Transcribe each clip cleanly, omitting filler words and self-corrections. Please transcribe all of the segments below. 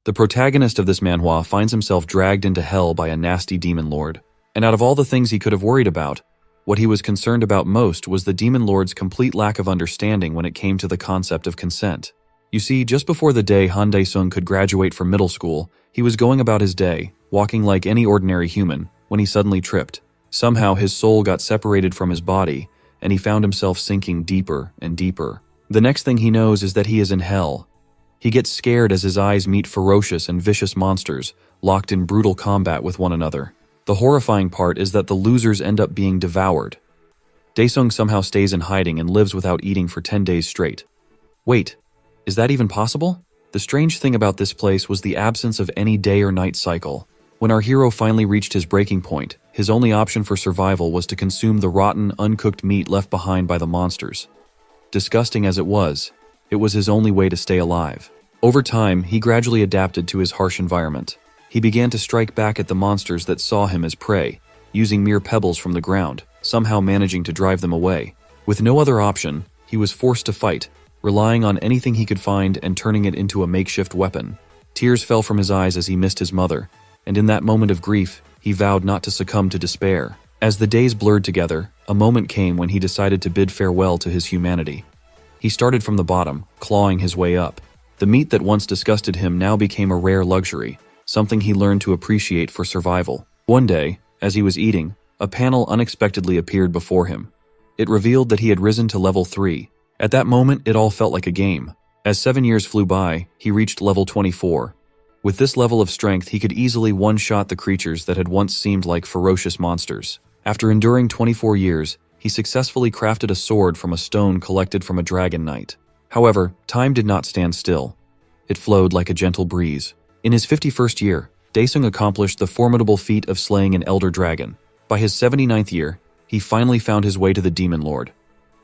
The protagonist of this manhwa finds himself dragged into hell by a nasty demon lord. And out of all the things he could have worried about, what he was concerned about most was the demon lord's complete lack of understanding when it came to the concept of consent. You see, just before the day Han Dae-sung could graduate from middle school, he was going about his day, walking like any ordinary human, when he suddenly tripped. Somehow his soul got separated from his body, and he found himself sinking deeper and deeper. The next thing he knows is that he is in hell. He gets scared as his eyes meet ferocious and vicious monsters, locked in brutal combat with one another. The horrifying part is that the losers end up being devoured. Dae-sung somehow stays in hiding and lives without eating for 10 days straight. Wait, is that even possible? The strange thing about this place was the absence of any day or night cycle. When our hero finally reached his breaking point, his only option for survival was to consume the rotten, uncooked meat left behind by the monsters. Disgusting as it was his only way to stay alive. Over time, he gradually adapted to his harsh environment. He began to strike back at the monsters that saw him as prey, using mere pebbles from the ground, somehow managing to drive them away. With no other option, he was forced to fight, relying on anything he could find and turning it into a makeshift weapon. Tears fell from his eyes as he missed his mother, and in that moment of grief, he vowed not to succumb to despair. As the days blurred together, a moment came when he decided to bid farewell to his humanity. He started from the bottom, clawing his way up. The meat that once disgusted him now became a rare luxury, something he learned to appreciate for survival. One day, as he was eating, a panel unexpectedly appeared before him. It revealed that he had risen to level 3. At that moment, it all felt like a game. As 7 years flew by, he reached level 24. With this level of strength, he could easily one-shot the creatures that had once seemed like ferocious monsters. After enduring 24 years, he successfully crafted a sword from a stone collected from a dragon knight. However, time did not stand still. It flowed like a gentle breeze. In his 51st year, Dae-sung accomplished the formidable feat of slaying an elder dragon. By his 79th year, he finally found his way to the demon lord,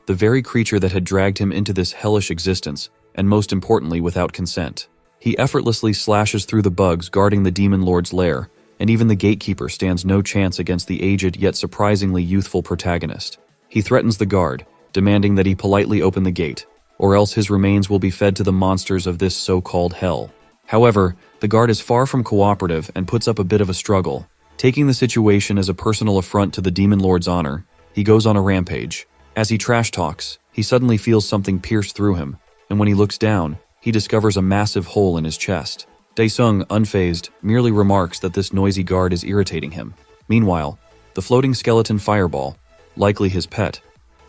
the very creature that had dragged him into this hellish existence, and most importantly, without consent. He effortlessly slashes through the bugs guarding the demon lord's lair, and even the gatekeeper stands no chance against the aged yet surprisingly youthful protagonist. He threatens the guard, demanding that he politely open the gate, or else his remains will be fed to the monsters of this so-called hell. However, the guard is far from cooperative and puts up a bit of a struggle. Taking the situation as a personal affront to the demon lord's honor, he goes on a rampage. As he trash talks, he suddenly feels something pierce through him, and when he looks down, he discovers a massive hole in his chest. Dae-sung, unfazed, merely remarks that this noisy guard is irritating him. Meanwhile, the floating skeleton Fireball, likely his pet,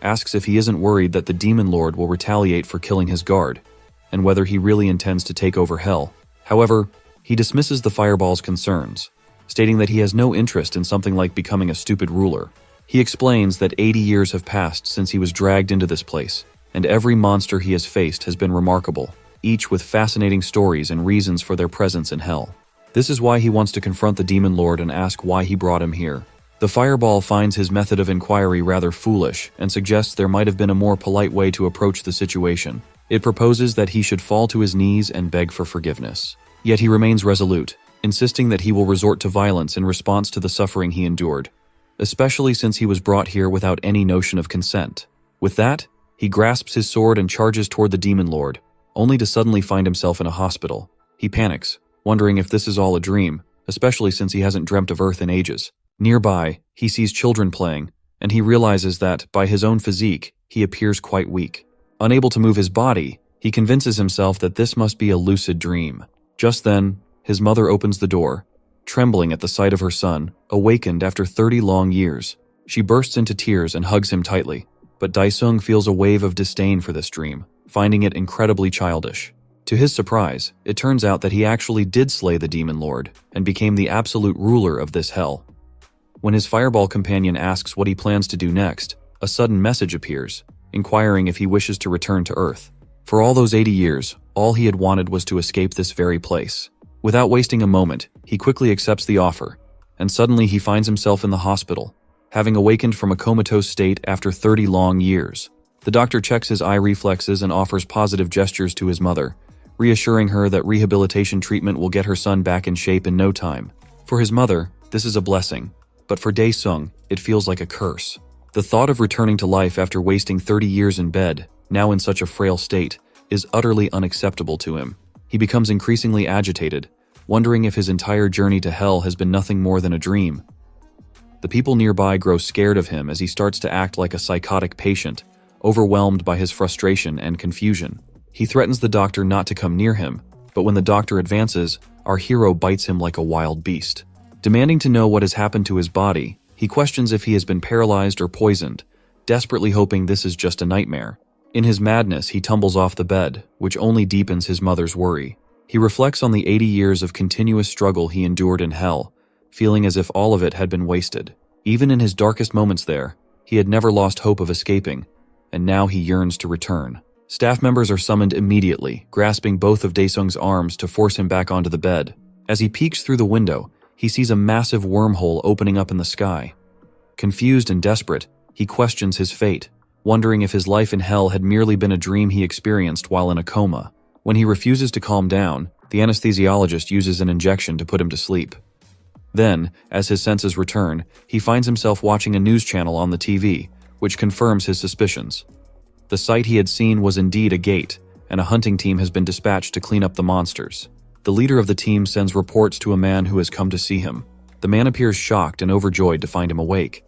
asks if he isn't worried that the demon lord will retaliate for killing his guard, and whether he really intends to take over hell. However, he dismisses the Fireball's concerns, stating that he has no interest in something like becoming a stupid ruler. He explains that 80 years have passed since he was dragged into this place, and every monster he has faced has been remarkable, each with fascinating stories and reasons for their presence in hell. This is why he wants to confront the demon lord and ask why he brought him here. The Fireball finds his method of inquiry rather foolish and suggests there might have been a more polite way to approach the situation. It proposes that he should fall to his knees and beg for forgiveness. Yet he remains resolute, insisting that he will resort to violence in response to the suffering he endured, especially since he was brought here without any notion of consent. With that, he grasps his sword and charges toward the demon lord, only to suddenly find himself in a hospital. He panics, wondering if this is all a dream, especially since he hasn't dreamt of Earth in ages. Nearby, he sees children playing, and he realizes that, by his own physique, he appears quite weak. Unable to move his body, he convinces himself that this must be a lucid dream. Just then, his mother opens the door, trembling at the sight of her son, awakened after 30 long years. She bursts into tears and hugs him tightly, but Dae-sung feels a wave of disdain for this dream, finding it incredibly childish. To his surprise, it turns out that he actually did slay the demon lord and became the absolute ruler of this hell. When his Fireball companion asks what he plans to do next, a sudden message appears, inquiring if he wishes to return to Earth. For all those 80 years, all he had wanted was to escape this very place. Without wasting a moment, he quickly accepts the offer, and suddenly he finds himself in the hospital, having awakened from a comatose state after 30 long years. The doctor checks his eye reflexes and offers positive gestures to his mother, reassuring her that rehabilitation treatment will get her son back in shape in no time. For his mother, this is a blessing, but for Dae-sung, it feels like a curse. The thought of returning to life after wasting 30 years in bed, now in such a frail state, is utterly unacceptable to him. He becomes increasingly agitated, wondering if his entire journey to hell has been nothing more than a dream. The people nearby grow scared of him as he starts to act like a psychotic patient, overwhelmed by his frustration and confusion. He threatens the doctor not to come near him, but when the doctor advances, our hero bites him like a wild beast. Demanding to know what has happened to his body, he questions if he has been paralyzed or poisoned, desperately hoping this is just a nightmare. In his madness, he tumbles off the bed, which only deepens his mother's worry. He reflects on the 80 years of continuous struggle he endured in hell, feeling as if all of it had been wasted. Even in his darkest moments there, he had never lost hope of escaping, and now he yearns to return. Staff members are summoned immediately, grasping both of Daesung's arms to force him back onto the bed. As he peeks through the window, he sees a massive wormhole opening up in the sky. Confused and desperate, he questions his fate, wondering if his life in hell had merely been a dream he experienced while in a coma. When he refuses to calm down, the anesthesiologist uses an injection to put him to sleep. Then, as his senses return, he finds himself watching a news channel on the TV, which confirms his suspicions. The sight he had seen was indeed a gate, and a hunting team has been dispatched to clean up the monsters. The leader of the team sends reports to a man who has come to see him. The man appears shocked and overjoyed to find him awake.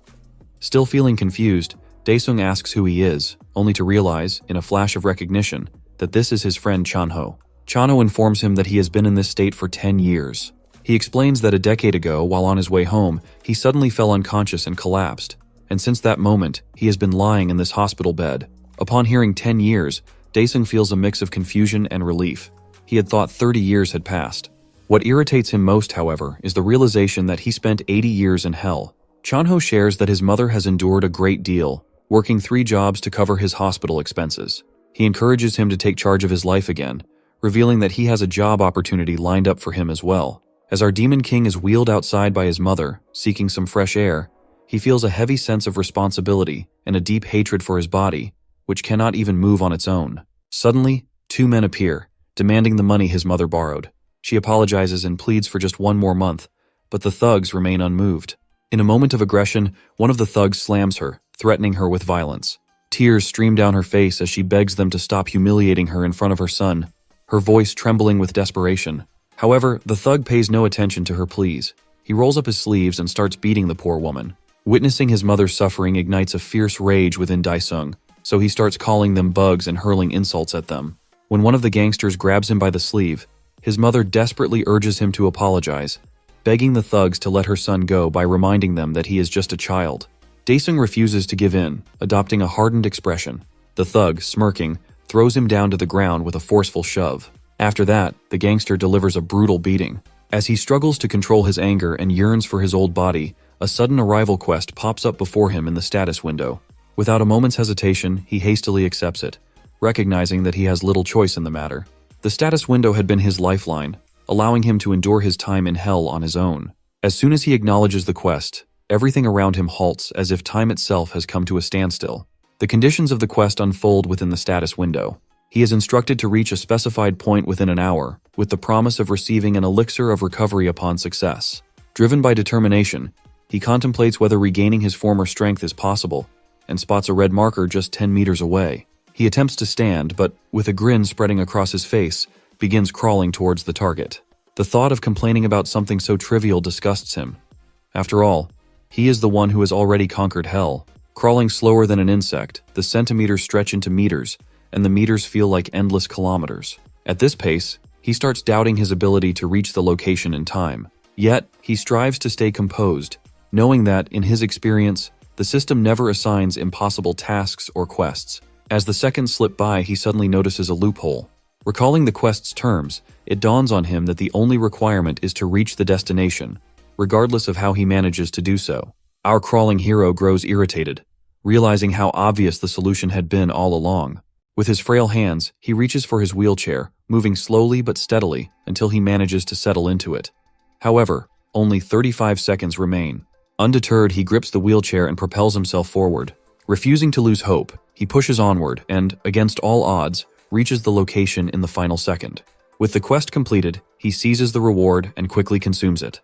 Still feeling confused, Daesung asks who he is, only to realize, in a flash of recognition, that this is his friend Chanho. Chanho informs him that he has been in this state for 10 years. He explains that a decade ago, while on his way home, he suddenly fell unconscious and collapsed, and since that moment, he has been lying in this hospital bed. Upon hearing 10 years, Daesung feels a mix of confusion and relief. He had thought 30 years had passed. What irritates him most, however, is the realization that he spent 80 years in hell. Chanho shares that his mother has endured a great deal, working 3 jobs to cover his hospital expenses. He encourages him to take charge of his life again, revealing that he has a job opportunity lined up for him as well. As our demon king is wheeled outside by his mother, seeking some fresh air, he feels a heavy sense of responsibility and a deep hatred for his body, which cannot even move on its own. Suddenly, 2 men appear, demanding the money his mother borrowed. She apologizes and pleads for just 1 more month, but the thugs remain unmoved. In a moment of aggression, one of the thugs slams her, threatening her with violence. Tears stream down her face as she begs them to stop humiliating her in front of her son, her voice trembling with desperation. However, the thug pays no attention to her pleas. He rolls up his sleeves and starts beating the poor woman. Witnessing his mother's suffering ignites a fierce rage within Daesung, so he starts calling them bugs and hurling insults at them. When one of the gangsters grabs him by the sleeve, his mother desperately urges him to apologize, begging the thugs to let her son go by reminding them that he is just a child. Daesung refuses to give in, adopting a hardened expression. The thug, smirking, throws him down to the ground with a forceful shove. After that, the gangster delivers a brutal beating. As he struggles to control his anger and yearns for his old body, a sudden arrival quest pops up before him in the status window. Without a moment's hesitation, he hastily accepts it, recognizing that he has little choice in the matter. The status window had been his lifeline, allowing him to endure his time in hell on his own. As soon as he acknowledges the quest, everything around him halts as if time itself has come to a standstill. The conditions of the quest unfold within the status window. He is instructed to reach a specified point within an hour, with the promise of receiving an elixir of recovery upon success. Driven by determination, he contemplates whether regaining his former strength is possible, and spots a red marker just 10 meters away. He attempts to stand, but, with a grin spreading across his face, begins crawling towards the target. The thought of complaining about something so trivial disgusts him. After all, he is the one who has already conquered hell. Crawling slower than an insect, the centimeters stretch into meters, and the meters feel like endless kilometers. At this pace, he starts doubting his ability to reach the location in time. Yet, he strives to stay composed, knowing that, in his experience, the system never assigns impossible tasks or quests. As the seconds slip by, he suddenly notices a loophole. Recalling the quest's terms, it dawns on him that the only requirement is to reach the destination, regardless of how he manages to do so. Our crawling hero grows irritated, realizing how obvious the solution had been all along. With his frail hands, he reaches for his wheelchair, moving slowly but steadily until he manages to settle into it. However, only 35 seconds remain. Undeterred, he grips the wheelchair and propels himself forward. Refusing to lose hope, he pushes onward and, against all odds, reaches the location in the final second. With the quest completed, he seizes the reward and quickly consumes it.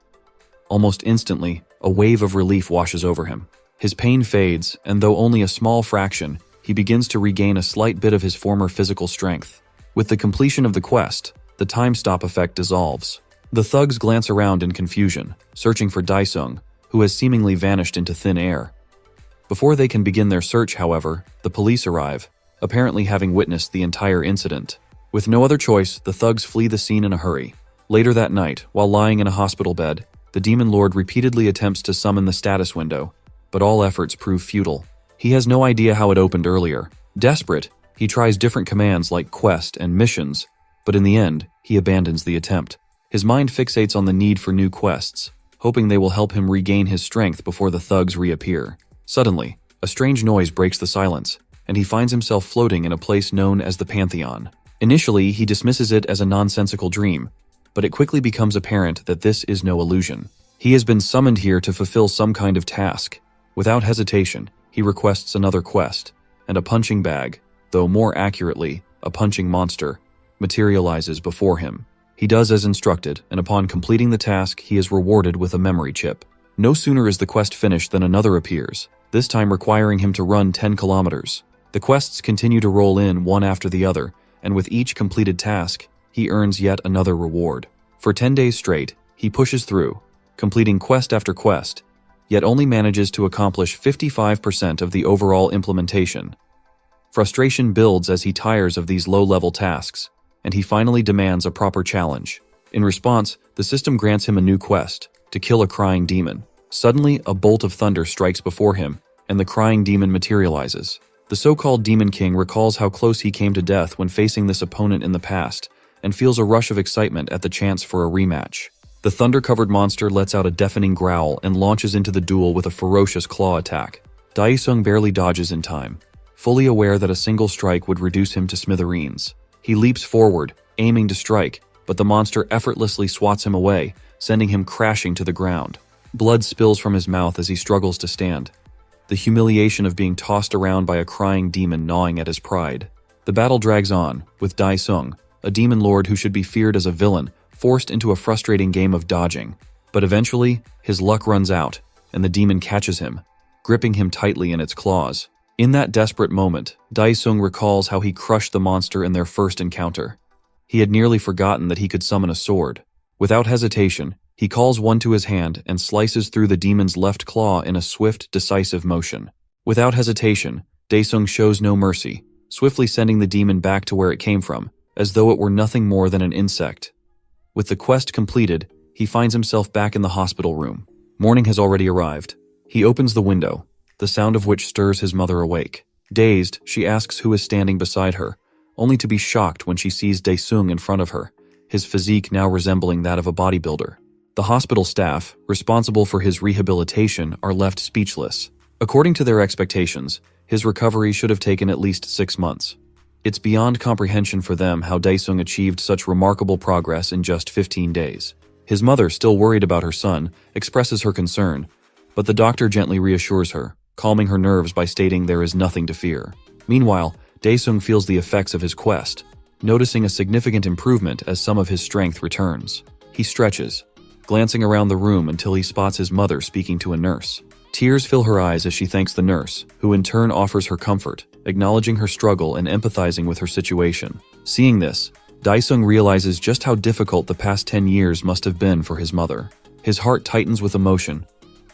Almost instantly, a wave of relief washes over him. His pain fades, and though only a small fraction, he begins to regain a slight bit of his former physical strength. With the completion of the quest, the time stop effect dissolves. The thugs glance around in confusion, searching for Daesung, who has seemingly vanished into thin air. Before they can begin their search, however, the police arrive, apparently having witnessed the entire incident. With no other choice, the thugs flee the scene in a hurry. Later that night, while lying in a hospital bed, the Demon Lord repeatedly attempts to summon the status window, but all efforts prove futile. He has no idea how it opened earlier. Desperate, he tries different commands like quest and missions, but in the end, he abandons the attempt. His mind fixates on the need for new quests, hoping they will help him regain his strength before the thugs reappear. Suddenly, a strange noise breaks the silence, and he finds himself floating in a place known as the Pantheon. Initially, he dismisses it as a nonsensical dream, but it quickly becomes apparent that this is no illusion. He has been summoned here to fulfill some kind of task. Without hesitation, he requests another quest, and a punching bag, though more accurately, a punching monster, materializes before him. He does as instructed, and upon completing the task, he is rewarded with a memory chip. No sooner is the quest finished than another appears, this time requiring him to run 10 kilometers. The quests continue to roll in one after the other, and with each completed task, he earns yet another reward. For 10 days straight, he pushes through, completing quest after quest, yet only manages to accomplish 55% of the overall implementation. Frustration builds as he tires of these low-level tasks, and he finally demands a proper challenge. In response, the system grants him a new quest, to kill a crying demon. Suddenly, a bolt of thunder strikes before him, and the crying demon materializes. The so-called Demon King recalls how close he came to death when facing this opponent in the past, and feels a rush of excitement at the chance for a rematch. The thunder-covered monster lets out a deafening growl and launches into the duel with a ferocious claw attack. Daesung barely dodges in time, fully aware that a single strike would reduce him to smithereens. He leaps forward, aiming to strike, but the monster effortlessly swats him away, sending him crashing to the ground. Blood spills from his mouth as he struggles to stand, the humiliation of being tossed around by a crying demon gnawing at his pride. The battle drags on, with Daesung, a demon lord who should be feared as a villain, forced into a frustrating game of dodging. But eventually, his luck runs out, and the demon catches him, gripping him tightly in its claws. In that desperate moment, Daesung recalls how he crushed the monster in their first encounter. He had nearly forgotten that he could summon a sword. Without hesitation, he calls one to his hand and slices through the demon's left claw in a swift, decisive motion. Without hesitation, Daesung shows no mercy, swiftly sending the demon back to where it came from, as though it were nothing more than an insect. With the quest completed, he finds himself back in the hospital room. Morning has already arrived. He opens the window, the sound of which stirs his mother awake. Dazed, she asks who is standing beside her, only to be shocked when she sees Daesung in front of her, his physique now resembling that of a bodybuilder. The hospital staff, responsible for his rehabilitation, are left speechless. According to their expectations, his recovery should have taken at least 6 months. It's beyond comprehension for them how Daesung achieved such remarkable progress in just 15 days. His mother, still worried about her son, expresses her concern, but the doctor gently reassures her, calming her nerves by stating there is nothing to fear. Meanwhile, Daesung feels the effects of his quest, noticing a significant improvement as some of his strength returns. He stretches, glancing around the room until he spots his mother speaking to a nurse. Tears fill her eyes as she thanks the nurse, who in turn offers her comfort, acknowledging her struggle and empathizing with her situation. Seeing this, Daesung realizes just how difficult the past 10 years must have been for his mother. His heart tightens with emotion,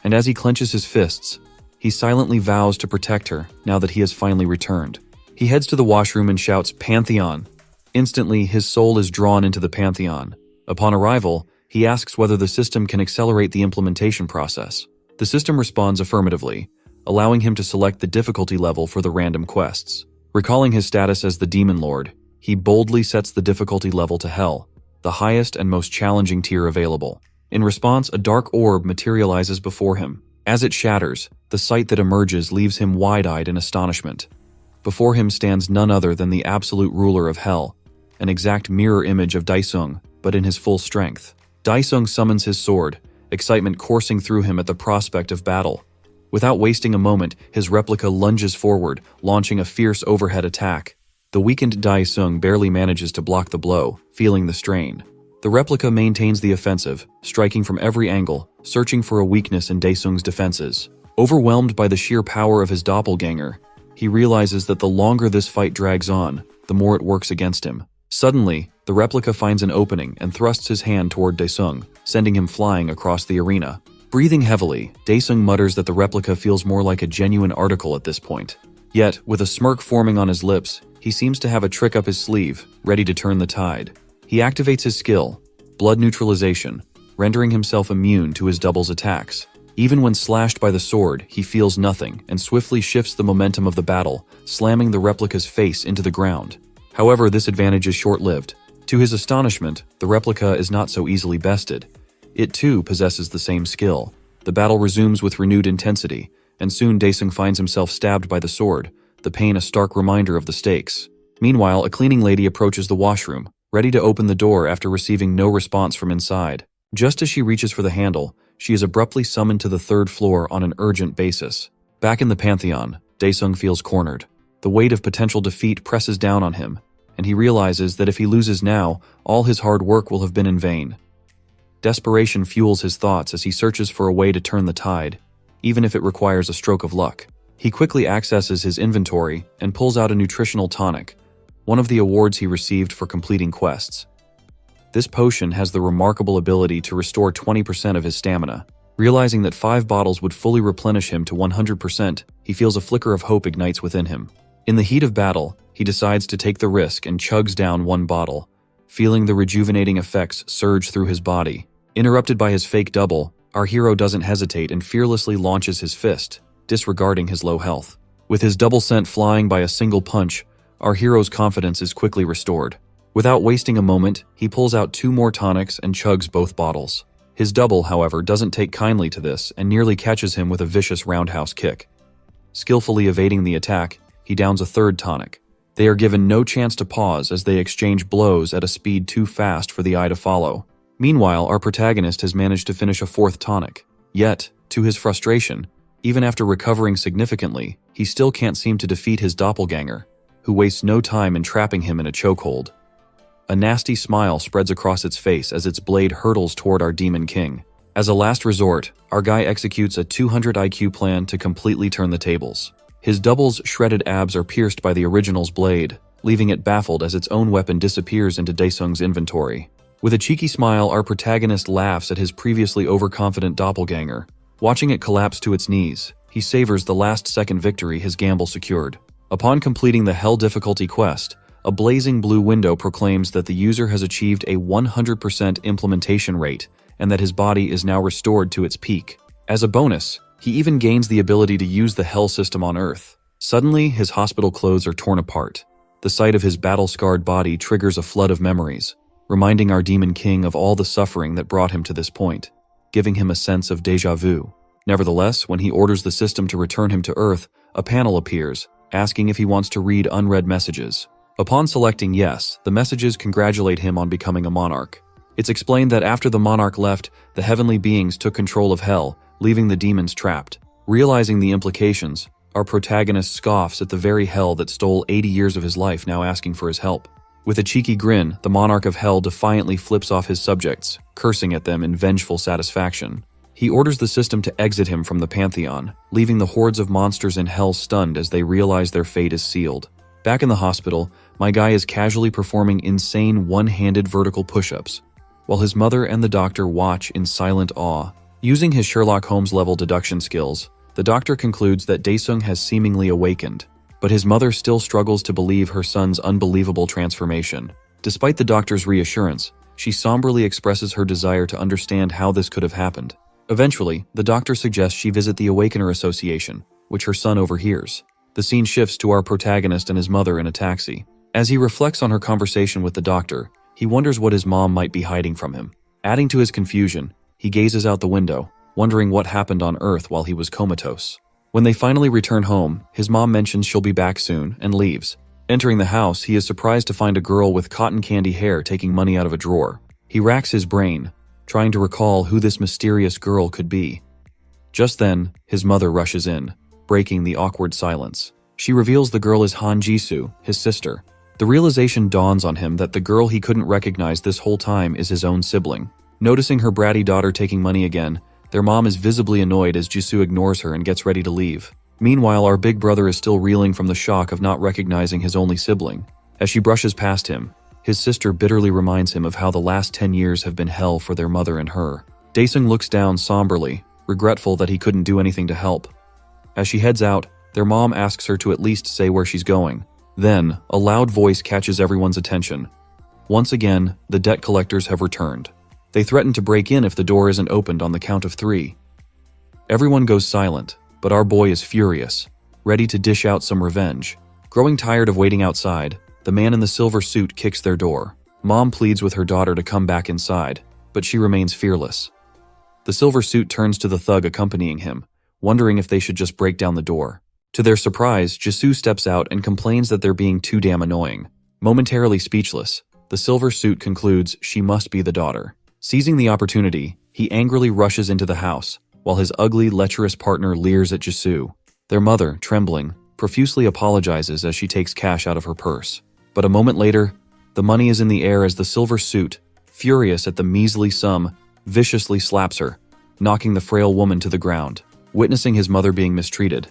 and as he clenches his fists, he silently vows to protect her now that he has finally returned. He heads to the washroom and shouts, "Pantheon!" Instantly, his soul is drawn into the Pantheon. Upon arrival, he asks whether the system can accelerate the implementation process. The system responds affirmatively, allowing him to select the difficulty level for the random quests. Recalling his status as the Demon Lord, he boldly sets the difficulty level to Hell, the highest and most challenging tier available. In response, a dark orb materializes before him. As it shatters, the sight that emerges leaves him wide-eyed in astonishment. Before him stands none other than the absolute ruler of Hell, an exact mirror image of Daesung, but in his full strength. Daesung summons his sword, excitement coursing through him at the prospect of battle. Without wasting a moment, his replica lunges forward, launching a fierce overhead attack. The weakened Daesung barely manages to block the blow, feeling the strain. The replica maintains the offensive, striking from every angle, searching for a weakness in Daesung's defenses. Overwhelmed by the sheer power of his doppelganger, he realizes that the longer this fight drags on, the more it works against him. Suddenly, the replica finds an opening and thrusts his hand toward Daesung, sending him flying across the arena. Breathing heavily, Daesung mutters that the replica feels more like a genuine article at this point. Yet, with a smirk forming on his lips, he seems to have a trick up his sleeve, ready to turn the tide. He activates his skill, blood neutralization, rendering himself immune to his double's attacks. Even when slashed by the sword, he feels nothing and swiftly shifts the momentum of the battle, slamming the replica's face into the ground. However, this advantage is short-lived. To his astonishment, the replica is not so easily bested. It too possesses the same skill. The battle resumes with renewed intensity, and soon Daesung finds himself stabbed by the sword, the pain a stark reminder of the stakes. Meanwhile, a cleaning lady approaches the washroom, ready to open the door after receiving no response from inside. Just as she reaches for the handle, she is abruptly summoned to the third floor on an urgent basis. Back in the Pantheon, Daesung feels cornered. The weight of potential defeat presses down on him, and he realizes that if he loses now, all his hard work will have been in vain. Desperation fuels his thoughts as he searches for a way to turn the tide, even if it requires a stroke of luck. He quickly accesses his inventory and pulls out a nutritional tonic, one of the awards he received for completing quests. This potion has the remarkable ability to restore 20% of his stamina. Realizing that 5 bottles would fully replenish him to 100%, he feels a flicker of hope ignites within him. In the heat of battle, he decides to take the risk and chugs down 1 bottle, feeling the rejuvenating effects surge through his body. Interrupted by his fake double, our hero doesn't hesitate and fearlessly launches his fist, disregarding his low health. With his double sent flying by a single punch, our hero's confidence is quickly restored. Without wasting a moment, he pulls out 2 more tonics and chugs both bottles. His double, however, doesn't take kindly to this and nearly catches him with a vicious roundhouse kick. Skillfully evading the attack, he downs a 3rd tonic. They are given no chance to pause as they exchange blows at a speed too fast for the eye to follow. Meanwhile, our protagonist has managed to finish a 4th tonic. Yet, to his frustration, even after recovering significantly, he still can't seem to defeat his doppelganger, who wastes no time in trapping him in a chokehold. A nasty smile spreads across its face as its blade hurtles toward our demon king. As a last resort, our guy executes a 200 IQ plan to completely turn the tables. His double's shredded abs are pierced by the original's blade, leaving it baffled as its own weapon disappears into Daesung's inventory. With a cheeky smile, our protagonist laughs at his previously overconfident doppelganger. Watching it collapse to its knees, he savors the last-second victory his gamble secured. Upon completing the Hell difficulty quest, a blazing blue window proclaims that the user has achieved a 100% implementation rate and that his body is now restored to its peak. As a bonus, he even gains the ability to use the Hell system on Earth. Suddenly, his hospital clothes are torn apart. The sight of his battle-scarred body triggers a flood of memories, reminding our demon king of all the suffering that brought him to this point, giving him a sense of déjà vu. Nevertheless, when he orders the system to return him to Earth, a panel appears, asking if he wants to read unread messages. Upon selecting yes, the messages congratulate him on becoming a monarch. It's explained that after the monarch left, the heavenly beings took control of Hell, leaving the demons trapped. Realizing the implications, our protagonist scoffs at the very Hell that stole 80 years of his life, now asking for his help. With a cheeky grin, the monarch of Hell defiantly flips off his subjects, cursing at them in vengeful satisfaction. He orders the system to exit him from the Pantheon, leaving the hordes of monsters in Hell stunned as they realize their fate is sealed. Back in the hospital, my guy is casually performing insane one-handed vertical push-ups, while his mother and the doctor watch in silent awe. Using his Sherlock Holmes-level deduction skills, the doctor concludes that Daesung has seemingly awakened, but his mother still struggles to believe her son's unbelievable transformation. Despite the doctor's reassurance, she somberly expresses her desire to understand how this could have happened. Eventually, the doctor suggests she visit the Awakener Association, which her son overhears. The scene shifts to our protagonist and his mother in a taxi. As he reflects on her conversation with the doctor, he wonders what his mom might be hiding from him. Adding to his confusion, he gazes out the window, wondering what happened on Earth while he was comatose. When they finally return home, his mom mentions she'll be back soon and leaves. Entering the house, he is surprised to find a girl with cotton candy hair taking money out of a drawer. He racks his brain, trying to recall who this mysterious girl could be. Just then, his mother rushes in, breaking the awkward silence. She reveals the girl is Han Jisoo, his sister. The realization dawns on him that the girl he couldn't recognize this whole time is his own sibling. Noticing her bratty daughter taking money again, their mom is visibly annoyed as Jisoo ignores her and gets ready to leave. Meanwhile, our big brother is still reeling from the shock of not recognizing his only sibling. As she brushes past him, His sister bitterly reminds him of how the last 10 years have been hell for their mother and her. Daesung looks down somberly, regretful that he couldn't do anything to help. As she heads out, their mom asks her to at least say where she's going. Then, a loud voice catches everyone's attention. Once again, the debt collectors have returned. They threaten to break in if the door isn't opened on the count of 3. Everyone goes silent, but our boy is furious, ready to dish out some revenge. Growing tired of waiting outside, the man in the silver suit kicks their door. Mom pleads with her daughter to come back inside, but she remains fearless. The silver suit turns to the thug accompanying him, wondering if they should just break down the door. To their surprise, Jisoo steps out and complains that they're being too damn annoying. Momentarily speechless, the silver suit concludes she must be the daughter. Seizing the opportunity, he angrily rushes into the house, while his ugly, lecherous partner leers at Jisoo. Their mother, trembling, profusely apologizes as she takes cash out of her purse. But a moment later, the money is in the air as the silver suit, furious at the measly sum, viciously slaps her, knocking the frail woman to the ground. Witnessing his mother being mistreated,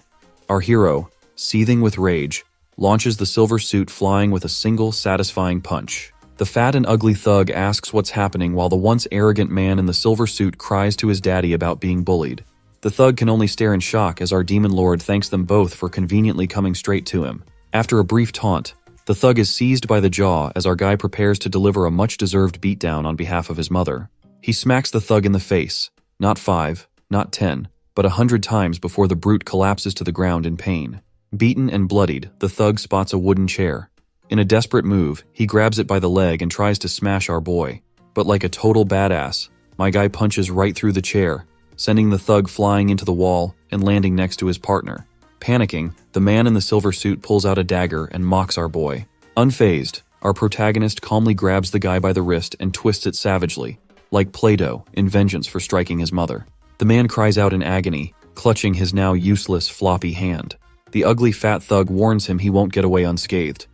our hero, seething with rage, launches the silver suit flying with a single satisfying punch. The fat and ugly thug asks what's happening while the once arrogant man in the silver suit cries to his daddy about being bullied. The thug can only stare in shock as our demon lord thanks them both for conveniently coming straight to him. After a brief taunt, the thug is seized by the jaw as our guy prepares to deliver a much-deserved beatdown on behalf of his mother. He smacks the thug in the face, not 5, not 10, but 100 times before the brute collapses to the ground in pain. Beaten and bloodied, the thug spots a wooden chair. In a desperate move, he grabs it by the leg and tries to smash our boy. But like a total badass, my guy punches right through the chair, sending the thug flying into the wall and landing next to his partner. Panicking, the man in the silver suit pulls out a dagger and mocks our boy. Unfazed, our protagonist calmly grabs the guy by the wrist and twists it savagely, like Play-Doh in vengeance for striking his mother. The man cries out in agony, clutching his now useless floppy hand. The ugly fat thug warns him he won't get away unscathed.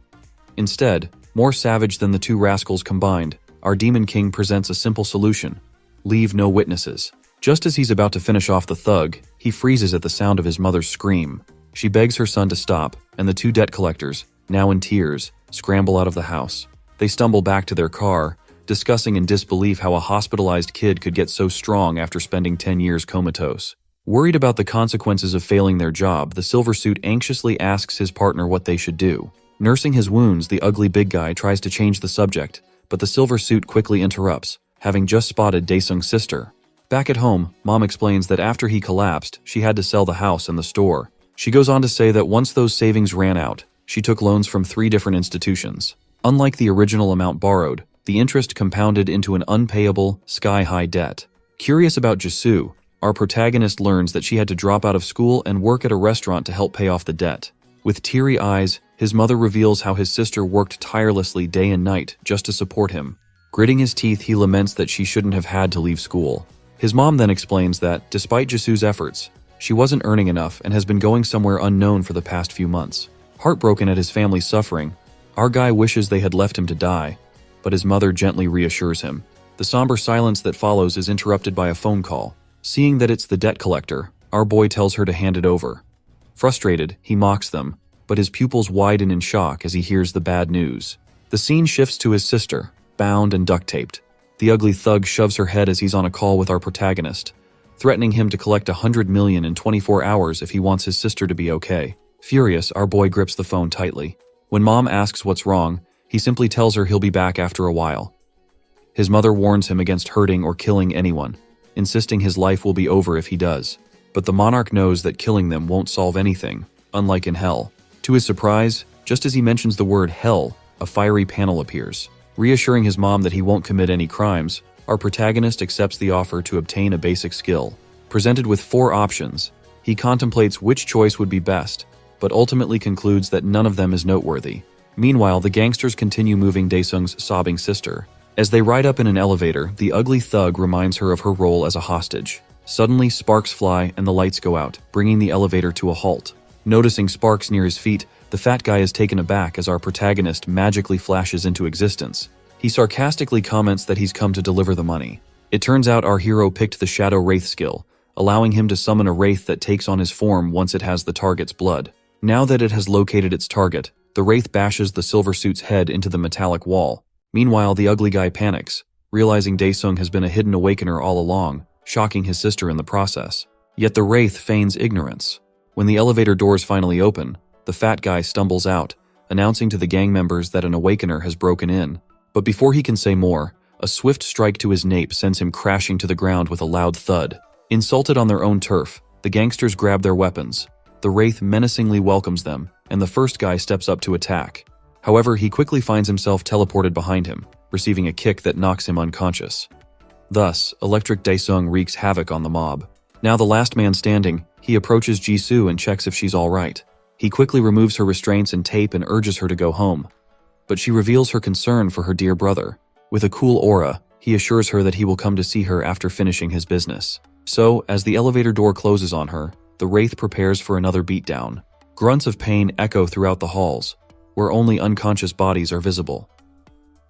Instead, more savage than the two rascals combined, our Demon King presents a simple solution: leave no witnesses. Just as he's about to finish off the thug, he freezes at the sound of his mother's scream. She begs her son to stop, and the two debt collectors, now in tears, scramble out of the house. They stumble back to their car, discussing in disbelief how a hospitalized kid could get so strong after spending 10 years comatose. Worried about the consequences of failing their job, the silver suit anxiously asks his partner what they should do. Nursing his wounds, the ugly big guy tries to change the subject, but the silver suit quickly interrupts, having just spotted Daesung's sister. Back at home, Mom explains that after he collapsed, she had to sell the house and the store. She goes on to say that once those savings ran out, she took loans from 3 different institutions. Unlike the original amount borrowed, the interest compounded into an unpayable, sky-high debt. Curious about Jisoo, our protagonist learns that she had to drop out of school and work at a restaurant to help pay off the debt. With teary eyes, his mother reveals how his sister worked tirelessly day and night just to support him. Gritting his teeth, he laments that she shouldn't have had to leave school. His mom then explains that, despite Jisoo's efforts, she wasn't earning enough and has been going somewhere unknown for the past few months. Heartbroken at his family's suffering, our guy wishes they had left him to die, but his mother gently reassures him. The somber silence that follows is interrupted by a phone call. Seeing that it's the debt collector, our boy tells her to hand it over. Frustrated, he mocks them, but his pupils widen in shock as he hears the bad news. The scene shifts to his sister, bound and duct-taped. The ugly thug shoves her head as he's on a call with our protagonist, threatening him to collect $100 million in 24 hours if he wants his sister to be okay. Furious, our boy grips the phone tightly. When Mom asks what's wrong, he simply tells her he'll be back after a while. His mother warns him against hurting or killing anyone, insisting his life will be over if he does. But the monarch knows that killing them won't solve anything, unlike in hell. To his surprise, just as he mentions the word hell, a fiery panel appears. Reassuring his mom that he won't commit any crimes, our protagonist accepts the offer to obtain a basic skill. Presented with 4 options, he contemplates which choice would be best, but ultimately concludes that none of them is noteworthy. Meanwhile, the gangsters continue moving Daesung's sobbing sister. As they ride up in an elevator, the ugly thug reminds her of her role as a hostage. Suddenly, sparks fly and the lights go out, bringing the elevator to a halt. Noticing sparks near his feet, the fat guy is taken aback as our protagonist magically flashes into existence. He sarcastically comments that he's come to deliver the money. It turns out our hero picked the Shadow Wraith skill, allowing him to summon a wraith that takes on his form once it has the target's blood. Now that it has located its target, the wraith bashes the silver suit's head into the metallic wall, Meanwhile, the ugly guy panics, realizing Daesung has been a hidden awakener all along, shocking his sister in the process. Yet the wraith feigns ignorance. When the elevator doors finally open, the fat guy stumbles out, announcing to the gang members that an awakener has broken in. But before he can say more, a swift strike to his nape sends him crashing to the ground with a loud thud. Insulted on their own turf, the gangsters grab their weapons. The wraith menacingly welcomes them, and the first guy steps up to attack. However, he quickly finds himself teleported behind him, receiving a kick that knocks him unconscious. Thus, Electric Daesung wreaks havoc on the mob. Now the last man standing, he approaches Jisoo and checks if she's alright. He quickly removes her restraints and tape and urges her to go home. But she reveals her concern for her dear brother. With a cool aura, he assures her that he will come to see her after finishing his business. So, as the elevator door closes on her, the wraith prepares for another beatdown. Grunts of pain echo throughout the halls, where only unconscious bodies are visible.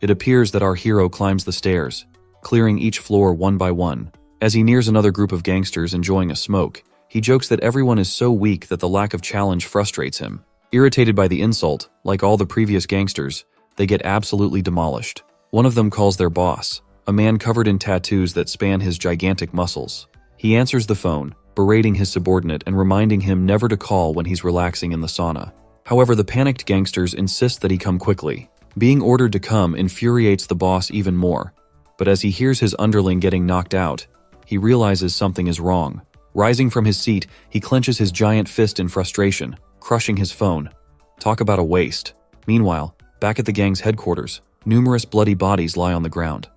It appears that our hero climbs the stairs, clearing each floor one by one. As he nears another group of gangsters enjoying a smoke, he jokes that everyone is so weak that the lack of challenge frustrates him. Irritated by the insult, like all the previous gangsters, they get absolutely demolished. One of them calls their boss, a man covered in tattoos that span his gigantic muscles. He answers the phone, berating his subordinate and reminding him never to call when he's relaxing in the sauna. However, the panicked gangsters insist that he come quickly. Being ordered to come infuriates the boss even more, but as he hears his underling getting knocked out, he realizes something is wrong. Rising from his seat, he clenches his giant fist in frustration, crushing his phone. Talk about a waste. Meanwhile, back at the gang's headquarters, numerous bloody bodies lie on the ground.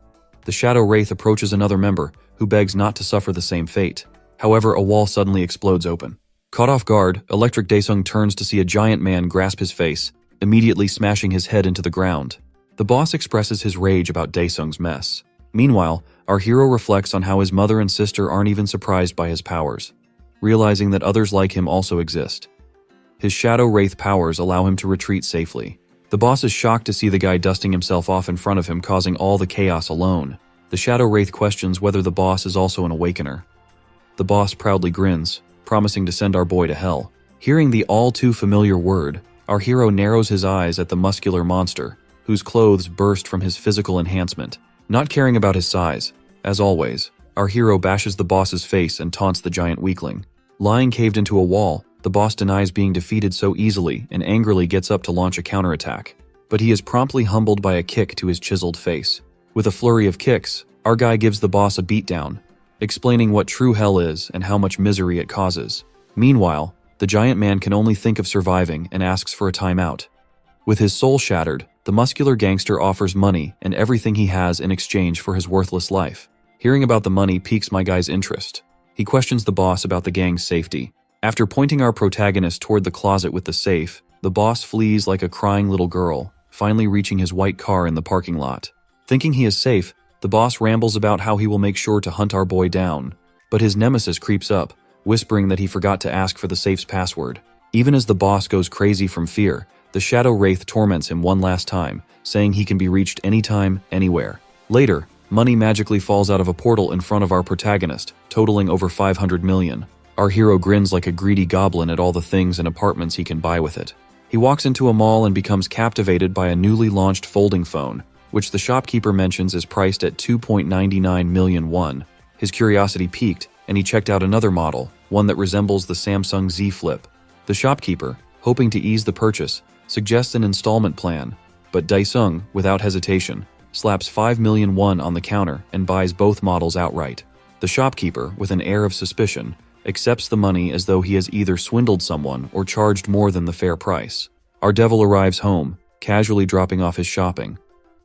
The Shadow Wraith approaches another member, who begs not to suffer the same fate. However, a wall suddenly explodes open. Caught off guard, Electric Daesung turns to see a giant man grasp his face, immediately smashing his head into the ground. The boss expresses his rage about Daesung's mess. Meanwhile, our hero reflects on how his mother and sister aren't even surprised by his powers, realizing that others like him also exist. His Shadow Wraith powers allow him to retreat safely. The boss is shocked to see the guy dusting himself off in front of him, causing all the chaos alone. The Shadow Wraith questions whether the boss is also an awakener. The boss proudly grins, promising to send our boy to hell. Hearing the all-too-familiar word, our hero narrows his eyes at the muscular monster, whose clothes burst from his physical enhancement. Not caring about his size, as always, our hero bashes the boss's face and taunts the giant weakling. Lying caved into a wall, the boss denies being defeated so easily and angrily gets up to launch a counterattack. But he is promptly humbled by a kick to his chiseled face. With a flurry of kicks, our guy gives the boss a beatdown, explaining what true hell is and how much misery it causes. Meanwhile, the giant man can only think of surviving and asks for a timeout. With his soul shattered, the muscular gangster offers money and everything he has in exchange for his worthless life. Hearing about the money piques my guy's interest. He questions the boss about the gang's safety. After pointing our protagonist toward the closet with the safe, the boss flees like a crying little girl, finally reaching his white car in the parking lot. Thinking he is safe, the boss rambles about how he will make sure to hunt our boy down. But his nemesis creeps up, whispering that he forgot to ask for the safe's password. Even as the boss goes crazy from fear, the Shadow Wraith torments him one last time, saying he can be reached anytime, anywhere. Later, money magically falls out of a portal in front of our protagonist, totaling over 500 million. Our hero grins like a greedy goblin at all the things and apartments he can buy with it. He walks into a mall and becomes captivated by a newly launched folding phone, which the shopkeeper mentions is priced at 2.99 million won. His curiosity piqued, and he checked out another model, one that resembles the Samsung Z Flip. The shopkeeper, hoping to ease the purchase, suggests an installment plan, but Daesung, without hesitation, slaps 5 million won on the counter and buys both models outright. The shopkeeper, with an air of suspicion, accepts the money as though he has either swindled someone or charged more than the fair price. Our devil arrives home, casually dropping off his shopping.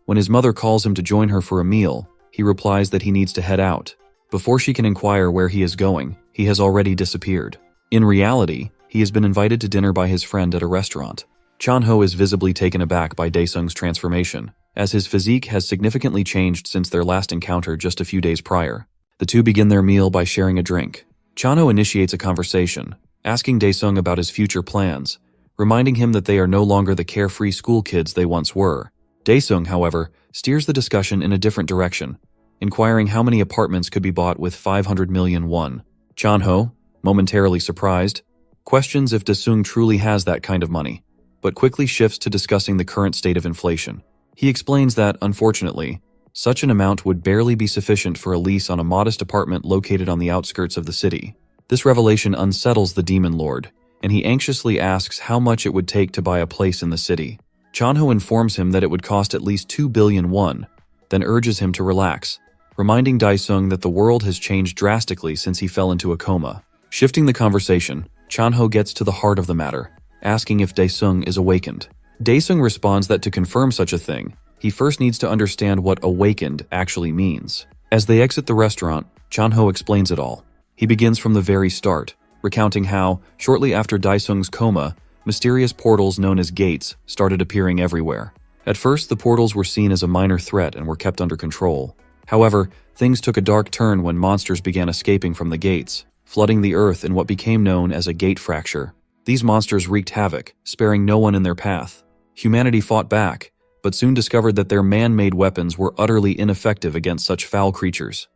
When his mother calls him to join her for a meal, he replies that he needs to head out. Before she can inquire where he is going, he has already disappeared. In reality, he has been invited to dinner by his friend at a restaurant. Chanho is visibly taken aback by Daesung's transformation, as his physique has significantly changed since their last encounter just a few days prior. The two begin their meal by sharing a drink. Chanho initiates a conversation, asking Daesung about his future plans, reminding him that they are no longer the carefree school kids they once were. Daesung, however, steers the discussion in a different direction, inquiring how many apartments could be bought with 500 million won. Chanho, momentarily surprised, questions if Daesung truly has that kind of money, but quickly shifts to discussing the current state of inflation. He explains that, unfortunately, such an amount would barely be sufficient for a lease on a modest apartment located on the outskirts of the city. This revelation unsettles the demon lord, and he anxiously asks how much it would take to buy a place in the city. Chanho informs him that it would cost at least 2 billion won, then urges him to relax, reminding Daesung that the world has changed drastically since he fell into a coma. Shifting the conversation, Chanho gets to the heart of the matter, asking if Daesung is awakened. Daesung responds that to confirm such a thing, he first needs to understand what awakened actually means. As they exit the restaurant, Chanho explains it all. He begins from the very start, recounting how, shortly after Daesung's coma, mysterious portals known as gates started appearing everywhere. At first, the portals were seen as a minor threat and were kept under control. However, things took a dark turn when monsters began escaping from the gates, flooding the earth in what became known as a gate fracture. These monsters wreaked havoc, sparing no one in their path. Humanity fought back, but soon discovered that their man-made weapons were utterly ineffective against such foul creatures.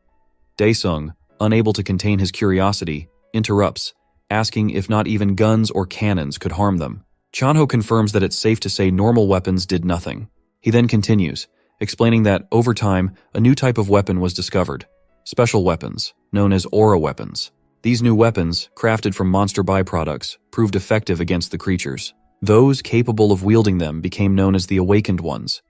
Daesung, unable to contain his curiosity, interrupts, asking if not even guns or cannons could harm them. Chanho confirms that it's safe to say normal weapons did nothing. He then continues, explaining that, over time, a new type of weapon was discovered. Special weapons, known as aura weapons. These new weapons, crafted from monster byproducts, proved effective against the creatures. Those capable of wielding them became known as the Awakened Ones,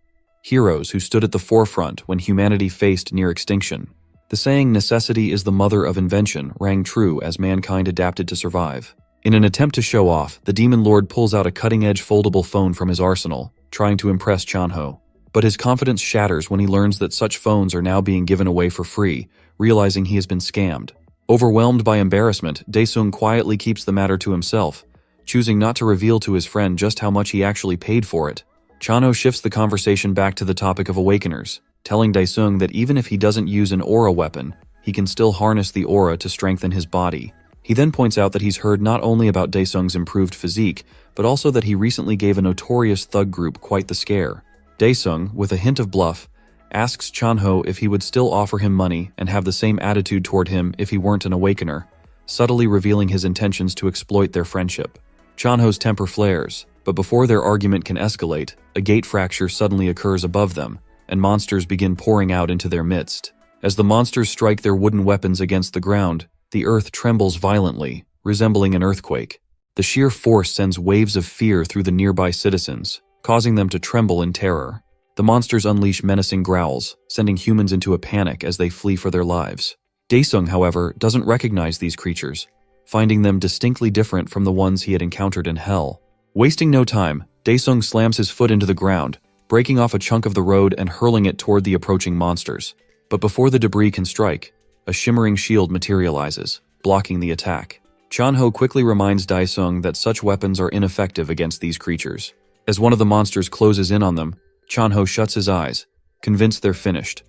heroes who stood at the forefront when humanity faced near extinction. The saying, "necessity is the mother of invention," rang true as mankind adapted to survive. In an attempt to show off, the demon lord pulls out a cutting-edge foldable phone from his arsenal, trying to impress Chanho. But his confidence shatters when he learns that such phones are now being given away for free, realizing he has been scammed. Overwhelmed by embarrassment, Daesung quietly keeps the matter to himself, choosing not to reveal to his friend just how much he actually paid for it. Chanho shifts the conversation back to the topic of awakeners, telling Daesung that even if he doesn't use an aura weapon, he can still harness the aura to strengthen his body. He then points out that he's heard not only about Daesung's improved physique, but also that he recently gave a notorious thug group quite the scare. Daesung, with a hint of bluff, asks Chanho if he would still offer him money and have the same attitude toward him if he weren't an awakener, subtly revealing his intentions to exploit their friendship. Chanho's temper flares, but before their argument can escalate, a gate fracture suddenly occurs above them, and monsters begin pouring out into their midst. As the monsters strike their wooden weapons against the ground, the earth trembles violently, resembling an earthquake. The sheer force sends waves of fear through the nearby citizens, causing them to tremble in terror. The monsters unleash menacing growls, sending humans into a panic as they flee for their lives. Daesung, however, doesn't recognize these creatures, finding them distinctly different from the ones he had encountered in hell. Wasting no time, Daesung slams his foot into the ground, breaking off a chunk of the road and hurling it toward the approaching monsters. But before the debris can strike, a shimmering shield materializes, blocking the attack. Chanho quickly reminds Daesung that such weapons are ineffective against these creatures. As one of the monsters closes in on them, Chanho shuts his eyes, convinced they're finished.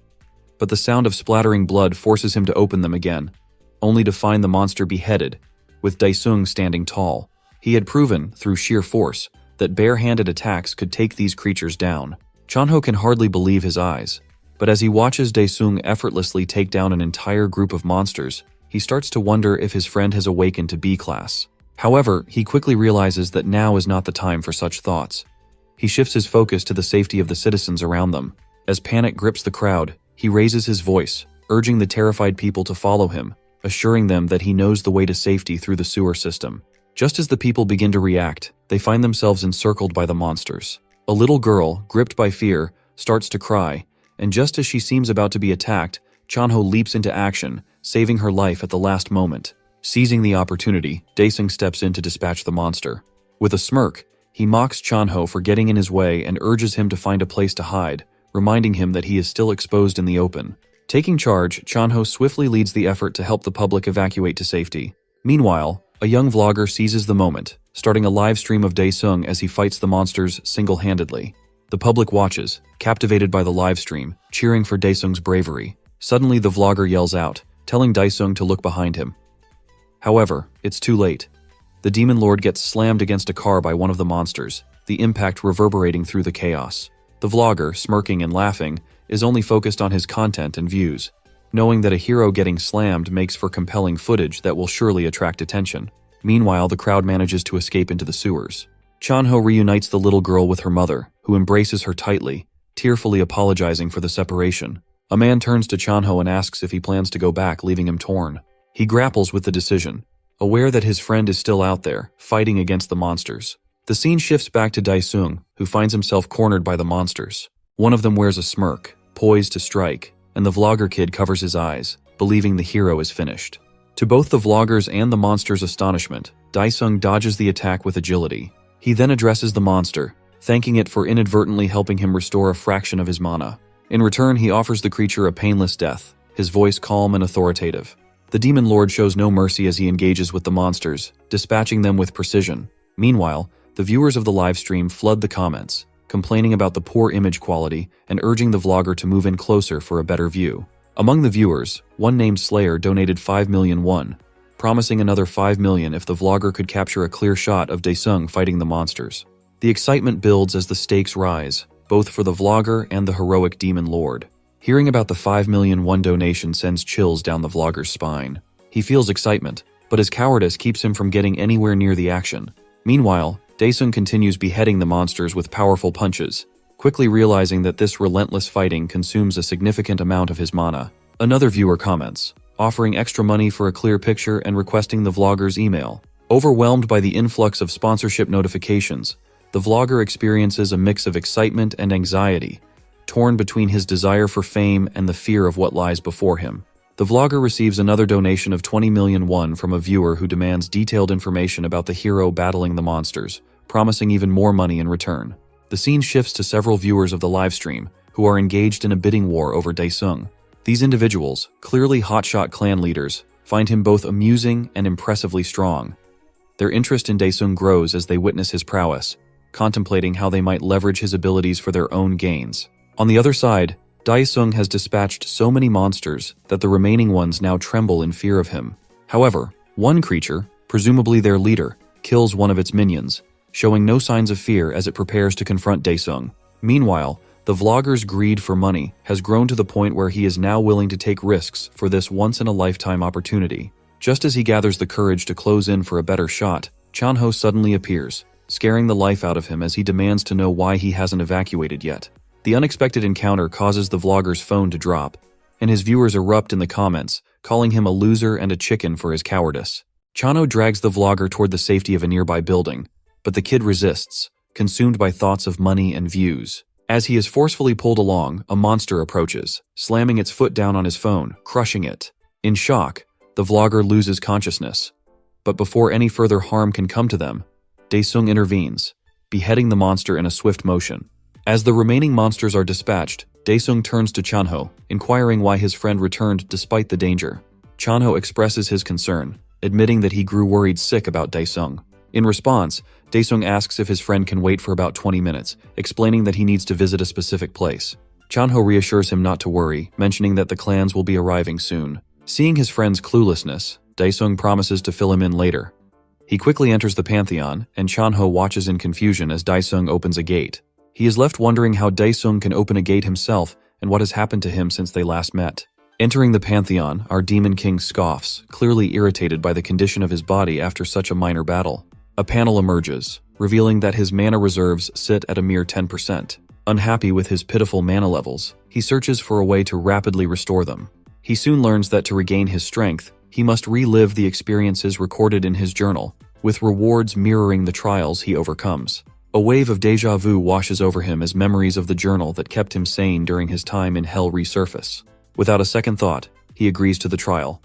But the sound of splattering blood forces him to open them again, only to find the monster beheaded, with Daesung standing tall. He had proven, through sheer force, that bare-handed attacks could take these creatures down. Chanho can hardly believe his eyes, but as he watches Daesung effortlessly take down an entire group of monsters, he starts to wonder if his friend has awakened to B-class. However, he quickly realizes that now is not the time for such thoughts. He shifts his focus to the safety of the citizens around them. As panic grips the crowd, he raises his voice, urging the terrified people to follow him, assuring them that he knows the way to safety through the sewer system. Just as the people begin to react, they find themselves encircled by the monsters. A little girl, gripped by fear, starts to cry, and just as she seems about to be attacked, Chanho leaps into action, saving her life at the last moment. Seizing the opportunity, Daesung steps in to dispatch the monster. With a smirk, he mocks Chanho for getting in his way and urges him to find a place to hide, reminding him that he is still exposed in the open. Taking charge, Chanho swiftly leads the effort to help the public evacuate to safety. Meanwhile, a young vlogger seizes the moment, starting a live stream of Daesung as he fights the monsters single-handedly. The public watches, captivated by the live stream, cheering for Daesung's bravery. Suddenly, the vlogger yells out, telling Daesung to look behind him. However, it's too late. The demon lord gets slammed against a car by one of the monsters, the impact reverberating through the chaos. The vlogger, smirking and laughing, is only focused on his content and views, knowing that a hero getting slammed makes for compelling footage that will surely attract attention. Meanwhile, the crowd manages to escape into the sewers. Chanho reunites the little girl with her mother, who embraces her tightly, tearfully apologizing for the separation. A man turns to Chanho and asks if he plans to go back, leaving him torn. He grapples with the decision, aware that his friend is still out there, fighting against the monsters. The scene shifts back to Daesung, who finds himself cornered by the monsters. One of them wears a smirk, poised to strike, and the vlogger kid covers his eyes, believing the hero is finished. To both the vloggers and the monster's astonishment, Daesung dodges the attack with agility. He then addresses the monster, thanking it for inadvertently helping him restore a fraction of his mana. In return, he offers the creature a painless death, his voice calm and authoritative. The demon lord shows no mercy as he engages with the monsters, dispatching them with precision. Meanwhile, the viewers of the livestream flood the comments, complaining about the poor image quality and urging the vlogger to move in closer for a better view. Among the viewers, one named Slayer donated 5 million won, promising another 5 million if the vlogger could capture a clear shot of Daesung fighting the monsters. The excitement builds as the stakes rise, both for the vlogger and the heroic demon lord. Hearing about the 5 million won donation sends chills down the vlogger's spine. He feels excitement, but his cowardice keeps him from getting anywhere near the action. Meanwhile, Daesung continues beheading the monsters with powerful punches, quickly realizing that this relentless fighting consumes a significant amount of his mana. Another viewer comments, offering extra money for a clear picture and requesting the vlogger's email. Overwhelmed by the influx of sponsorship notifications, the vlogger experiences a mix of excitement and anxiety, torn between his desire for fame and the fear of what lies before him. The vlogger receives another donation of 20 million won from a viewer who demands detailed information about the hero battling the monsters, promising even more money in return. The scene shifts to several viewers of the livestream, who are engaged in a bidding war over Daesung. These individuals, clearly hotshot clan leaders, find him both amusing and impressively strong. Their interest in Daesung grows as they witness his prowess, contemplating how they might leverage his abilities for their own gains. On the other side, Daesung has dispatched so many monsters that the remaining ones now tremble in fear of him. However, one creature, presumably their leader, kills one of its minions, showing no signs of fear as it prepares to confront Daesung. Meanwhile, the vlogger's greed for money has grown to the point where he is now willing to take risks for this once-in-a-lifetime opportunity. Just as he gathers the courage to close in for a better shot, Chanho suddenly appears, scaring the life out of him as he demands to know why he hasn't evacuated yet. The unexpected encounter causes the vlogger's phone to drop, and his viewers erupt in the comments, calling him a loser and a chicken for his cowardice. Chanho drags the vlogger toward the safety of a nearby building, but the kid resists, consumed by thoughts of money and views. As he is forcefully pulled along, a monster approaches, slamming its foot down on his phone, crushing it. In shock, the vlogger loses consciousness. But before any further harm can come to them, Daesung intervenes, beheading the monster in a swift motion. As the remaining monsters are dispatched, Daesung turns to Chanho, inquiring why his friend returned despite the danger. Chanho expresses his concern, admitting that he grew worried sick about Daesung. In response, Daesung asks if his friend can wait for about 20 minutes, explaining that he needs to visit a specific place. Chanho reassures him not to worry, mentioning that the clans will be arriving soon. Seeing his friend's cluelessness, Daesung promises to fill him in later. He quickly enters the Pantheon, and Chanho watches in confusion as Daesung opens a gate. He is left wondering how Daesung can open a gate himself and what has happened to him since they last met. Entering the Pantheon, our Demon King scoffs, clearly irritated by the condition of his body after such a minor battle. A panel emerges, revealing that his mana reserves sit at a mere 10%. Unhappy with his pitiful mana levels, he searches for a way to rapidly restore them. He soon learns that to regain his strength, he must relive the experiences recorded in his journal, with rewards mirroring the trials he overcomes. A wave of déjà vu washes over him as memories of the journal that kept him sane during his time in hell resurface. Without a second thought, he agrees to the trial.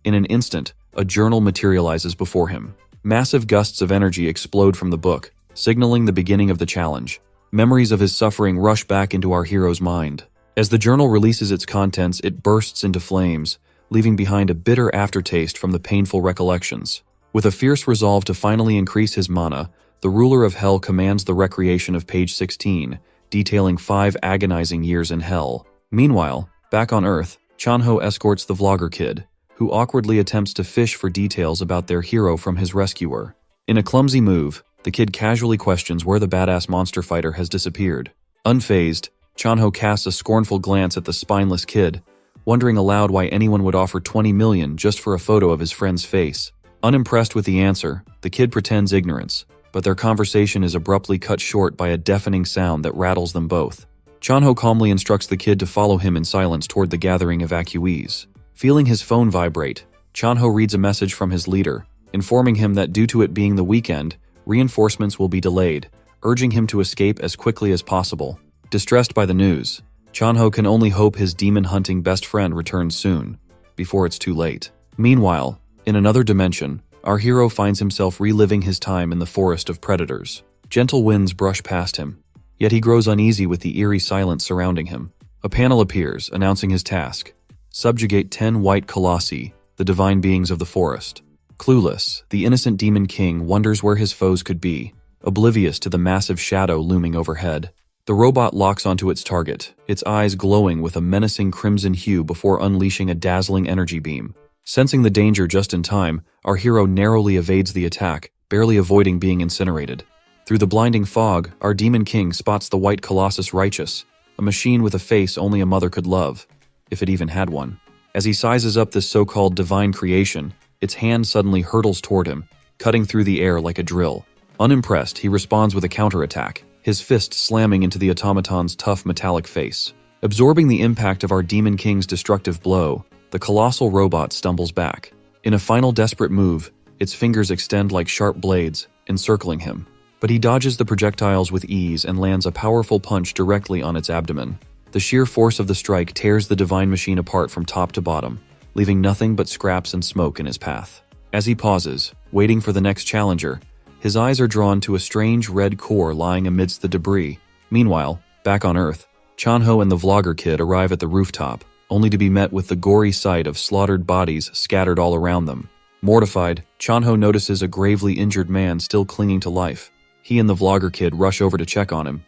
In an instant, a journal materializes before him. Massive gusts of energy explode from the book, signaling the beginning of the challenge. Memories of his suffering rush back into our hero's mind. As the journal releases its contents, it bursts into flames, leaving behind a bitter aftertaste from the painful recollections. With a fierce resolve to finally increase his mana, the ruler of hell commands the recreation of page 16, detailing 5 agonizing years in hell. Meanwhile, back on Earth, Chanho escorts the vlogger kid, who awkwardly attempts to fish for details about their hero from his rescuer. In a clumsy move, the kid casually questions where the badass monster fighter has disappeared. Unfazed, Chanho casts a scornful glance at the spineless kid, wondering aloud why anyone would offer 20 million just for a photo of his friend's face. Unimpressed with the answer, the kid pretends ignorance, but their conversation is abruptly cut short by a deafening sound that rattles them both. Chanho calmly instructs the kid to follow him in silence toward the gathering evacuees. Feeling his phone vibrate, Chanho reads a message from his leader, informing him that due to it being the weekend, reinforcements will be delayed, urging him to escape as quickly as possible. Distressed by the news, Chanho can only hope his demon-hunting best friend returns soon, before it's too late. Meanwhile, in another dimension, our hero finds himself reliving his time in the forest of predators. Gentle winds brush past him, yet he grows uneasy with the eerie silence surrounding him. A panel appears, announcing his task: subjugate 10 white colossi, the divine beings of the forest. Clueless, the innocent demon king wonders where his foes could be, oblivious to the massive shadow looming overhead. The robot locks onto its target, its eyes glowing with a menacing crimson hue before unleashing a dazzling energy beam. Sensing the danger just in time, our hero narrowly evades the attack, barely avoiding being incinerated. Through the blinding fog, our demon king spots the white colossus Righteous, a machine with a face only a mother could love, if it even had one. As he sizes up this so-called divine creation, its hand suddenly hurtles toward him, cutting through the air like a drill. Unimpressed, he responds with a counterattack, his fist slamming into the automaton's tough metallic face. Absorbing the impact of our demon king's destructive blow, the colossal robot stumbles back. In a final desperate move, its fingers extend like sharp blades, encircling him. But he dodges the projectiles with ease and lands a powerful punch directly on its abdomen. The sheer force of the strike tears the divine machine apart from top to bottom, leaving nothing but scraps and smoke in his path. As he pauses, waiting for the next challenger, his eyes are drawn to a strange red core lying amidst the debris. Meanwhile, back on Earth, Chanho and the vlogger kid arrive at the rooftop, only to be met with the gory sight of slaughtered bodies scattered all around them. Mortified, Chanho notices a gravely injured man still clinging to life. He and the vlogger kid rush over to check on him.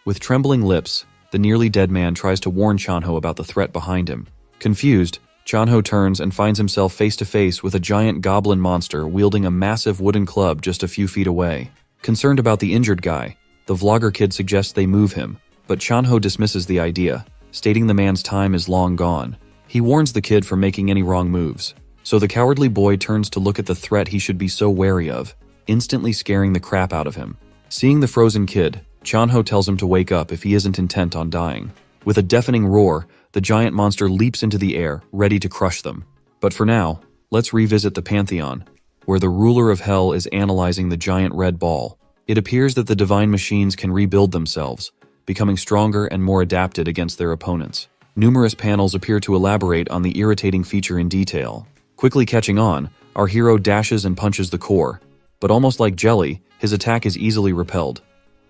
With trembling lips, the nearly dead man tries to warn Chanho about the threat behind him. Confused, Chanho turns and finds himself face to face with a giant goblin monster wielding a massive wooden club just a few feet away. Concerned about the injured guy, the vlogger kid suggests they move him, but Chanho dismisses the idea, stating the man's time is long gone. He warns the kid from making any wrong moves, so the cowardly boy turns to look at the threat he should be so wary of, instantly scaring the crap out of him. Seeing the frozen kid, Chanho tells him to wake up if he isn't intent on dying. With a deafening roar, the giant monster leaps into the air, ready to crush them. But for now, let's revisit the Pantheon, where the ruler of hell is analyzing the giant red ball. It appears that the divine machines can rebuild themselves, becoming stronger and more adapted against their opponents. Numerous panels appear to elaborate on the irritating feature in detail. Quickly catching on, our hero dashes and punches the core, but almost like jelly, his attack is easily repelled.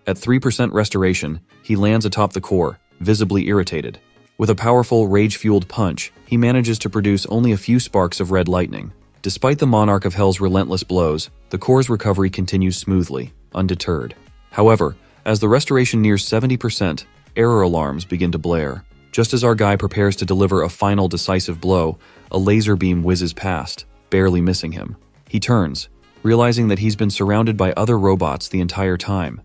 At 3% restoration, he lands atop the core, visibly irritated. With a powerful, rage-fueled punch, he manages to produce only a few sparks of red lightning. Despite the Monarch of Hell's relentless blows, the core's recovery continues smoothly, undeterred. However, as the restoration nears 70%, error alarms begin to blare. Just as our guy prepares to deliver a final decisive blow, a laser beam whizzes past, barely missing him. He turns, realizing that he's been surrounded by other robots the entire time.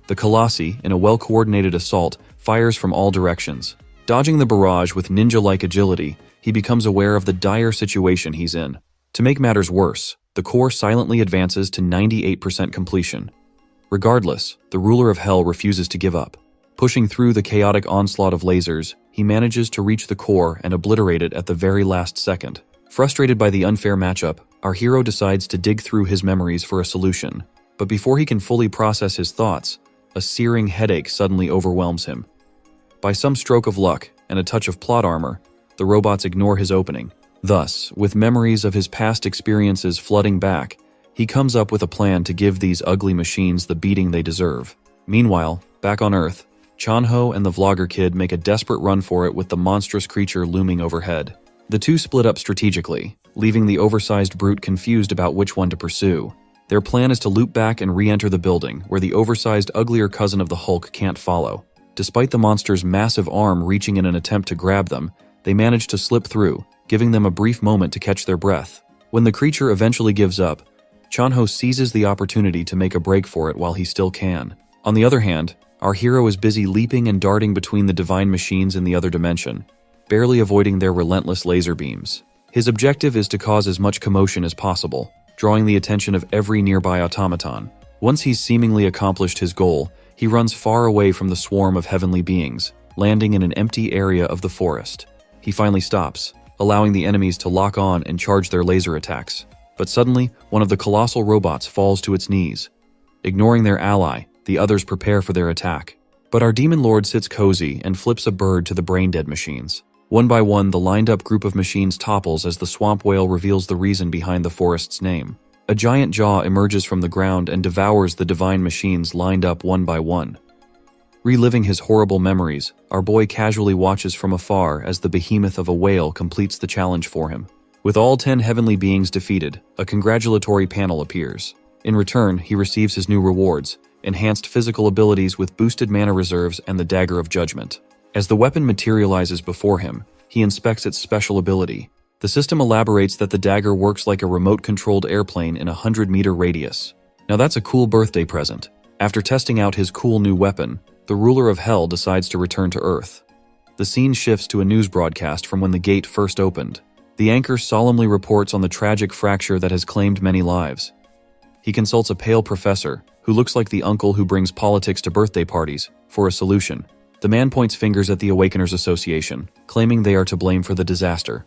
The Colossi, in a well-coordinated assault, fires from all directions. Dodging the barrage with ninja-like agility, he becomes aware of the dire situation he's in. To make matters worse, the core silently advances to 98% completion. Regardless, the ruler of hell refuses to give up. Pushing through the chaotic onslaught of lasers, he manages to reach the core and obliterate it at the very last second. Frustrated by the unfair matchup, our hero decides to dig through his memories for a solution. But before he can fully process his thoughts, a searing headache suddenly overwhelms him. By some stroke of luck and a touch of plot armor, the robots ignore his opening. Thus, with memories of his past experiences flooding back, he comes up with a plan to give these ugly machines the beating they deserve. Meanwhile, back on Earth, Chanho and the vlogger kid make a desperate run for it with the monstrous creature looming overhead. The two split up strategically, leaving the oversized brute confused about which one to pursue. Their plan is to loop back and re-enter the building, where the oversized, uglier cousin of the Hulk can't follow. Despite the monster's massive arm reaching in an attempt to grab them, they manage to slip through, giving them a brief moment to catch their breath. When the creature eventually gives up, Chanho seizes the opportunity to make a break for it while he still can. On the other hand, our hero is busy leaping and darting between the divine machines in the other dimension, barely avoiding their relentless laser beams. His objective is to cause as much commotion as possible, drawing the attention of every nearby automaton. Once he's seemingly accomplished his goal, he runs far away from the swarm of heavenly beings, landing in an empty area of the forest. He finally stops, allowing the enemies to lock on and charge their laser attacks. But suddenly, one of the colossal robots falls to its knees. Ignoring their ally, the others prepare for their attack. But our demon lord sits cozy and flips a bird to the brain-dead machines. One by one, the lined-up group of machines topples as the swamp whale reveals the reason behind the forest's name. A giant jaw emerges from the ground and devours the divine machines lined up one by one. Reliving his horrible memories, our boy casually watches from afar as the behemoth of a whale completes the challenge for him. With all 10 heavenly beings defeated, a congratulatory panel appears. In return, he receives his new rewards, enhanced physical abilities with boosted mana reserves and the Dagger of Judgment. As the weapon materializes before him, he inspects its special ability. The system elaborates that the dagger works like a remote-controlled airplane in a 100-meter radius. Now that's a cool birthday present. After testing out his cool new weapon, the ruler of Hell decides to return to Earth. The scene shifts to a news broadcast from when the gate first opened. The anchor solemnly reports on the tragic fracture that has claimed many lives. He consults a pale professor, who looks like the uncle who brings politics to birthday parties, for a solution. The man points fingers at the Awakeners Association, claiming they are to blame for the disaster.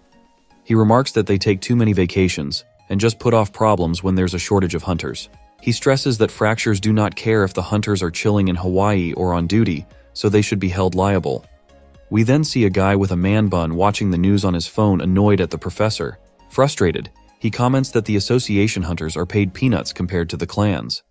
He remarks that they take too many vacations and just put off problems when there's a shortage of hunters. He stresses that fractures do not care if the hunters are chilling in Hawaii or on duty, so they should be held liable. We then see a guy with a man bun watching the news on his phone, annoyed at the professor. Frustrated, he comments that the association hunters are paid peanuts compared to the clans.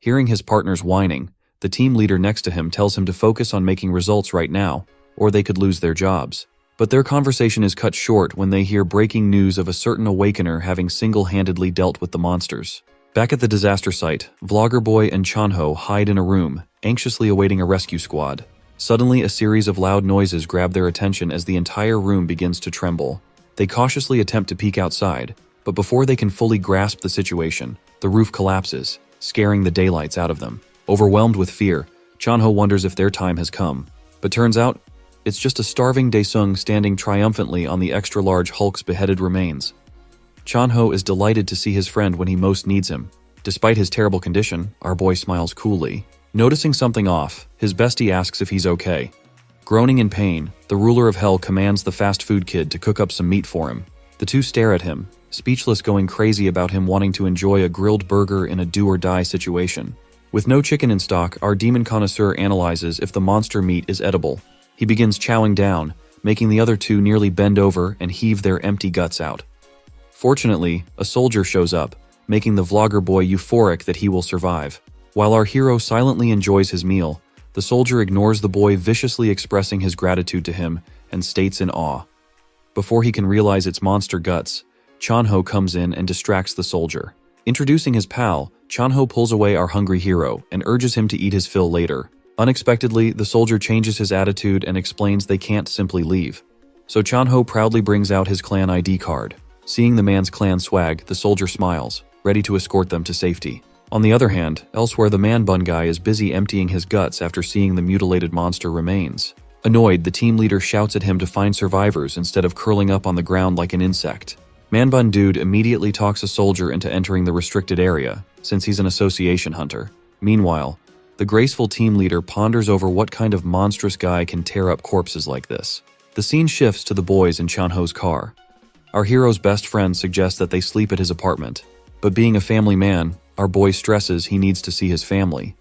Hearing his partner's whining, the team leader next to him tells him to focus on making results right now, or they could lose their jobs. But their conversation is cut short when they hear breaking news of a certain awakener having single-handedly dealt with the monsters. Back at the disaster site, Vlogger Boy and Chanho hide in a room, anxiously awaiting a rescue squad. Suddenly, a series of loud noises grab their attention as the entire room begins to tremble. They cautiously attempt to peek outside, but before they can fully grasp the situation, the roof collapses, scaring the daylights out of them. Overwhelmed with fear, Chanho wonders if their time has come, but turns out, it's just a starving Daesung standing triumphantly on the extra-large Hulk's beheaded remains. Chanho is delighted to see his friend when he most needs him. Despite his terrible condition, our boy smiles coolly. Noticing something off, his bestie asks if he's okay. Groaning in pain, the ruler of Hell commands the fast food kid to cook up some meat for him. The two stare at him, speechless, going crazy about him wanting to enjoy a grilled burger in a do-or-die situation. With no chicken in stock, our demon connoisseur analyzes if the monster meat is edible. He begins chowing down, making the other two nearly bend over and heave their empty guts out. Fortunately, a soldier shows up, making the Vlogger Boy euphoric that he will survive. While our hero silently enjoys his meal, the soldier ignores the boy, viciously expressing his gratitude to him and states in awe. Before he can realize it's monster guts, Chanho comes in and distracts the soldier. Introducing his pal, Chanho pulls away our hungry hero and urges him to eat his fill later. Unexpectedly, the soldier changes his attitude and explains they can't simply leave. So Chanho proudly brings out his clan ID card. Seeing the man's clan swag, the soldier smiles, ready to escort them to safety. On the other hand, elsewhere, the man bun guy is busy emptying his guts after seeing the mutilated monster remains. Annoyed, the team leader shouts at him to find survivors instead of curling up on the ground like an insect. Man bun dude immediately talks a soldier into entering the restricted area, since he's an association hunter. Meanwhile, the graceful team leader ponders over what kind of monstrous guy can tear up corpses like this. The scene shifts to the boys in Chanho's car. Our hero's best friend suggests that they sleep at his apartment, but being a family man, our boy stresses he needs to see his family.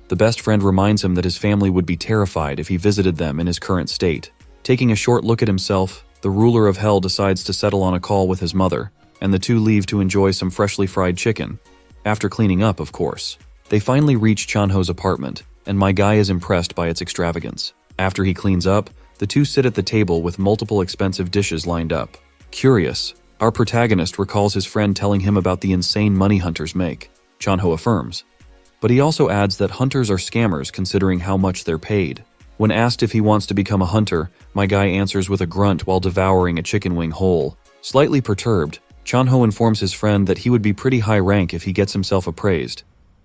The best friend reminds him that his family would be terrified if he visited them in his current state. Taking a short look at himself, the ruler of Hell decides to settle on a call with his mother, and the two leave to enjoy some freshly fried chicken. After cleaning up, of course. They finally reach Chanho's apartment, and my guy is impressed by its extravagance. After he cleans up, the two sit at the table with multiple expensive dishes lined up. Curious, our protagonist recalls his friend telling him about the insane money hunters make. Chanho affirms. But he also adds that hunters are scammers considering how much they're paid. When asked if he wants to become a hunter, my guy answers with a grunt while devouring a chicken wing whole. Slightly perturbed, Chanho informs his friend that he would be pretty high rank if he gets himself appraised.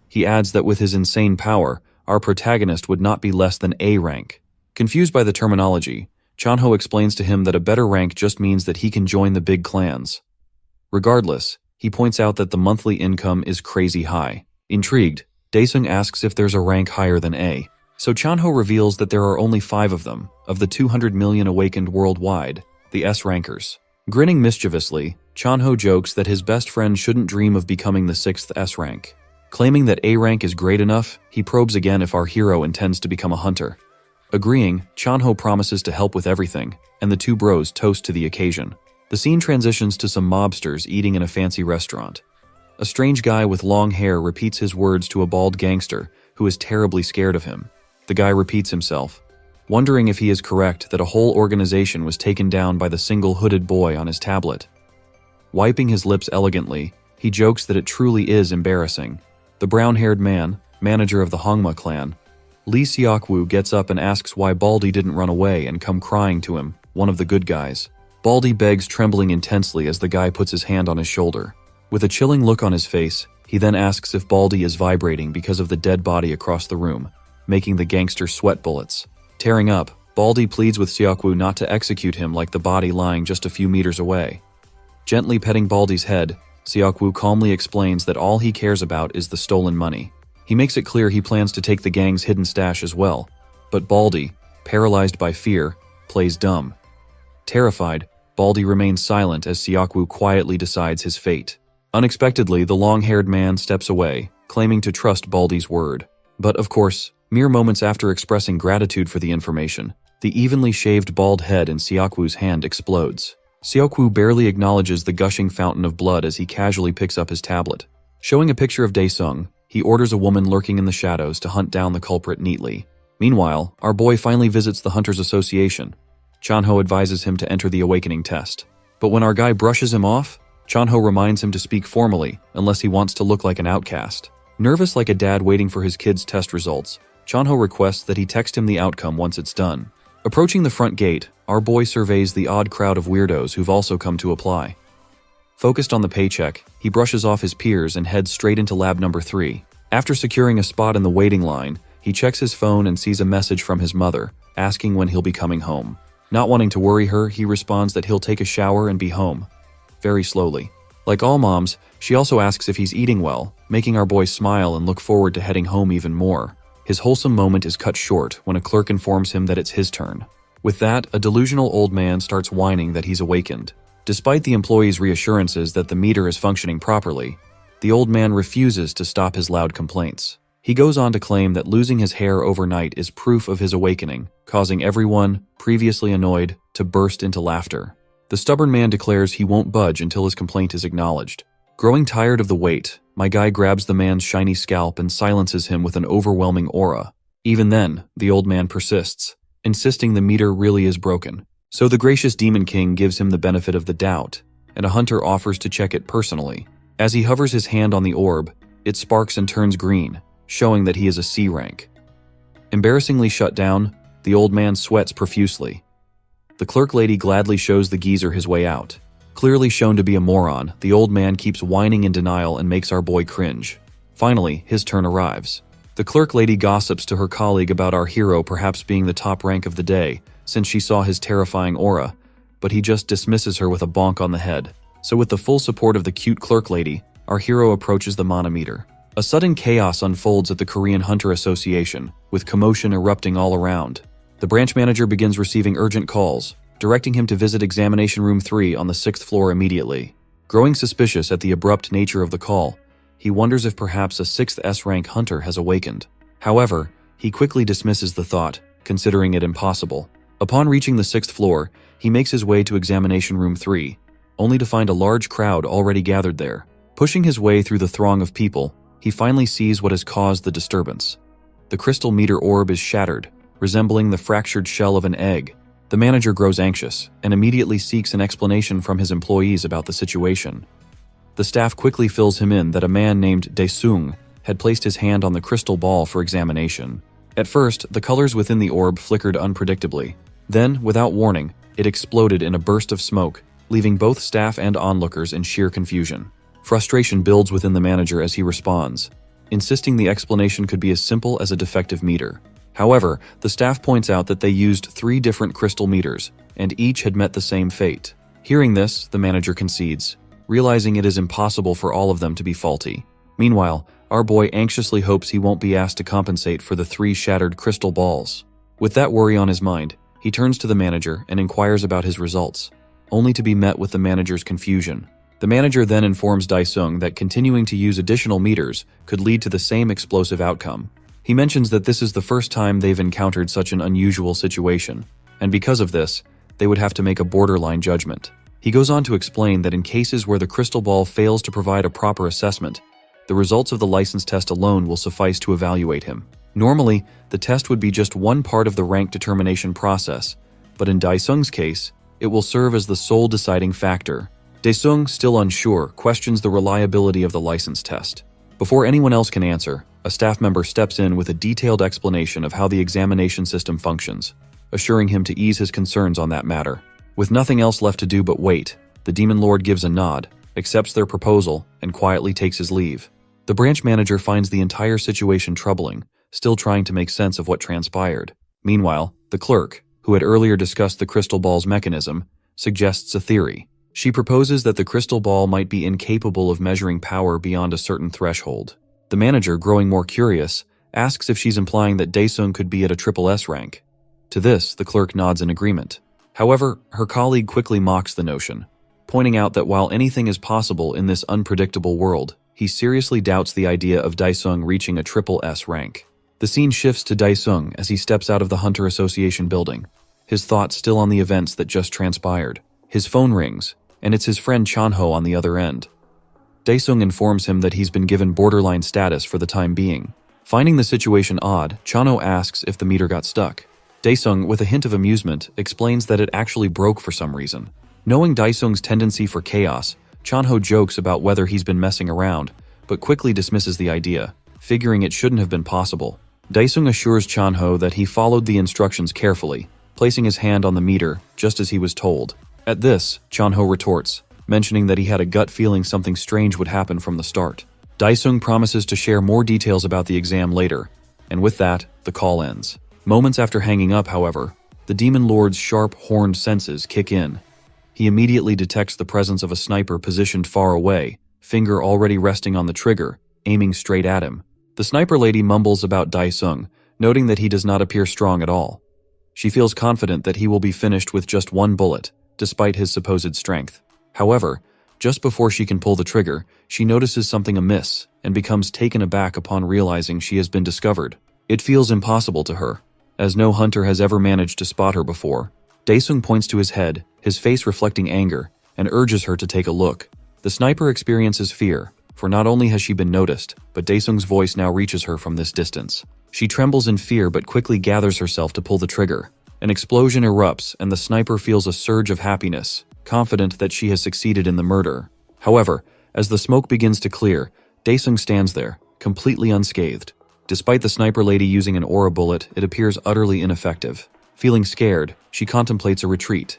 He adds that with his insane power, our protagonist would not be less than A rank. Confused by the terminology, Chanho explains to him that a better rank just means that he can join the big clans. Regardless, he points out that the monthly income is crazy high. Intrigued, Daesung asks if there's a rank higher than A. So Chanho reveals that there are only 5 of them, of the 200 million awakened worldwide, the S-rankers. Grinning mischievously, Chanho jokes that his best friend shouldn't dream of becoming the 6th S-rank. Claiming that A rank is great enough, he probes again if our hero intends to become a hunter. Agreeing, Chanho promises to help with everything, and the two bros toast to the occasion. The scene transitions to some mobsters eating in a fancy restaurant. A strange guy with long hair repeats his words to a bald gangster who is terribly scared of him. The guy repeats himself, wondering if he is correct that a whole organization was taken down by the single hooded boy on his tablet. Wiping his lips elegantly, he jokes that it truly is embarrassing. The brown-haired man, manager of the Hongma clan, Lee Seok-woo, gets up and asks why Baldy didn't run away and come crying to him, one of the good guys. Baldy begs, trembling intensely as the guy puts his hand on his shoulder. With a chilling look on his face, he then asks if Baldy is vibrating because of the dead body across the room, making the gangster sweat bullets. Tearing up, Baldy pleads with Seok-woo not to execute him like the body lying just a few meters away. Gently petting Baldy's head, Seok-woo calmly explains that all he cares about is the stolen money. He makes it clear he plans to take the gang's hidden stash as well, but Baldy, paralyzed by fear, plays dumb. Terrified, Baldy remains silent as Seok-woo quietly decides his fate. Unexpectedly, the long-haired man steps away, claiming to trust Baldy's word. But of course, mere moments after expressing gratitude for the information, the evenly shaved bald head in Seok-woo's hand explodes. Seok-woo barely acknowledges the gushing fountain of blood as he casually picks up his tablet. Showing a picture of Dae-sung, he orders a woman lurking in the shadows to hunt down the culprit neatly. Meanwhile, our boy finally visits the Hunters Association. Chanho advises him to enter the awakening test. But when our guy brushes him off, Chanho reminds him to speak formally unless he wants to look like an outcast. Nervous like a dad waiting for his kid's test results, Chanho requests that he text him the outcome once it's done. Approaching the front gate, our boy surveys the odd crowd of weirdos who've also come to apply. Focused on the paycheck, he brushes off his peers and heads straight into lab number 3. After securing a spot in the waiting line, he checks his phone and sees a message from his mother, asking when he'll be coming home. Not wanting to worry her, he responds that he'll take a shower and be home. Very slowly. Like all moms, she also asks if he's eating well, making our boy smile and look forward to heading home even more. His wholesome moment is cut short when a clerk informs him that it's his turn. With that, a delusional old man starts whining that he's awakened. Despite the employee's reassurances that the meter is functioning properly, the old man refuses to stop his loud complaints. He goes on to claim that losing his hair overnight is proof of his awakening, causing everyone, previously annoyed, to burst into laughter. The stubborn man declares he won't budge until his complaint is acknowledged. Growing tired of the wait, my guy grabs the man's shiny scalp and silences him with an overwhelming aura. Even then, the old man persists, insisting the meter really is broken. So the gracious Demon King gives him the benefit of the doubt, and a hunter offers to check it personally. As he hovers his hand on the orb, it sparks and turns green, showing that he is a C rank. Embarrassingly shut down, the old man sweats profusely. The clerk lady gladly shows the geezer his way out. Clearly shown to be a moron, the old man keeps whining in denial and makes our boy cringe. Finally, his turn arrives. The clerk lady gossips to her colleague about our hero perhaps being the top rank of the day, since she saw his terrifying aura, but he just dismisses her with a bonk on the head. So with the full support of the cute clerk lady, our hero approaches the manometer. A sudden chaos unfolds at the Korean Hunter Association, with commotion erupting all around. The branch manager begins receiving urgent calls, directing him to visit examination room 3 on the 6th floor immediately. Growing suspicious at the abrupt nature of the call, he wonders if perhaps a 6th S-rank hunter has awakened. However, he quickly dismisses the thought, considering it impossible. Upon reaching the 6th floor, he makes his way to examination room 3, only to find a large crowd already gathered there. Pushing his way through the throng of people, he finally sees what has caused the disturbance. The crystal meter orb is shattered, resembling the fractured shell of an egg. The manager grows anxious and immediately seeks an explanation from his employees about the situation. The staff quickly fills him in that a man named Dae-sung had placed his hand on the crystal ball for examination. At first, the colors within the orb flickered unpredictably. Then, without warning, it exploded in a burst of smoke, leaving both staff and onlookers in sheer confusion. Frustration builds within the manager as he responds, insisting the explanation could be as simple as a defective meter. However, the staff points out that they used 3 different crystal meters, and each had met the same fate. Hearing this, the manager concedes, realizing it is impossible for all of them to be faulty. Meanwhile, our boy anxiously hopes he won't be asked to compensate for the 3 shattered crystal balls. With that worry on his mind, he turns to the manager and inquires about his results, only to be met with the manager's confusion. The manager then informs Daesung that continuing to use additional meters could lead to the same explosive outcome. He mentions that this is the first time they've encountered such an unusual situation, and because of this, they would have to make a borderline judgment. He goes on to explain that in cases where the crystal ball fails to provide a proper assessment, the results of the license test alone will suffice to evaluate him. Normally, the test would be just one part of the rank determination process, but in Daesung's case, it will serve as the sole deciding factor. Daesung, still unsure, questions the reliability of the license test. Before anyone else can answer, a staff member steps in with a detailed explanation of how the examination system functions, assuring him to ease his concerns on that matter. With nothing else left to do but wait, the Demon Lord gives a nod, accepts their proposal, and quietly takes his leave. The branch manager finds the entire situation troubling, still trying to make sense of what transpired. Meanwhile, the clerk, who had earlier discussed the crystal ball's mechanism, suggests a theory. She proposes that the crystal ball might be incapable of measuring power beyond a certain threshold. The manager, growing more curious, asks if she's implying that Daesung could be at a triple S rank. To this, the clerk nods in agreement. However, her colleague quickly mocks the notion, pointing out that while anything is possible in this unpredictable world, he seriously doubts the idea of Daesung reaching a triple S rank. The scene shifts to Daesung as he steps out of the Hunter Association building, his thoughts still on the events that just transpired. His phone rings, and it's his friend Chanho on the other end. Daesung informs him that he's been given borderline status for the time being. Finding the situation odd, Chanho asks if the meter got stuck. Daesung, with a hint of amusement, explains that it actually broke for some reason. Knowing Daesung's tendency for chaos, Chanho jokes about whether he's been messing around, but quickly dismisses the idea, figuring it shouldn't have been possible. Daesung assures Chanho that he followed the instructions carefully, placing his hand on the meter just as he was told. At this, Chanho retorts, mentioning that he had a gut feeling something strange would happen from the start. Daesung promises to share more details about the exam later, and with that, the call ends. Moments after hanging up, however, the Demon Lord's sharp, horned senses kick in. He immediately detects the presence of a sniper positioned far away, finger already resting on the trigger, aiming straight at him. The sniper lady mumbles about Daesung, noting that he does not appear strong at all. She feels confident that he will be finished with just one bullet, despite his supposed strength. However, just before she can pull the trigger, she notices something amiss and becomes taken aback upon realizing she has been discovered. It feels impossible to her, as no hunter has ever managed to spot her before. Daesung points to his head, his face reflecting anger, and urges her to take a look. The sniper experiences fear, for not only has she been noticed, but Daesung's voice now reaches her from this distance. She trembles in fear but quickly gathers herself to pull the trigger. An explosion erupts and the sniper feels a surge of happiness, confident that she has succeeded in the murder. However, as the smoke begins to clear, Daesung stands there, completely unscathed. Despite the sniper lady using an aura bullet, it appears utterly ineffective. Feeling scared, she contemplates a retreat.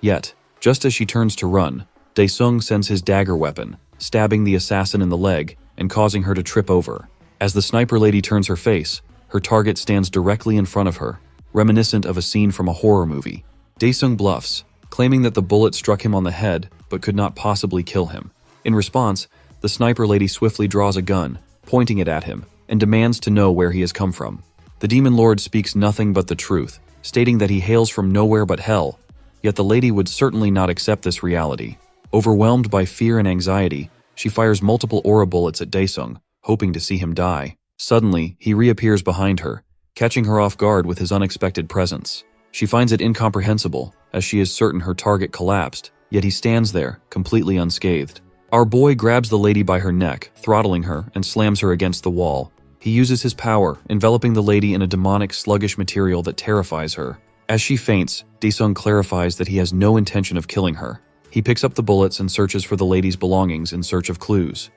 Yet, just as she turns to run, Daesung sends his dagger weapon, stabbing the assassin in the leg and causing her to trip over. As the sniper lady turns her face, her target stands directly in front of her, reminiscent of a scene from a horror movie. Daesung bluffs, claiming that the bullet struck him on the head but could not possibly kill him. In response, the sniper lady swiftly draws a gun, pointing it at him, and demands to know where he has come from. The Demon Lord speaks nothing but the truth, stating that he hails from nowhere but hell, yet the lady would certainly not accept this reality. Overwhelmed by fear and anxiety, she fires multiple aura bullets at Daesung, hoping to see him die. Suddenly, he reappears behind her, catching her off guard with his unexpected presence. She finds it incomprehensible, as she is certain her target collapsed, yet he stands there, completely unscathed. Our boy grabs the lady by her neck, throttling her, and slams her against the wall. He uses his power, enveloping the lady in a demonic, sluggish material that terrifies her. As she faints, Daesung clarifies that he has no intention of killing her. He picks up the bullets and searches for the lady's belongings in search of clues.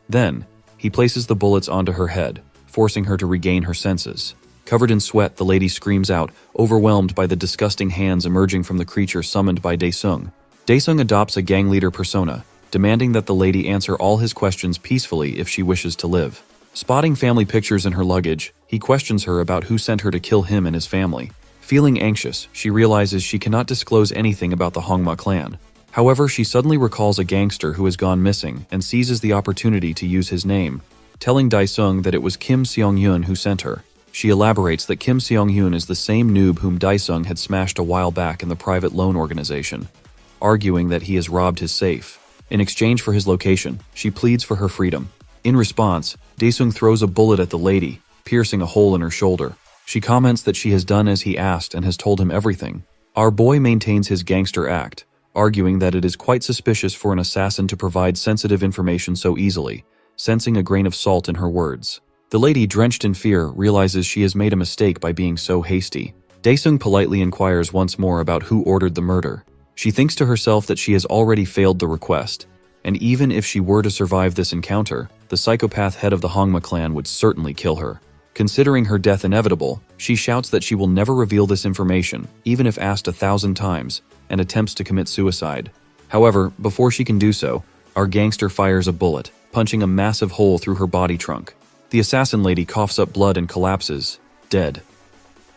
Then, he places the bullets onto her head, forcing her to regain her senses. Covered in sweat, the lady screams out, overwhelmed by the disgusting hands emerging from the creature summoned by Daesung. Daesung adopts a gang leader persona, demanding that the lady answer all his questions peacefully if she wishes to live. Spotting family pictures in her luggage, he questions her about who sent her to kill him and his family. Feeling anxious, she realizes she cannot disclose anything about the Hongma clan. However, she suddenly recalls a gangster who has gone missing and seizes the opportunity to use his name, telling Daesung that it was Kim Seong-hyun who sent her. She elaborates that Kim Seong-hyun is the same noob whom Daesung had smashed a while back in the private loan organization, arguing that he has robbed his safe. In exchange for his location, she pleads for her freedom. In response, Daesung throws a bullet at the lady, piercing a hole in her shoulder. She comments that she has done as he asked and has told him everything. Our boy maintains his gangster act, arguing that it is quite suspicious for an assassin to provide sensitive information so easily, sensing a grain of salt in her words. The lady, drenched in fear, realizes she has made a mistake by being so hasty. Daesung politely inquires once more about who ordered the murder. She thinks to herself that she has already failed the request, and even if she were to survive this encounter, the psychopath head of the Hongma clan would certainly kill her. Considering her death inevitable, she shouts that she will never reveal this information, even if asked 1,000 times, and attempts to commit suicide. However, before she can do so, our gangster fires a bullet, punching a massive hole through her body trunk. The assassin lady coughs up blood and collapses, dead.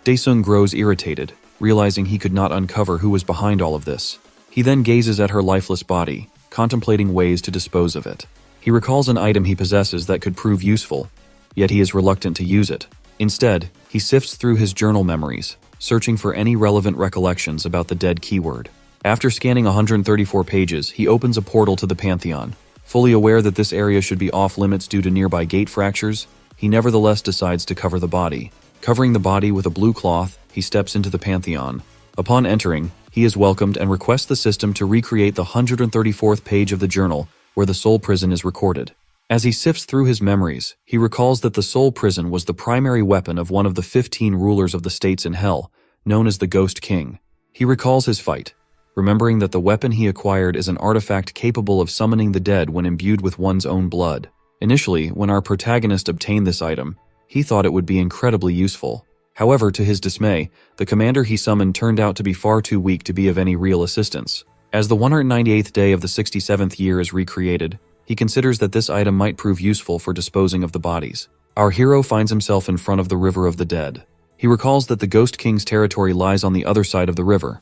Daesung grows irritated, realizing he could not uncover who was behind all of this. He then gazes at her lifeless body, contemplating ways to dispose of it. He recalls an item he possesses that could prove useful, yet he is reluctant to use it. Instead, he sifts through his journal memories, searching for any relevant recollections about the dead keyword. After scanning 134 pages, he opens a portal to the Pantheon. Fully aware that this area should be off-limits due to nearby gate fractures, he nevertheless decides to cover the body. Covering the body with a blue cloth, he steps into the Pantheon. Upon entering, he is welcomed and requests the system to recreate the 134th page of the journal where the soul prison is recorded. As he sifts through his memories, he recalls that the soul prison was the primary weapon of one of the 15 rulers of the states in Hell, known as the Ghost King. He recalls his fight, remembering that the weapon he acquired is an artifact capable of summoning the dead when imbued with one's own blood. Initially, when our protagonist obtained this item, he thought it would be incredibly useful. However, to his dismay, the commander he summoned turned out to be far too weak to be of any real assistance. As the 198th day of the 67th year is recreated, he considers that this item might prove useful for disposing of the bodies. Our hero finds himself in front of the River of the Dead. He recalls that the Ghost King's territory lies on the other side of the river.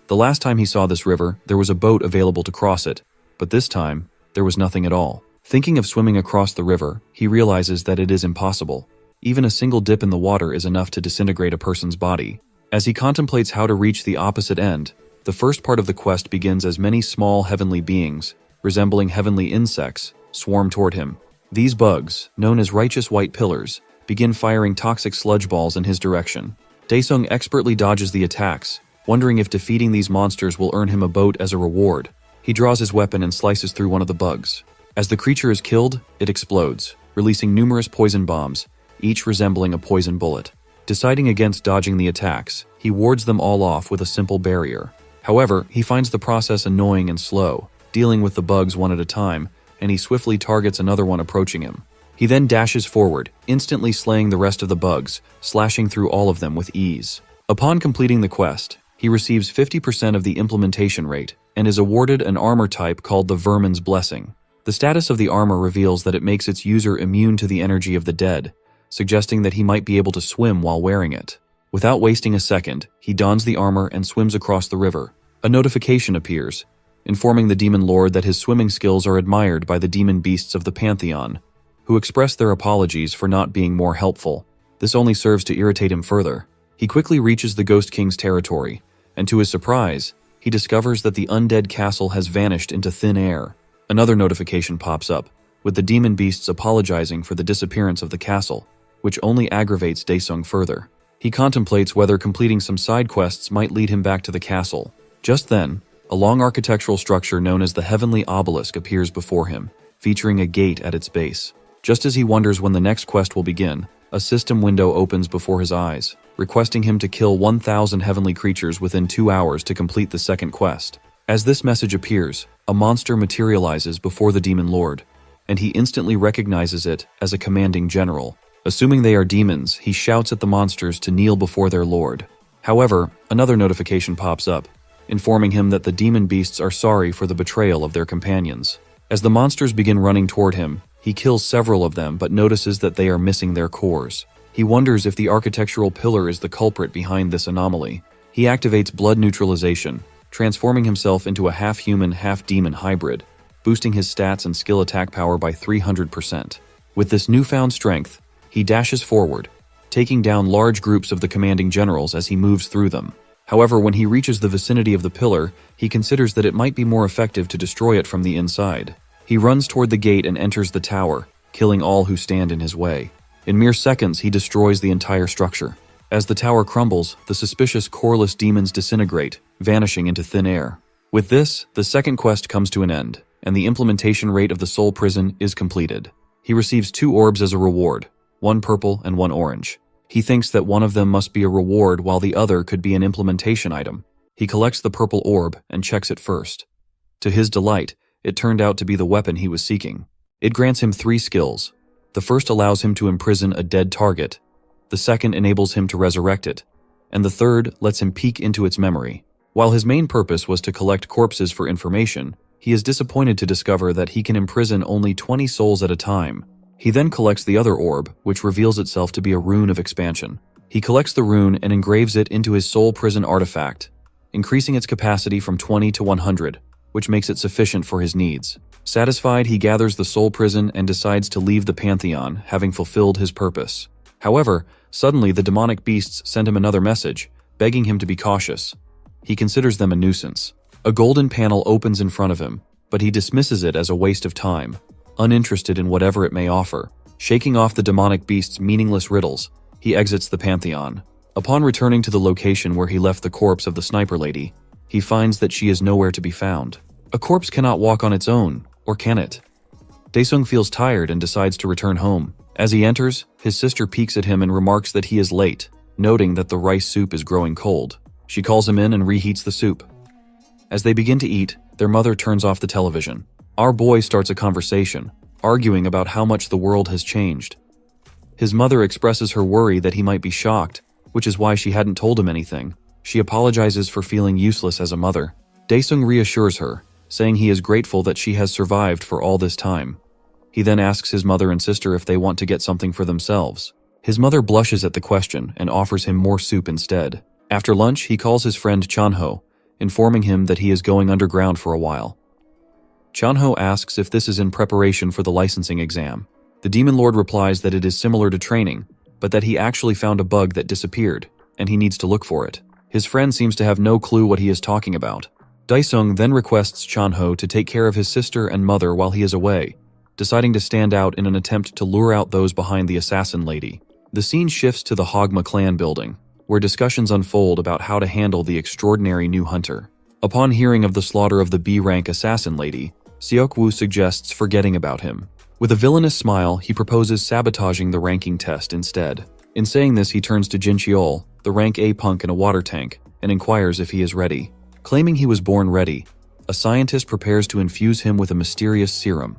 The last time he saw this river, there was a boat available to cross it, but this time, there was nothing at all. Thinking of swimming across the river, he realizes that it is impossible. Even a single dip in the water is enough to disintegrate a person's body. As he contemplates how to reach the opposite end, the first part of the quest begins as many small heavenly beings, resembling heavenly insects, swarm toward him. These bugs, known as righteous white pillars, begin firing toxic sludge balls in his direction. Daesung expertly dodges the attacks, wondering if defeating these monsters will earn him a boat as a reward. He draws his weapon and slices through one of the bugs. As the creature is killed, it explodes, releasing numerous poison bombs, each resembling a poison bullet. Deciding against dodging the attacks, he wards them all off with a simple barrier. However, he finds the process annoying and slow, dealing with the bugs one at a time, and he swiftly targets another one approaching him. He then dashes forward, instantly slaying the rest of the bugs, slashing through all of them with ease. Upon completing the quest, he receives 50% of the implementation rate, and is awarded an armor type called the Vermin's Blessing. The status of the armor reveals that it makes its user immune to the energy of the dead, suggesting that he might be able to swim while wearing it. Without wasting a second, he dons the armor and swims across the river. A notification appears, informing the demon lord that his swimming skills are admired by the demon beasts of the Pantheon, who express their apologies for not being more helpful. This only serves to irritate him further. He quickly reaches the Ghost King's territory, and to his surprise, he discovers that the undead castle has vanished into thin air. Another notification pops up, with the demon beasts apologizing for the disappearance of the castle, which only aggravates Daesung further. He contemplates whether completing some side quests might lead him back to the castle. Just then, a long architectural structure known as the Heavenly Obelisk appears before him, featuring a gate at its base. Just as he wonders when the next quest will begin, a system window opens before his eyes, requesting him to kill 1,000 heavenly creatures within 2 hours to complete the second quest. As this message appears, a monster materializes before the demon lord, and he instantly recognizes it as a commanding general. Assuming they are demons, he shouts at the monsters to kneel before their lord. However, another notification pops up, informing him that the demon beasts are sorry for the betrayal of their companions. As the monsters begin running toward him, he kills several of them but notices that they are missing their cores. He wonders if the architectural pillar is the culprit behind this anomaly. He activates blood neutralization, transforming himself into a half-human, half-demon hybrid, boosting his stats and skill attack power by 300%. With this newfound strength, he dashes forward, taking down large groups of the commanding generals as he moves through them. However, when he reaches the vicinity of the pillar, he considers that it might be more effective to destroy it from the inside. He runs toward the gate and enters the tower, killing all who stand in his way. In mere seconds, he destroys the entire structure. As the tower crumbles, the suspicious coreless demons disintegrate, vanishing into thin air. With this, the second quest comes to an end, and the implementation rate of the soul prison is completed. He receives 2 orbs as a reward, one purple and one orange. He thinks that one of them must be a reward while the other could be an implementation item. He collects the purple orb and checks it first. To his delight, it turned out to be the weapon he was seeking. It grants him 3 skills. The first allows him to imprison a dead target, the second enables him to resurrect it, and the third lets him peek into its memory. While his main purpose was to collect corpses for information, he is disappointed to discover that he can imprison only 20 souls at a time. He then collects the other orb, which reveals itself to be a rune of expansion. He collects the rune and engraves it into his soul prison artifact, increasing its capacity from 20 to 100, which makes it sufficient for his needs. Satisfied, he gathers the soul prison and decides to leave the Pantheon, having fulfilled his purpose. However, suddenly the demonic beasts send him another message, begging him to be cautious. He considers them a nuisance. A golden panel opens in front of him, but he dismisses it as a waste of time, uninterested in whatever it may offer. Shaking off the demonic beast's meaningless riddles, he exits the Pantheon. Upon returning to the location where he left the corpse of the sniper lady, he finds that she is nowhere to be found. A corpse cannot walk on its own, or can it? Daesung feels tired and decides to return home. As he enters, his sister peeks at him and remarks that he is late, noting that the rice soup is growing cold. She calls him in and reheats the soup. As they begin to eat, their mother turns off the television. Our boy starts a conversation, arguing about how much the world has changed. His mother expresses her worry that he might be shocked, which is why she hadn't told him anything. She apologizes for feeling useless as a mother. Daesung reassures her, saying he is grateful that she has survived for all this time. He then asks his mother and sister if they want to get something for themselves. His mother blushes at the question and offers him more soup instead. After lunch, he calls his friend Chanho, informing him that he is going underground for a while. Chanho asks if this is in preparation for the licensing exam. The Demon Lord replies that it is similar to training, but that he actually found a bug that disappeared, and he needs to look for it. His friend seems to have no clue what he is talking about. Daesung then requests Chanho to take care of his sister and mother while he is away, deciding to stand out in an attempt to lure out those behind the assassin lady. The scene shifts to the Hogma clan building, where discussions unfold about how to handle the extraordinary new hunter. Upon hearing of the slaughter of the B-rank assassin lady, Seokwoo suggests forgetting about him. With a villainous smile, he proposes sabotaging the ranking test instead. In saying this, he turns to Jin Cheol, the rank A punk in a water tank, and inquires if he is ready. Claiming he was born ready, a scientist prepares to infuse him with a mysterious serum.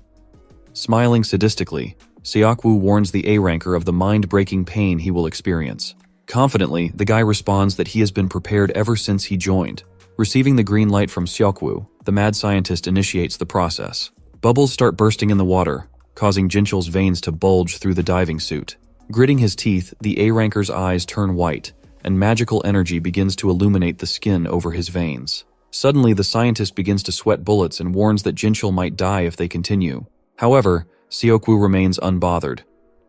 Smiling sadistically, Seokwoo warns the A-ranker of the mind-breaking pain he will experience. Confidently, the guy responds that he has been prepared ever since he joined. Receiving the green light from Seokwoo, the mad scientist initiates the process. Bubbles start bursting in the water, causing Jincheol's veins to bulge through the diving suit. Gritting his teeth, the A-ranker's eyes turn white, and magical energy begins to illuminate the skin over his veins. Suddenly, the scientist begins to sweat bullets and warns that Jincheol might die if they continue. However, Seokwoo remains unbothered.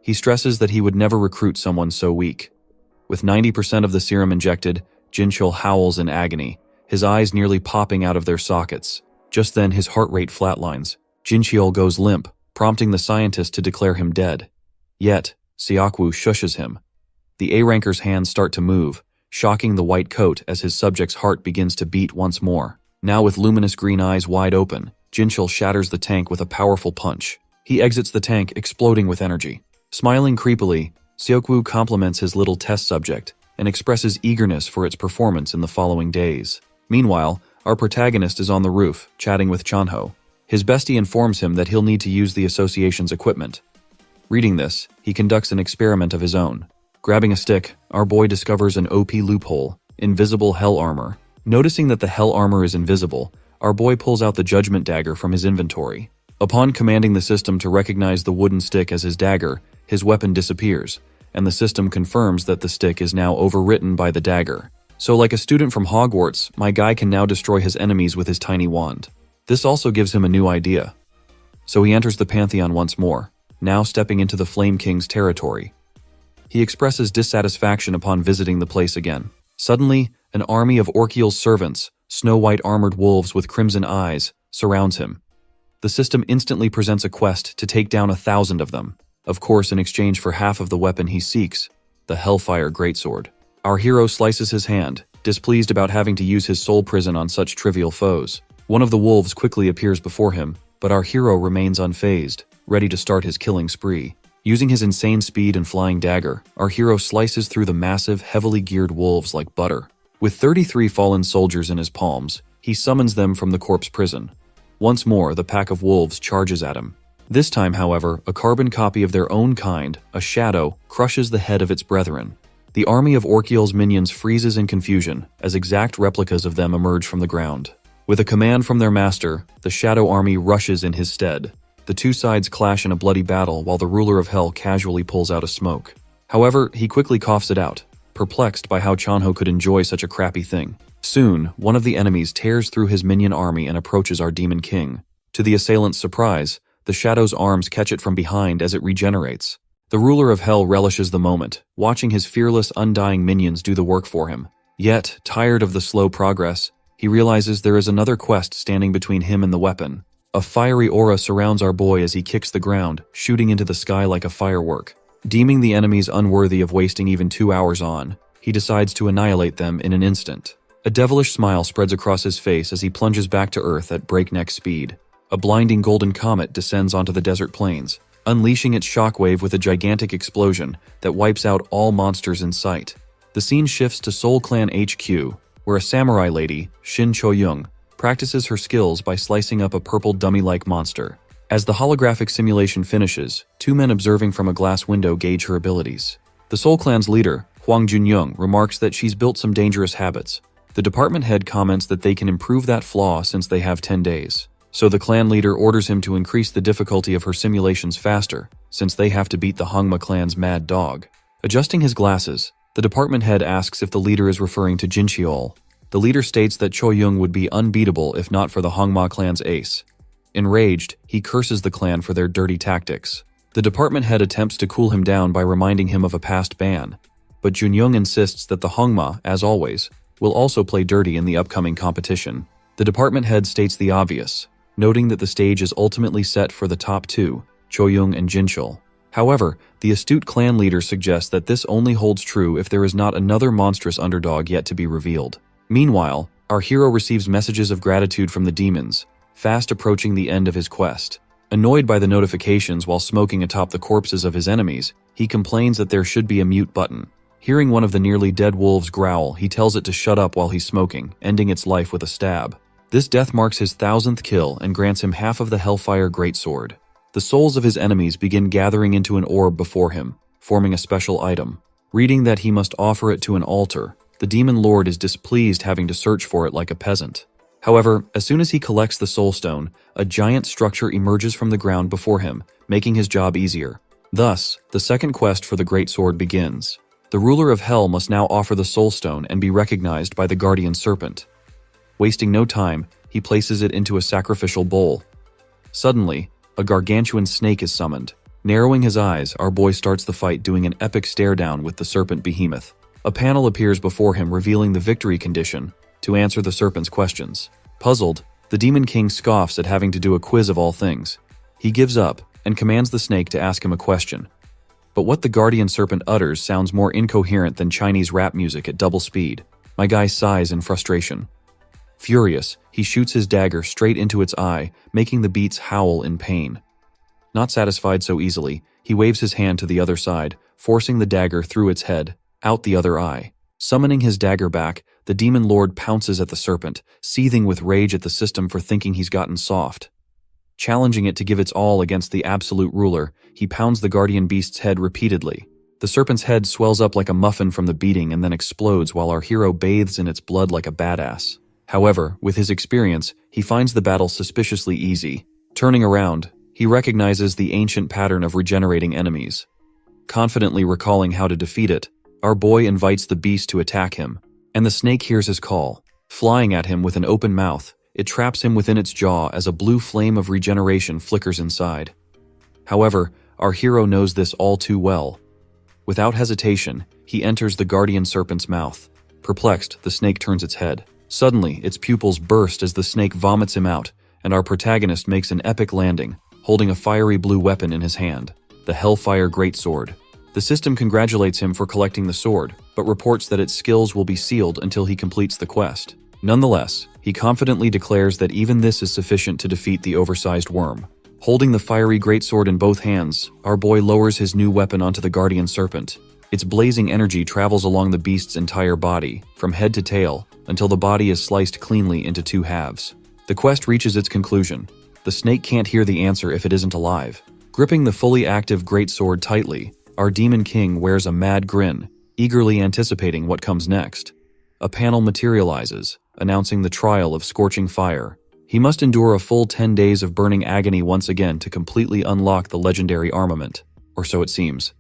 He stresses that he would never recruit someone so weak. With 90% of the serum injected, Jincheol howls in agony, his eyes nearly popping out of their sockets. Just then, his heart rate flatlines. Jincheol goes limp, prompting the scientist to declare him dead. Yet, Seokwoo shushes him. The A-ranker's hands start to move, shocking the white coat as his subject's heart begins to beat once more. Now with luminous green eyes wide open, Jincheol shatters the tank with a powerful punch. He exits the tank, exploding with energy. Smiling creepily, Seokwoo compliments his little test subject and expresses eagerness for its performance in the following days. Meanwhile, our protagonist is on the roof, chatting with Chanho. His bestie informs him that he'll need to use the association's equipment. Reading this, he conducts an experiment of his own. Grabbing a stick, our boy discovers an OP loophole, invisible hell armor. Noticing that the hell armor is invisible, our boy pulls out the judgment dagger from his inventory. Upon commanding the system to recognize the wooden stick as his dagger, his weapon disappears, and the system confirms that the stick is now overwritten by the dagger. So like a student from Hogwarts, my guy can now destroy his enemies with his tiny wand. This also gives him a new idea. So he enters the Pantheon once more, now stepping into the Flame King's territory. He expresses dissatisfaction upon visiting the place again. Suddenly, an army of Orchiel's servants, snow-white armored wolves with crimson eyes, surrounds him. The system instantly presents a quest to take down 1,000 of them, of course in exchange for half of the weapon he seeks, the Hellfire Greatsword. Our hero slices his hand, displeased about having to use his soul prison on such trivial foes. One of the wolves quickly appears before him, but our hero remains unfazed, ready to start his killing spree. Using his insane speed and flying dagger, our hero slices through the massive, heavily geared wolves like butter. With 33 fallen soldiers in his palms, he summons them from the corpse prison. Once more, the pack of wolves charges at him. This time, however, a carbon copy of their own kind, a shadow, crushes the head of its brethren. The army of Orchiel's minions freezes in confusion as exact replicas of them emerge from the ground. With a command from their master, the shadow army rushes in his stead. The two sides clash in a bloody battle while the ruler of hell casually pulls out a smoke. However, he quickly coughs it out, perplexed by how Chanho could enjoy such a crappy thing. Soon, one of the enemies tears through his minion army and approaches our demon king. To the assailant's surprise, the shadow's arms catch it from behind as it regenerates. The ruler of hell relishes the moment, watching his fearless, undying minions do the work for him. Yet, tired of the slow progress, he realizes there is another quest standing between him and the weapon. A fiery aura surrounds our boy as he kicks the ground, shooting into the sky like a firework. Deeming the enemies unworthy of wasting even 2 hours on, he decides to annihilate them in an instant. A devilish smile spreads across his face as he plunges back to Earth at breakneck speed. A blinding golden comet descends onto the desert plains, unleashing its shockwave with a gigantic explosion that wipes out all monsters in sight. The scene shifts to Soul Clan HQ, where a samurai lady, Shin Cho-young, practices her skills by slicing up a purple dummy-like monster. As the holographic simulation finishes, two men observing from a glass window gauge her abilities. The Soul Clan's leader, Huang Junyoung, remarks that she's built some dangerous habits. The department head comments that they can improve that flaw since they have 10 days. So the clan leader orders him to increase the difficulty of her simulations faster, since they have to beat the Hongma clan's mad dog. Adjusting his glasses, the department head asks if the leader is referring to Jincheol. The leader states that Cho-young would be unbeatable if not for the Hongma clan's ace. Enraged, he curses the clan for their dirty tactics. The department head attempts to cool him down by reminding him of a past ban, but Junyoung insists that the Hongma, as always, will also play dirty in the upcoming competition. The department head states the obvious, noting that the stage is ultimately set for the top two, Cho-young and Jincheol. However, the astute clan leader suggests that this only holds true if there is not another monstrous underdog yet to be revealed. Meanwhile, our hero receives messages of gratitude from the demons, fast approaching the end of his quest. Annoyed by the notifications while smoking atop the corpses of his enemies, he complains that there should be a mute button. Hearing one of the nearly dead wolves growl, he tells it to shut up while he's smoking, ending its life with a stab. This death marks his 1,000th kill and grants him half of the Hellfire Greatsword. The souls of his enemies begin gathering into an orb before him, forming a special item. Reading that he must offer it to an altar, the demon lord is displeased having to search for it like a peasant. However, as soon as he collects the soul stone, a giant structure emerges from the ground before him, making his job easier. Thus, the second quest for the Great Sword begins. The ruler of hell must now offer the soul stone and be recognized by the guardian serpent. Wasting no time, he places it into a sacrificial bowl. Suddenly, a gargantuan snake is summoned. Narrowing his eyes, our boy starts the fight doing an epic stare-down with the serpent behemoth. A panel appears before him revealing the victory condition to answer the serpent's questions. Puzzled, the Demon King scoffs at having to do a quiz of all things. He gives up and commands the snake to ask him a question. But what the guardian serpent utters sounds more incoherent than Chinese rap music at double speed. My guy sighs in frustration. Furious, he shoots his dagger straight into its eye, making the beats howl in pain. Not satisfied so easily, he waves his hand to the other side, forcing the dagger through its head, out the other eye. Summoning his dagger back, the demon lord pounces at the serpent, seething with rage at the system for thinking he's gotten soft. Challenging it to give its all against the absolute ruler, he pounds the guardian beast's head repeatedly. The serpent's head swells up like a muffin from the beating and then explodes while our hero bathes in its blood like a badass. However, with his experience, he finds the battle suspiciously easy. Turning around, he recognizes the ancient pattern of regenerating enemies. Confidently recalling how to defeat it, our boy invites the beast to attack him. And the snake hears his call. Flying at him with an open mouth, it traps him within its jaw as a blue flame of regeneration flickers inside. However, our hero knows this all too well. Without hesitation, he enters the guardian serpent's mouth. Perplexed, the snake turns its head. Suddenly, its pupils burst as the snake vomits him out, and our protagonist makes an epic landing, holding a fiery blue weapon in his hand, the Hellfire Greatsword. The system congratulates him for collecting the sword, but reports that its skills will be sealed until he completes the quest. Nonetheless, he confidently declares that even this is sufficient to defeat the oversized worm. Holding the fiery greatsword in both hands, our boy lowers his new weapon onto the guardian serpent. Its blazing energy travels along the beast's entire body, from head to tail, until the body is sliced cleanly into two halves. The quest reaches its conclusion. The snake can't hear the answer if it isn't alive. Gripping the fully active greatsword tightly, our demon king wears a mad grin, eagerly anticipating what comes next. A panel materializes, announcing the trial of scorching fire. He must endure a full 10 days of burning agony once again to completely unlock the legendary armament, or so it seems.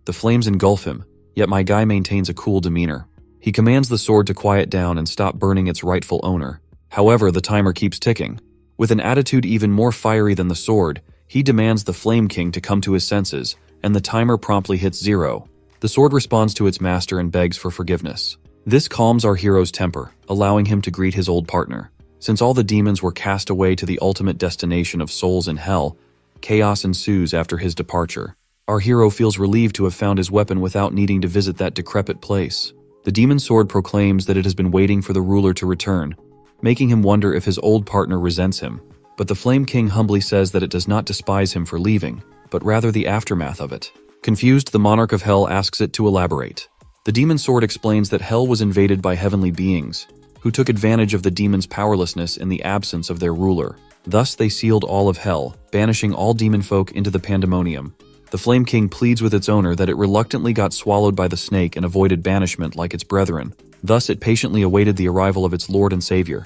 The flames engulf him, yet my guy maintains a cool demeanor. He commands the sword to quiet down and stop burning its rightful owner. However, the timer keeps ticking. With an attitude even more fiery than the sword, he demands the Flame King to come to his senses, and the timer promptly hits 0. The sword responds to its master and begs for forgiveness. This calms our hero's temper, allowing him to greet his old partner. Since all the demons were cast away to the ultimate destination of souls in hell, chaos ensues after his departure. Our hero feels relieved to have found his weapon without needing to visit that decrepit place. The demon sword proclaims that it has been waiting for the ruler to return, making him wonder if his old partner resents him. But the Flame King humbly says that it does not despise him for leaving, but rather the aftermath of it. Confused, the monarch of hell asks it to elaborate. The demon sword explains that hell was invaded by heavenly beings, who took advantage of the demon's powerlessness in the absence of their ruler. Thus they sealed all of hell, banishing all demon folk into the pandemonium. The Flame King pleads with its owner that it reluctantly got swallowed by the snake and avoided banishment like its brethren. Thus it patiently awaited the arrival of its lord and savior.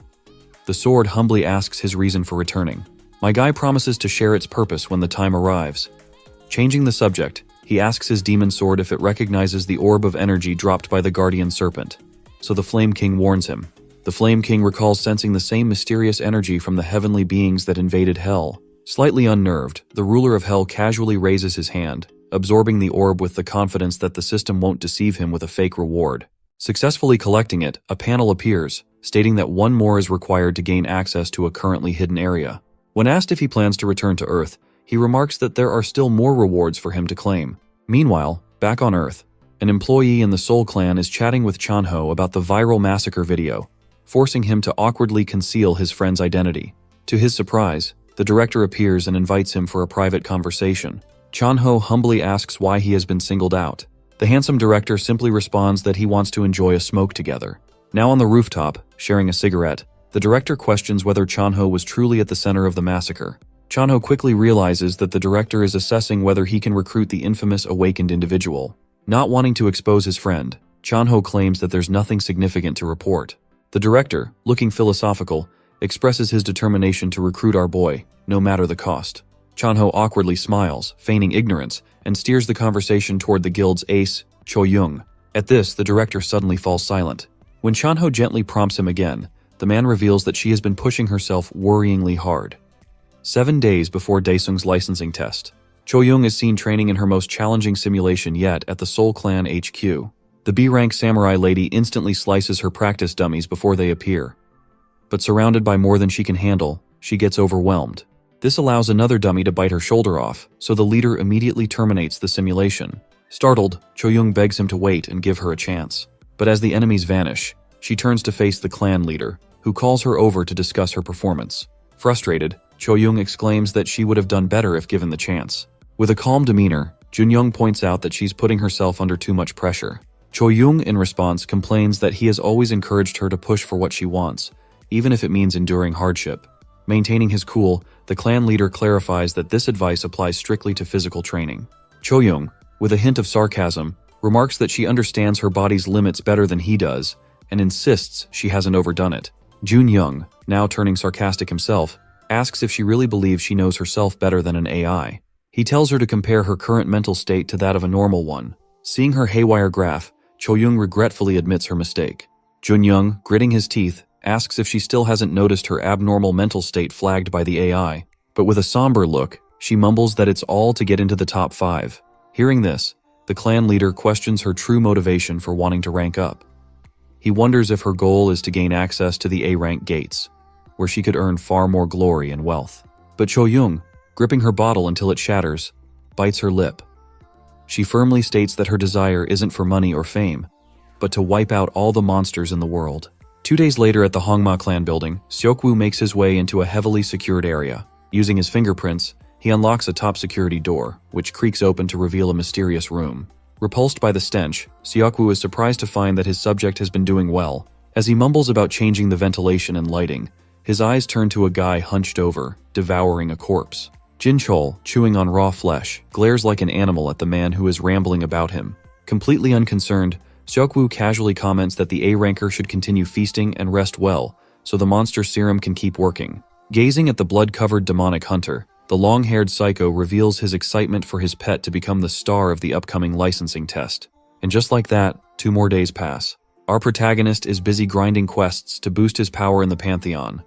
The sword humbly asks his reason for returning. My guy promises to share its purpose when the time arrives. Changing the subject, he asks his demon sword if it recognizes the orb of energy dropped by the guardian serpent. So the Flame King warns him. The Flame King recalls sensing the same mysterious energy from the heavenly beings that invaded hell. Slightly unnerved, the ruler of hell casually raises his hand, absorbing the orb with the confidence that the system won't deceive him with a fake reward. Successfully collecting it, a panel appears, stating that one more is required to gain access to a currently hidden area. When asked if he plans to return to Earth, he remarks that there are still more rewards for him to claim. Meanwhile, back on Earth, an employee in the Soul Clan is chatting with Chanho about the viral massacre video, forcing him to awkwardly conceal his friend's identity. To his surprise, the director appears and invites him for a private conversation. Chanho humbly asks why he has been singled out. The handsome director simply responds that he wants to enjoy a smoke together. Now on the rooftop, sharing a cigarette, the director questions whether Chanho was truly at the center of the massacre. Chanho quickly realizes that the director is assessing whether he can recruit the infamous awakened individual. Not wanting to expose his friend, Chanho claims that there's nothing significant to report. The director, looking philosophical, expresses his determination to recruit our boy, no matter the cost. Chanho awkwardly smiles, feigning ignorance, and steers the conversation toward the guild's ace, Cho-young. At this, the director suddenly falls silent. When Chanho gently prompts him again, the man reveals that she has been pushing herself worryingly hard. 7 days before Daesung's licensing test, Cho-young is seen training in her most challenging simulation yet at the Soul Clan HQ. The B-rank samurai lady instantly slices her practice dummies before they appear. But surrounded by more than she can handle, she gets overwhelmed. This allows another dummy to bite her shoulder off, so the leader immediately terminates the simulation. Startled, Cho-young begs him to wait and give her a chance. But as the enemies vanish, she turns to face the clan leader, who calls her over to discuss her performance. Frustrated, Cho-young exclaims that she would have done better if given the chance. With a calm demeanor, Jun-young points out that she's putting herself under too much pressure. Cho-young, in response, complains that he has always encouraged her to push for what she wants, even if it means enduring hardship. Maintaining his cool, the clan leader clarifies that this advice applies strictly to physical training. Cho-young, with a hint of sarcasm, remarks that she understands her body's limits better than he does, and insists she hasn't overdone it. Jun-young, now turning sarcastic himself, asks if she really believes she knows herself better than an AI. He tells her to compare her current mental state to that of a normal one. Seeing her haywire graph, Cho-young regretfully admits her mistake. Junyoung, gritting his teeth, asks if she still hasn't noticed her abnormal mental state flagged by the AI, but with a somber look, she mumbles that it's all to get into the top 5. Hearing this, the clan leader questions her true motivation for wanting to rank up. He wonders if her goal is to gain access to the A-rank gates, where she could earn far more glory and wealth. But Choyoung, gripping her bottle until it shatters, bites her lip. She firmly states that her desire isn't for money or fame, but to wipe out all the monsters in the world. 2 days later at the Hongma clan building, Seokwoo makes his way into a heavily secured area. Using his fingerprints, he unlocks a top security door, which creaks open to reveal a mysterious room. Repulsed by the stench, Seokwoo is surprised to find that his subject has been doing well. As he mumbles about changing the ventilation and lighting, his eyes turn to a guy hunched over, devouring a corpse. Jinchol, chewing on raw flesh, glares like an animal at the man who is rambling about him. Completely unconcerned, Seokwoo casually comments that the A-ranker should continue feasting and rest well, so the monster serum can keep working. Gazing at the blood-covered demonic hunter, the long-haired psycho reveals his excitement for his pet to become the star of the upcoming licensing test. And just like that, 2 more days pass. Our protagonist is busy grinding quests to boost his power in the Pantheon.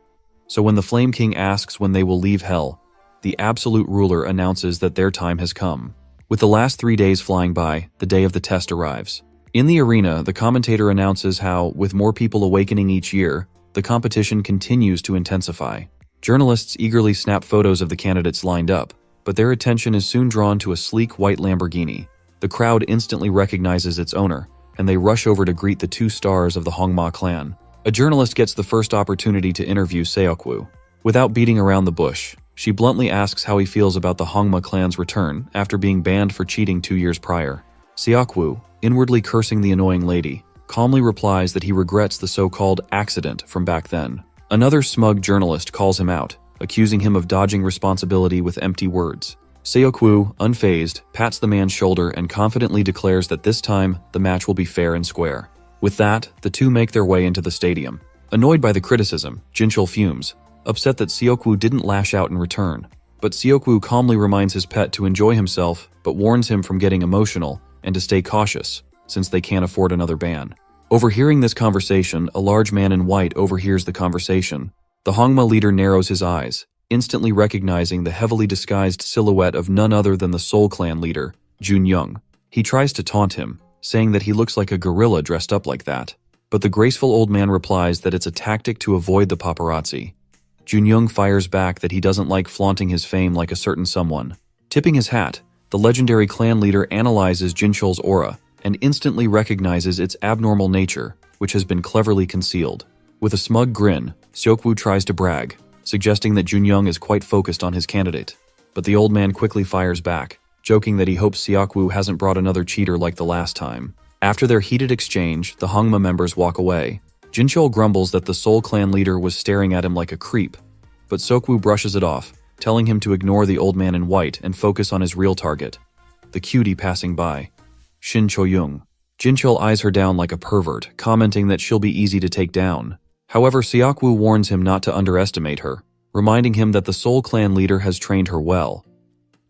So when the Flame King asks when they will leave Hell, the Absolute Ruler announces that their time has come. With the last 3 days flying by, the day of the test arrives. In the arena, the commentator announces how, with more people awakening each year, the competition continues to intensify. Journalists eagerly snap photos of the candidates lined up, but their attention is soon drawn to a sleek white Lamborghini. The crowd instantly recognizes its owner, and they rush over to greet the 2 stars of the Hongma clan. A journalist gets the first opportunity to interview Seokwoo. Without beating around the bush, she bluntly asks how he feels about the Hongma clan's return after being banned for cheating 2 years prior. Seokwoo, inwardly cursing the annoying lady, calmly replies that he regrets the so-called accident from back then. Another smug journalist calls him out, accusing him of dodging responsibility with empty words. Seokwoo, unfazed, pats the man's shoulder and confidently declares that this time, the match will be fair and square. With that, the 2 make their way into the stadium. Annoyed by the criticism, Jinchul fumes, upset that Seokwoo didn't lash out in return. But Seokwoo calmly reminds his pet to enjoy himself, but warns him from getting emotional and to stay cautious, since they can't afford another ban. Overhearing this conversation, a large man in white overhears the conversation. The Hongma leader narrows his eyes, instantly recognizing the heavily disguised silhouette of none other than the Soul Clan leader, Junyoung. He tries to taunt him, saying that he looks like a gorilla dressed up like that. But the graceful old man replies that it's a tactic to avoid the paparazzi. Junyoung fires back that he doesn't like flaunting his fame like a certain someone. Tipping his hat, the legendary clan leader analyzes Jinchul's aura and instantly recognizes its abnormal nature, which has been cleverly concealed. With a smug grin, Seokwoo tries to brag, suggesting that Junyoung is quite focused on his candidate. But the old man quickly fires back, joking that he hopes Seokwoo hasn't brought another cheater like the last time. After their heated exchange, the Hongma members walk away. Jinchul grumbles that the Soul Clan leader was staring at him like a creep, but Seokwoo brushes it off, telling him to ignore the old man in white and focus on his real target, the cutie passing by, Shin Choyoung. Jinchul eyes her down like a pervert, commenting that she'll be easy to take down. However, Seokwoo warns him not to underestimate her, reminding him that the Soul Clan leader has trained her well.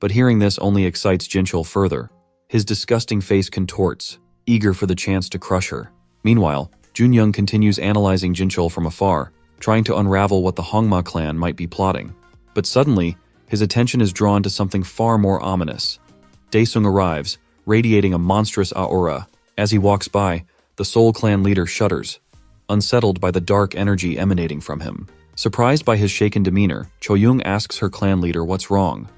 But hearing this only excites Jinchul further. His disgusting face contorts, eager for the chance to crush her. Meanwhile, Junyoung continues analyzing Jinchul from afar, trying to unravel what the Hongma clan might be plotting. But suddenly, his attention is drawn to something far more ominous. Daesung arrives, radiating a monstrous aura. As he walks by, the Soul Clan leader shudders, unsettled by the dark energy emanating from him. Surprised by his shaken demeanor, Choyoung asks her clan leader what's wrong.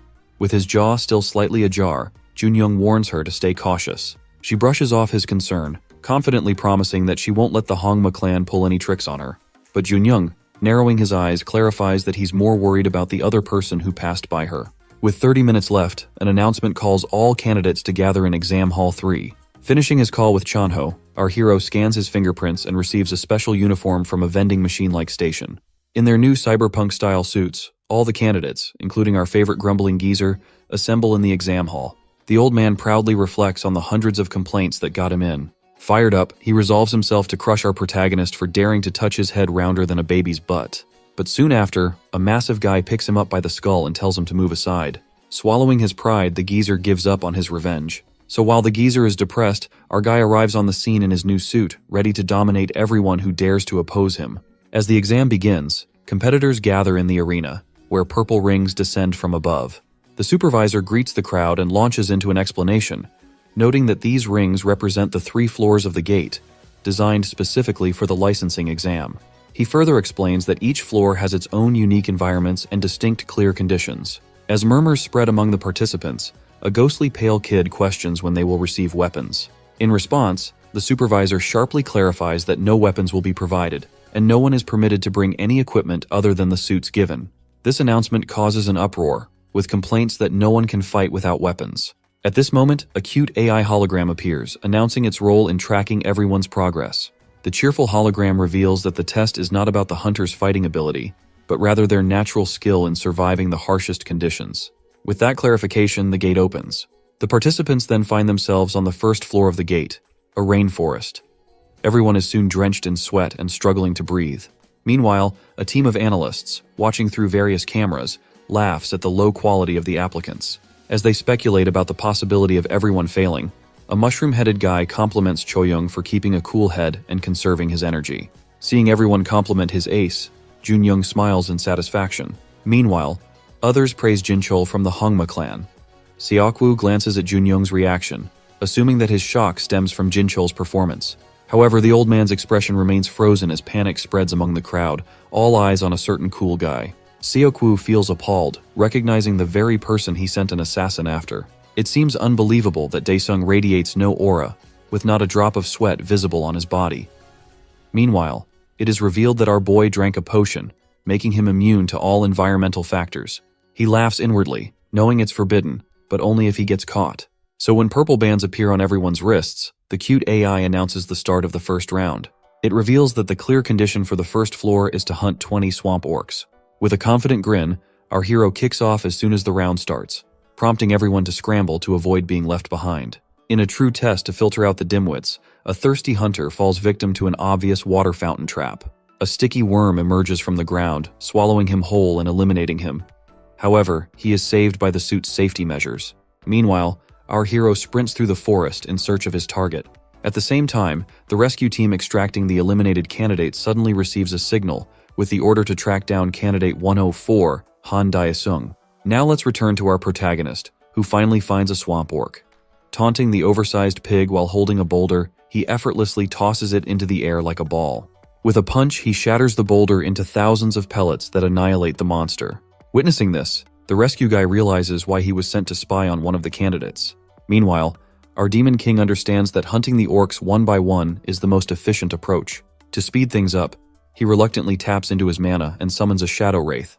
With his jaw still slightly ajar, Junyoung warns her to stay cautious. She brushes off his concern, confidently promising that she won't let the Hongma clan pull any tricks on her. But Junyoung, narrowing his eyes, clarifies that he's more worried about the other person who passed by her. With 30 minutes left, an announcement calls all candidates to gather in Exam Hall 3. Finishing his call with Chanho, our hero scans his fingerprints and receives a special uniform from a vending machine-like station. In their new cyberpunk-style suits, all the candidates, including our favorite grumbling geezer, assemble in the exam hall. The old man proudly reflects on the hundreds of complaints that got him in. Fired up, he resolves himself to crush our protagonist for daring to touch his head rounder than a baby's butt. But soon after, a massive guy picks him up by the skull and tells him to move aside. Swallowing his pride, the geezer gives up on his revenge. So while the geezer is depressed, our guy arrives on the scene in his new suit, ready to dominate everyone who dares to oppose him. As the exam begins, competitors gather in the arena, where purple rings descend from above. The supervisor greets the crowd and launches into an explanation, noting that these rings represent the 3 floors of the gate, designed specifically for the licensing exam. He further explains that each floor has its own unique environments and distinct clear conditions. As murmurs spread among the participants, a ghostly pale kid questions when they will receive weapons. In response, the supervisor sharply clarifies that no weapons will be provided, and no one is permitted to bring any equipment other than the suits given. This announcement causes an uproar, with complaints that no one can fight without weapons. At this moment, a cute AI hologram appears, announcing its role in tracking everyone's progress. The cheerful hologram reveals that the test is not about the hunter's fighting ability, but rather their natural skill in surviving the harshest conditions. With that clarification, the gate opens. The participants then find themselves on the first floor of the gate, a rainforest. Everyone is soon drenched in sweat and struggling to breathe. Meanwhile, a team of analysts, watching through various cameras, laughs at the low quality of the applicants. As they speculate about the possibility of everyone failing, a mushroom-headed guy compliments Choyoung for keeping a cool head and conserving his energy. Seeing everyone compliment his ace, Junyoung smiles in satisfaction. Meanwhile, others praise Jinchul from the Hongma clan. Seokwoo glances at Junyoung's reaction, assuming that his shock stems from Jinchul's performance. However, the old man's expression remains frozen as panic spreads among the crowd, all eyes on a certain cool guy. Seokwoo feels appalled, recognizing the very person he sent an assassin after. It seems unbelievable that Daesung radiates no aura, with not a drop of sweat visible on his body. Meanwhile, it is revealed that our boy drank a potion, making him immune to all environmental factors. He laughs inwardly, knowing it's forbidden, but only if he gets caught. So when purple bands appear on everyone's wrists, the cute AI announces the start of the first round. It reveals that the clear condition for the first floor is to hunt 20 swamp orcs. With a confident grin, our hero kicks off as soon as the round starts, prompting everyone to scramble to avoid being left behind. In a true test to filter out the dimwits, a thirsty hunter falls victim to an obvious water fountain trap. A sticky worm emerges from the ground, swallowing him whole and eliminating him. However, he is saved by the suit's safety measures. Meanwhile, our hero sprints through the forest in search of his target. At the same time, the rescue team extracting the eliminated candidate suddenly receives a signal with the order to track down candidate 104, Han Daesung. Now let's return to our protagonist, who finally finds a swamp orc. Taunting the oversized pig while holding a boulder, he effortlessly tosses it into the air like a ball. With a punch, he shatters the boulder into thousands of pellets that annihilate the monster. Witnessing this, the rescue guy realizes why he was sent to spy on one of the candidates. Meanwhile, our Demon King understands that hunting the orcs one by one is the most efficient approach. To speed things up, he reluctantly taps into his mana and summons a shadow wraith.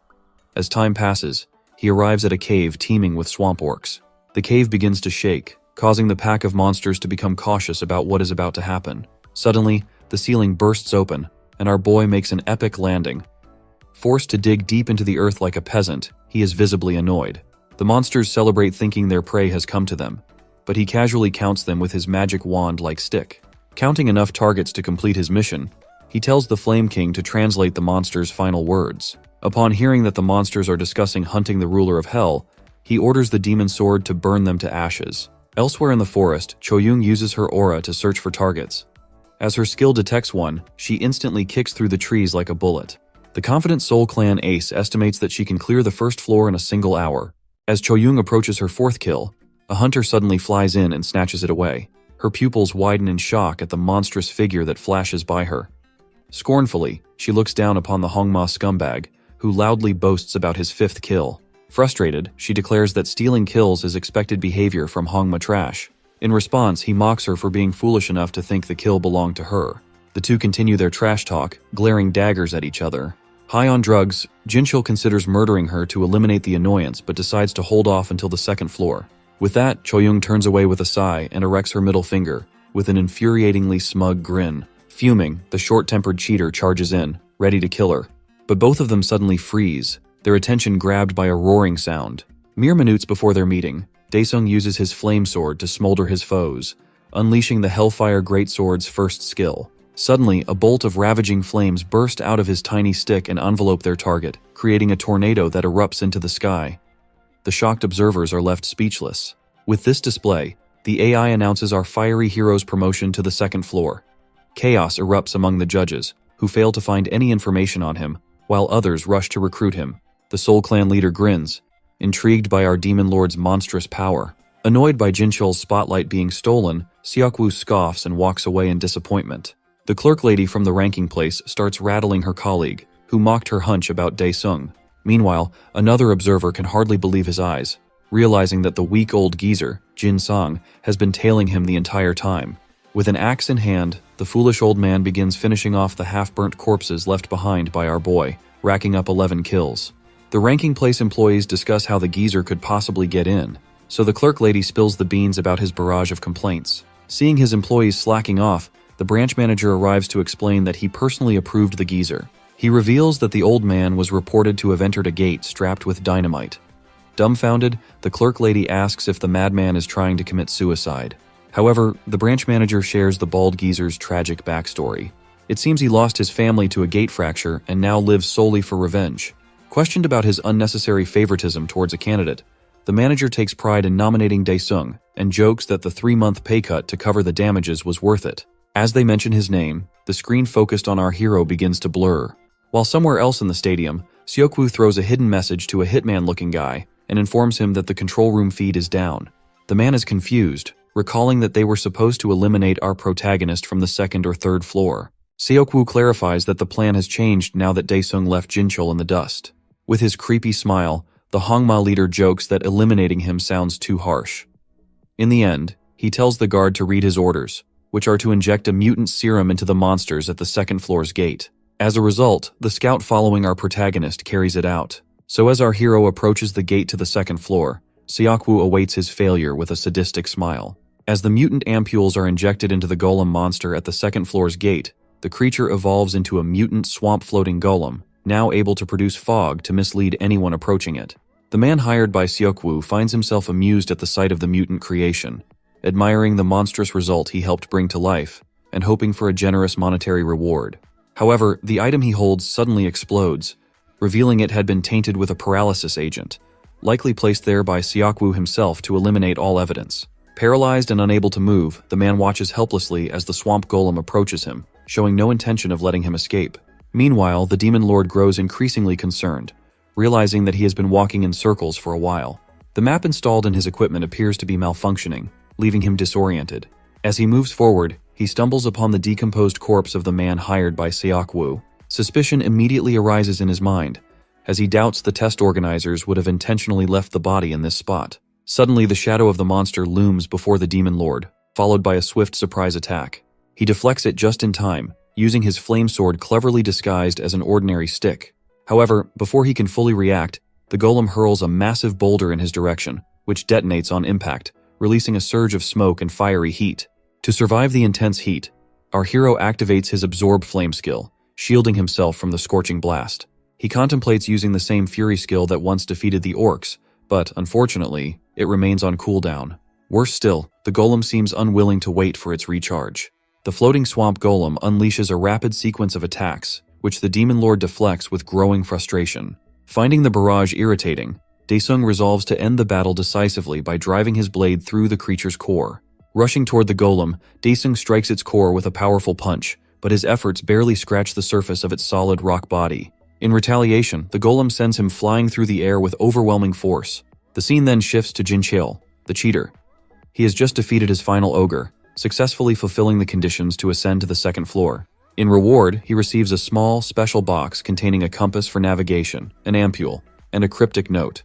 As time passes, he arrives at a cave teeming with swamp orcs. The cave begins to shake, causing the pack of monsters to become cautious about what is about to happen. Suddenly, the ceiling bursts open, and our boy makes an epic landing. Forced to dig deep into the earth like a peasant, he is visibly annoyed. The monsters celebrate thinking their prey has come to them, but he casually counts them with his magic wand-like stick. Counting enough targets to complete his mission, he tells the Flame King to translate the monster's final words. Upon hearing that the monsters are discussing hunting the ruler of hell, he orders the demon sword to burn them to ashes. Elsewhere in the forest, Choyoung uses her aura to search for targets. As her skill detects one, she instantly kicks through the trees like a bullet. The confident Soul Clan ace estimates that she can clear the first floor in a single hour. As Choyoung approaches her fourth kill, a hunter suddenly flies in and snatches it away. Her pupils widen in shock at the monstrous figure that flashes by her. Scornfully, she looks down upon the Hongma scumbag, who loudly boasts about his fifth kill. Frustrated, she declares that stealing kills is expected behavior from Hongma trash. In response, he mocks her for being foolish enough to think the kill belonged to her. The two continue their trash talk, glaring daggers at each other. High on drugs, Jinchul considers murdering her to eliminate the annoyance but decides to hold off until the second floor. With that, Choyoung turns away with a sigh and erects her middle finger, with an infuriatingly smug grin. Fuming, the short-tempered cheater charges in, ready to kill her. But both of them suddenly freeze, their attention grabbed by a roaring sound. Mere minutes before their meeting, Daesung uses his flame sword to smolder his foes, unleashing the Hellfire Greatsword's first skill. Suddenly, a bolt of ravaging flames burst out of his tiny stick and envelope their target, creating a tornado that erupts into the sky. The shocked observers are left speechless. With this display, the AI announces our fiery hero's promotion to the second floor. Chaos erupts among the judges, who fail to find any information on him, while others rush to recruit him. The Soul Clan leader grins, intrigued by our demon lord's monstrous power. Annoyed by Jinchul's spotlight being stolen, Seokwoo scoffs and walks away in disappointment. The clerk lady from the ranking place starts rattling her colleague, who mocked her hunch about Dae-sung. Meanwhile, another observer can hardly believe his eyes, realizing that the weak old geezer, Jin-sang, has been tailing him the entire time. With an axe in hand, the foolish old man begins finishing off the half-burnt corpses left behind by our boy, racking up 11 kills. The ranking place employees discuss how the geezer could possibly get in, so the clerk lady spills the beans about his barrage of complaints. Seeing his employees slacking off, the branch manager arrives to explain that he personally approved the geezer. He reveals that the old man was reported to have entered a gate strapped with dynamite. Dumbfounded, the clerk lady asks if the madman is trying to commit suicide. However, the branch manager shares the bald geezer's tragic backstory. It seems he lost his family to a gate fracture and now lives solely for revenge. Questioned about his unnecessary favoritism towards a candidate, the manager takes pride in nominating Dae-sung and jokes that the 3-month pay cut to cover the damages was worth it. As they mention his name, the screen focused on our hero begins to blur. While somewhere else in the stadium, Seokwoo throws a hidden message to a hitman-looking guy and informs him that the control room feed is down. The man is confused, recalling that they were supposed to eliminate our protagonist from the second or third floor. Seokwoo clarifies that the plan has changed now that Dae-sung left Jinchul in the dust. With his creepy smile, the Hongma leader jokes that eliminating him sounds too harsh. In the end, he tells the guard to read his orders, which are to inject a mutant serum into the monsters at the second floor's gate. As a result, the scout following our protagonist carries it out. So as our hero approaches the gate to the second floor, Seokwoo awaits his failure with a sadistic smile. As the mutant ampules are injected into the golem monster at the second floor's gate, the creature evolves into a mutant swamp-floating golem, now able to produce fog to mislead anyone approaching it. The man hired by Seokwoo finds himself amused at the sight of the mutant creation, admiring the monstrous result he helped bring to life, and hoping for a generous monetary reward. However, the item he holds suddenly explodes, revealing it had been tainted with a paralysis agent, likely placed there by Seokwoo himself to eliminate all evidence. Paralyzed and unable to move, the man watches helplessly as the swamp golem approaches him, showing no intention of letting him escape. Meanwhile, the demon lord grows increasingly concerned, realizing that he has been walking in circles for a while. The map installed in his equipment appears to be malfunctioning, leaving him disoriented. As he moves forward, he stumbles upon the decomposed corpse of the man hired by Seokwoo. Suspicion immediately arises in his mind, as he doubts the test organizers would have intentionally left the body in this spot. Suddenly, the shadow of the monster looms before the demon lord, followed by a swift surprise attack. He deflects it just in time, using his flame sword cleverly disguised as an ordinary stick. However, before he can fully react, the golem hurls a massive boulder in his direction, which detonates on impact, releasing a surge of smoke and fiery heat. To survive the intense heat, our hero activates his absorb flame skill, shielding himself from the scorching blast. He contemplates using the same fury skill that once defeated the orcs, but unfortunately, it remains on cooldown. Worse still, the golem seems unwilling to wait for its recharge. The floating swamp golem unleashes a rapid sequence of attacks, which the demon lord deflects with growing frustration. Finding the barrage irritating, Dae-sung resolves to end the battle decisively by driving his blade through the creature's core. Rushing toward the golem, Dae-sung strikes its core with a powerful punch, but his efforts barely scratch the surface of its solid rock body. In retaliation, the golem sends him flying through the air with overwhelming force. The scene then shifts to Jinchul, the cheater. He has just defeated his final ogre, successfully fulfilling the conditions to ascend to the second floor. In reward, he receives a small, special box containing a compass for navigation, an ampule, and a cryptic note,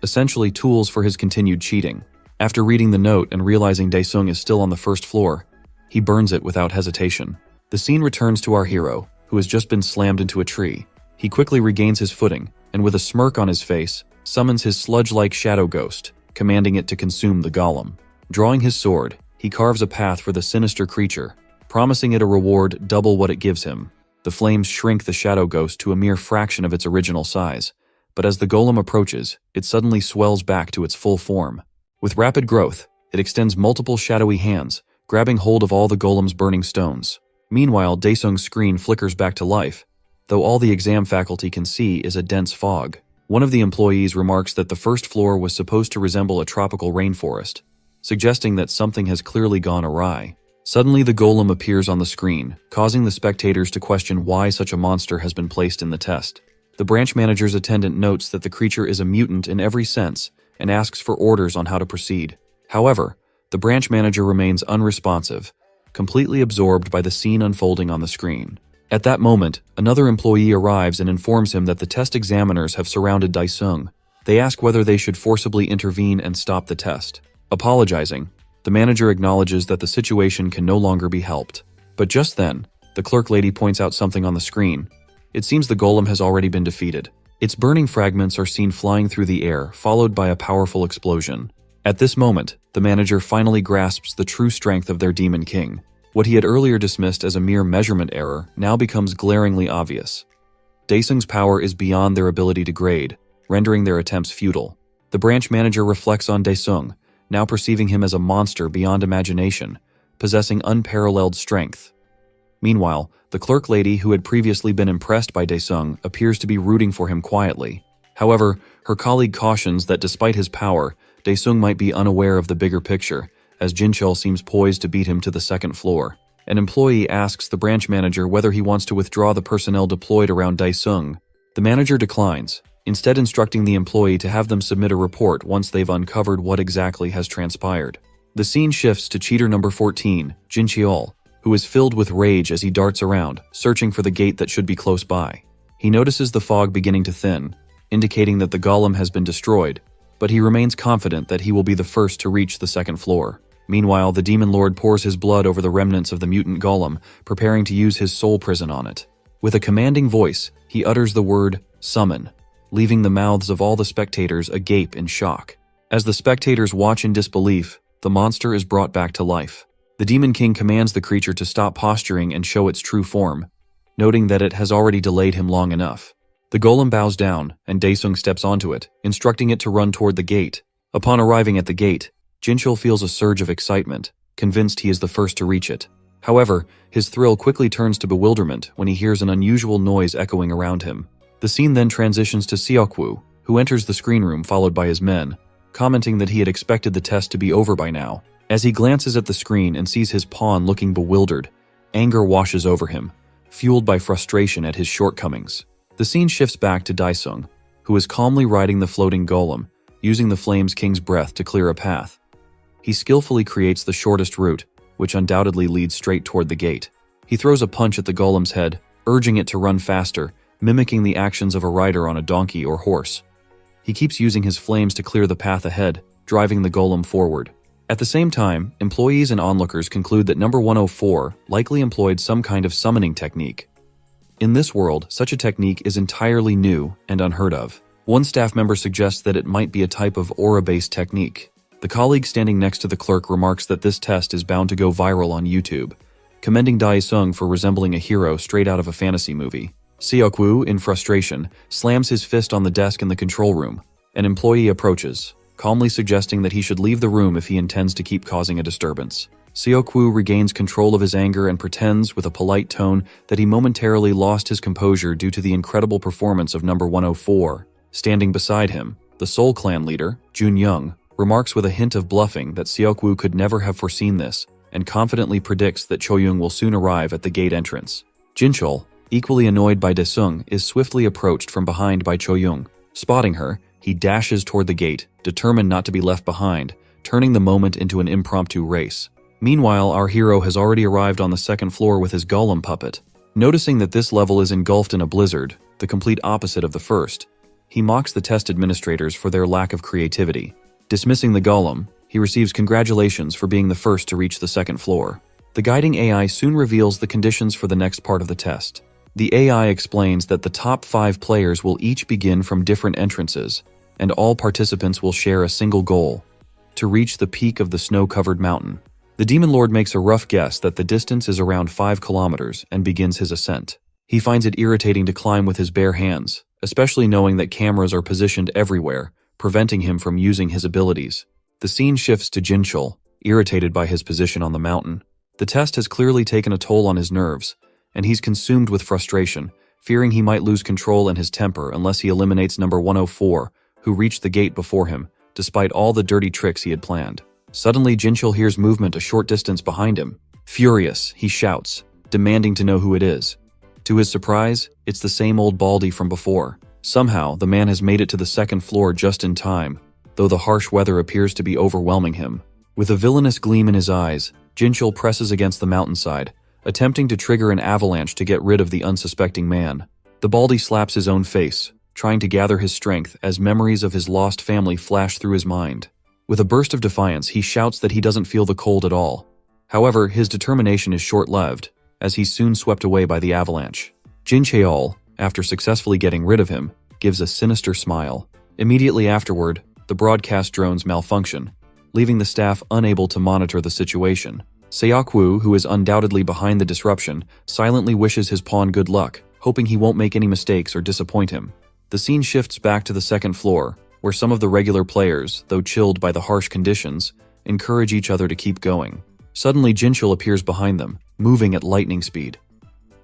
essentially tools for his continued cheating. After reading the note and realizing Dae-sung is still on the first floor, he burns it without hesitation. The scene returns to our hero, who has just been slammed into a tree. He quickly regains his footing, and with a smirk on his face, summons his sludge-like shadow ghost, commanding it to consume the golem. Drawing his sword, he carves a path for the sinister creature, promising it a reward double what it gives him. The flames shrink the shadow ghost to a mere fraction of its original size, but as the golem approaches, it suddenly swells back to its full form. With rapid growth, it extends multiple shadowy hands, grabbing hold of all the golem's burning stones. Meanwhile, Dae-sung's screen flickers back to life, though all the exam faculty can see is a dense fog. One of the employees remarks that the first floor was supposed to resemble a tropical rainforest, suggesting that something has clearly gone awry. Suddenly, the golem appears on the screen, causing the spectators to question why such a monster has been placed in the test. The branch manager's attendant notes that the creature is a mutant in every sense and asks for orders on how to proceed. However, the branch manager remains unresponsive, completely absorbed by the scene unfolding on the screen. At that moment, another employee arrives and informs him that the test examiners have surrounded Daesung. They ask whether they should forcibly intervene and stop the test. Apologizing, the manager acknowledges that the situation can no longer be helped. But just then, the clerk lady points out something on the screen. It seems the golem has already been defeated. Its burning fragments are seen flying through the air, followed by a powerful explosion. At this moment, the manager finally grasps the true strength of their demon king. What he had earlier dismissed as a mere measurement error now becomes glaringly obvious. Daesung's power is beyond their ability to grade, rendering their attempts futile. The branch manager reflects on Daesung, now perceiving him as a monster beyond imagination, possessing unparalleled strength. Meanwhile, the clerk lady who had previously been impressed by Daesung appears to be rooting for him quietly. However, her colleague cautions that despite his power, Daesung might be unaware of the bigger picture, as Jinchul seems poised to beat him to the second floor. An employee asks the branch manager whether he wants to withdraw the personnel deployed around Daesung. The manager declines, instead instructing the employee to have them submit a report once they've uncovered what exactly has transpired. The scene shifts to cheater number 14, Jinchul, who is filled with rage as he darts around, searching for the gate that should be close by. He notices the fog beginning to thin, indicating that the golem has been destroyed, but he remains confident that he will be the first to reach the second floor. Meanwhile, the demon lord pours his blood over the remnants of the mutant golem, preparing to use his soul prison on it. With a commanding voice, he utters the word, summon, leaving the mouths of all the spectators agape in shock. As the spectators watch in disbelief, the monster is brought back to life. The Demon King commands the creature to stop posturing and show its true form, noting that it has already delayed him long enough. The golem bows down, and Daesung steps onto it, instructing it to run toward the gate. Upon arriving at the gate, Jinchul feels a surge of excitement, convinced he is the first to reach it. However, his thrill quickly turns to bewilderment when he hears an unusual noise echoing around him. The scene then transitions to Seokwoo, who enters the screen room followed by his men, commenting that he had expected the test to be over by now. As he glances at the screen and sees his pawn looking bewildered, anger washes over him, fueled by frustration at his shortcomings. The scene shifts back to Daesung, who is calmly riding the floating golem, using the Flames King's breath to clear a path. He skillfully creates the shortest route, which undoubtedly leads straight toward the gate. He throws a punch at the golem's head, urging it to run faster, mimicking the actions of a rider on a donkey or horse. He keeps using his flames to clear the path ahead, driving the golem forward. At the same time, employees and onlookers conclude that number 104 likely employed some kind of summoning technique. In this world, such a technique is entirely new and unheard of. One staff member suggests that it might be a type of aura-based technique. The colleague standing next to the clerk remarks that this test is bound to go viral on YouTube, commending Daesung for resembling a hero straight out of a fantasy movie. Seokwoo, in frustration, slams his fist on the desk in the control room. An employee approaches, calmly suggesting that he should leave the room if he intends to keep causing a disturbance. Seokwoo regains control of his anger and pretends, with a polite tone, that he momentarily lost his composure due to the incredible performance of number 104. Standing beside him, the Soul Clan leader, Jun Young, remarks with a hint of bluffing that Seokwoo could never have foreseen this, and confidently predicts that Choyoung will soon arrive at the gate entrance. Jinchul, equally annoyed by Daesung, is swiftly approached from behind by Choyoung. Spotting her, he dashes toward the gate, determined not to be left behind, turning the moment into an impromptu race. Meanwhile, our hero has already arrived on the second floor with his golem puppet. Noticing that this level is engulfed in a blizzard, the complete opposite of the first, he mocks the test administrators for their lack of creativity. Dismissing the golem, he receives congratulations for being the first to reach the second floor. The guiding AI soon reveals the conditions for the next part of the test. The AI explains that the top 5 players will each begin from different entrances, and all participants will share a single goal: to reach the peak of the snow-covered mountain. The Demon Lord makes a rough guess that the distance is around 5 kilometers and begins his ascent. He finds it irritating to climb with his bare hands, especially knowing that cameras are positioned everywhere, preventing him from using his abilities. The scene shifts to Jinchul, irritated by his position on the mountain. The test has clearly taken a toll on his nerves, and he's consumed with frustration, fearing he might lose control and his temper unless he eliminates number 104, who reached the gate before him, despite all the dirty tricks he had planned. Suddenly, Jinchul hears movement a short distance behind him. Furious, he shouts, demanding to know who it is. To his surprise, it's the same old baldy from before. Somehow, the man has made it to the second floor just in time, though the harsh weather appears to be overwhelming him. With a villainous gleam in his eyes, Jinchul presses against the mountainside, attempting to trigger an avalanche to get rid of the unsuspecting man. The baldy slaps his own face, trying to gather his strength as memories of his lost family flash through his mind. With a burst of defiance, he shouts that he doesn't feel the cold at all. However, his determination is short-lived, as he's soon swept away by the avalanche. Jin Cheol, after successfully getting rid of him, gives a sinister smile. Immediately afterward, the broadcast drones malfunction, leaving the staff unable to monitor the situation. Seokwoo, who is undoubtedly behind the disruption, silently wishes his pawn good luck, hoping he won't make any mistakes or disappoint him. The scene shifts back to the second floor, where some of the regular players, though chilled by the harsh conditions, encourage each other to keep going. Suddenly, Jinchul appears behind them, moving at lightning speed.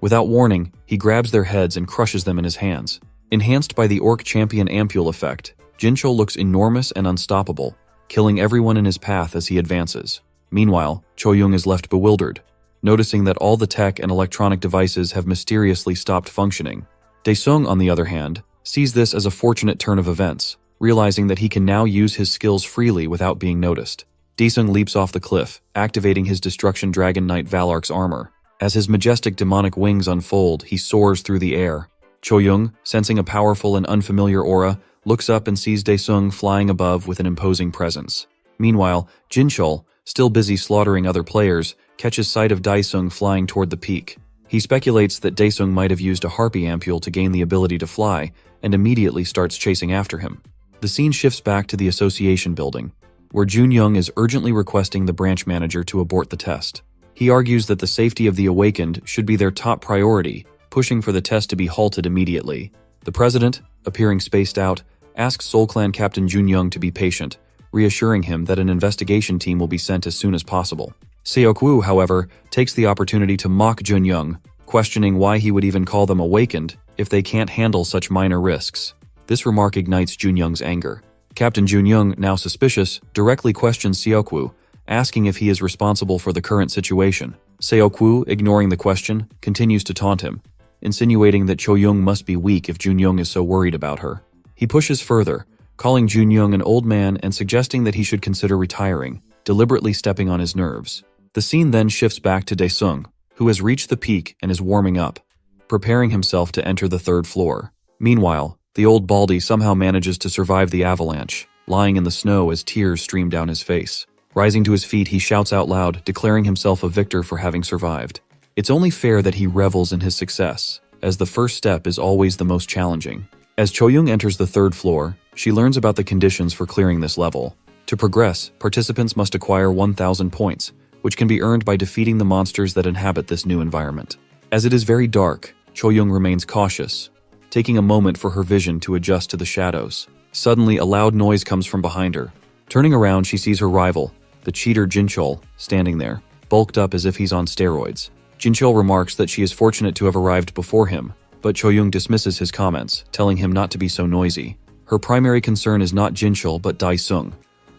Without warning, he grabs their heads and crushes them in his hands. Enhanced by the Orc Champion Ampule effect, Jinchul looks enormous and unstoppable, killing everyone in his path as he advances. Meanwhile, Choyoung is left bewildered, noticing that all the tech and electronic devices have mysteriously stopped functioning. Daesung, on the other hand, sees this as a fortunate turn of events, realizing that he can now use his skills freely without being noticed. Daesung leaps off the cliff, activating his Destruction Dragon Knight Valark's armor. As his majestic demonic wings unfold, he soars through the air. Choyoung, sensing a powerful and unfamiliar aura, looks up and sees Daesung flying above with an imposing presence. Meanwhile, Jinchul, still busy slaughtering other players, catches sight of Daesung flying toward the peak. He speculates that Daesung might have used a harpy ampule to gain the ability to fly, and immediately starts chasing after him. The scene shifts back to the association building, where Junyoung is urgently requesting the branch manager to abort the test. He argues that the safety of the awakened should be their top priority, pushing for the test to be halted immediately. The president, appearing spaced out, asks Soul Clan Captain Junyoung to be patient, reassuring him that an investigation team will be sent as soon as possible. Seokwoo, however, takes the opportunity to mock Junyoung, questioning why he would even call them awakened if they can't handle such minor risks. This remark ignites Junyoung's anger. Captain Junyoung, now suspicious, directly questions Seokwoo, asking if he is responsible for the current situation. Seokwoo, ignoring the question, continues to taunt him, insinuating that Choyoung must be weak if Junyoung is so worried about her. He pushes further, calling Junyoung an old man and suggesting that he should consider retiring, deliberately stepping on his nerves. The scene then shifts back to Daesung, who has reached the peak and is warming up, preparing himself to enter the third floor. Meanwhile, the old baldy somehow manages to survive the avalanche, lying in the snow as tears stream down his face. Rising to his feet, he shouts out loud, declaring himself a victor for having survived. It's only fair that he revels in his success, as the first step is always the most challenging. As Choyoung enters the third floor, she learns about the conditions for clearing this level. To progress, participants must acquire 1,000 points, which can be earned by defeating the monsters that inhabit this new environment. As it is very dark, Choyoung remains cautious, taking a moment for her vision to adjust to the shadows. Suddenly, a loud noise comes from behind her. Turning around, she sees her rival, the cheater Jinchul, standing there, bulked up as if he's on steroids. Jinchul remarks that she is fortunate to have arrived before him, but Choyoung dismisses his comments, telling him not to be so noisy. Her primary concern is not Jinchul but Daesung,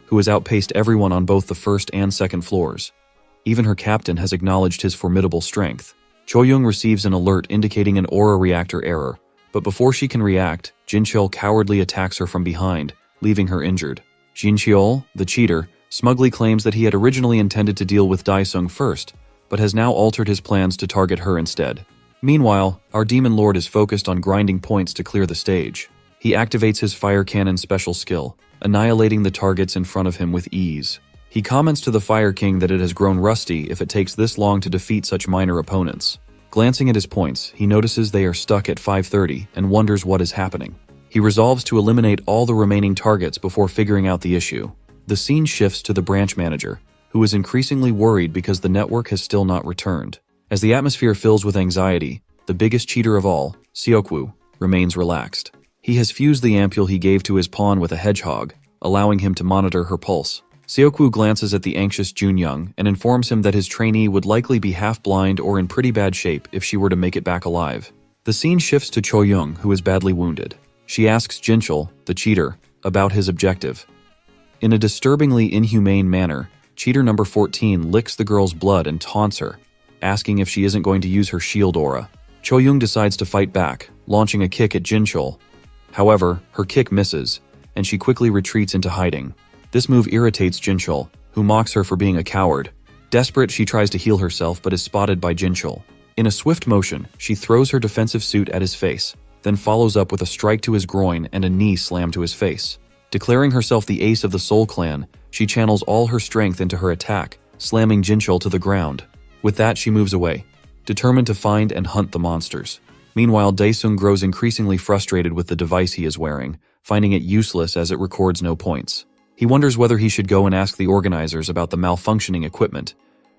who has outpaced everyone on both the first and second floors. Even her captain has acknowledged his formidable strength. Choyoung receives an alert indicating an aura reactor error, but before she can react, Jinchul cowardly attacks her from behind, leaving her injured. Jinchul, the cheater, smugly claims that he had originally intended to deal with Daesung first, but has now altered his plans to target her instead. Meanwhile, our Demon Lord is focused on grinding points to clear the stage. He activates his Fire Cannon special skill, annihilating the targets in front of him with ease. He comments to the Fire King that it has grown rusty if it takes this long to defeat such minor opponents. Glancing at his points, he notices they are stuck at 530 and wonders what is happening. He resolves to eliminate all the remaining targets before figuring out the issue. The scene shifts to the branch manager, who is increasingly worried because the network has still not returned. As the atmosphere fills with anxiety, the biggest cheater of all, Seokwoo, remains relaxed. He has fused the ampule he gave to his pawn with a hedgehog, allowing him to monitor her pulse. Seokwoo glances at the anxious Junyoung and informs him that his trainee would likely be half-blind or in pretty bad shape if she were to make it back alive. The scene shifts to Choyoung, who is badly wounded. She asks Jinchul, the cheater, about his objective. In a disturbingly inhumane manner, cheater number 14 licks the girl's blood and taunts her, asking if she isn't going to use her shield aura. Choyoung decides to fight back, launching a kick at Jinchul. However, her kick misses, and she quickly retreats into hiding. This move irritates Jinchul, who mocks her for being a coward. Desperate, she tries to heal herself but is spotted by Jinchul. In a swift motion, she throws her defensive suit at his face, then follows up with a strike to his groin and a knee slam to his face. Declaring herself the ace of the Soul Clan, she channels all her strength into her attack, slamming Jinchul to the ground. With that, she moves away, determined to find and hunt the monsters. Meanwhile, Daesung grows increasingly frustrated with the device he is wearing, finding it useless as it records no points. He wonders whether he should go and ask the organizers about the malfunctioning equipment,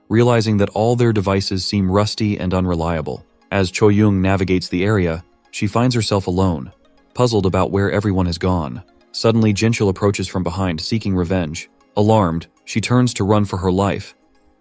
realizing that all their devices seem rusty and unreliable. As Choyoung navigates the area, she finds herself alone, puzzled about where everyone has gone. Suddenly, Jinchul approaches from behind, seeking revenge. Alarmed, she turns to run for her life,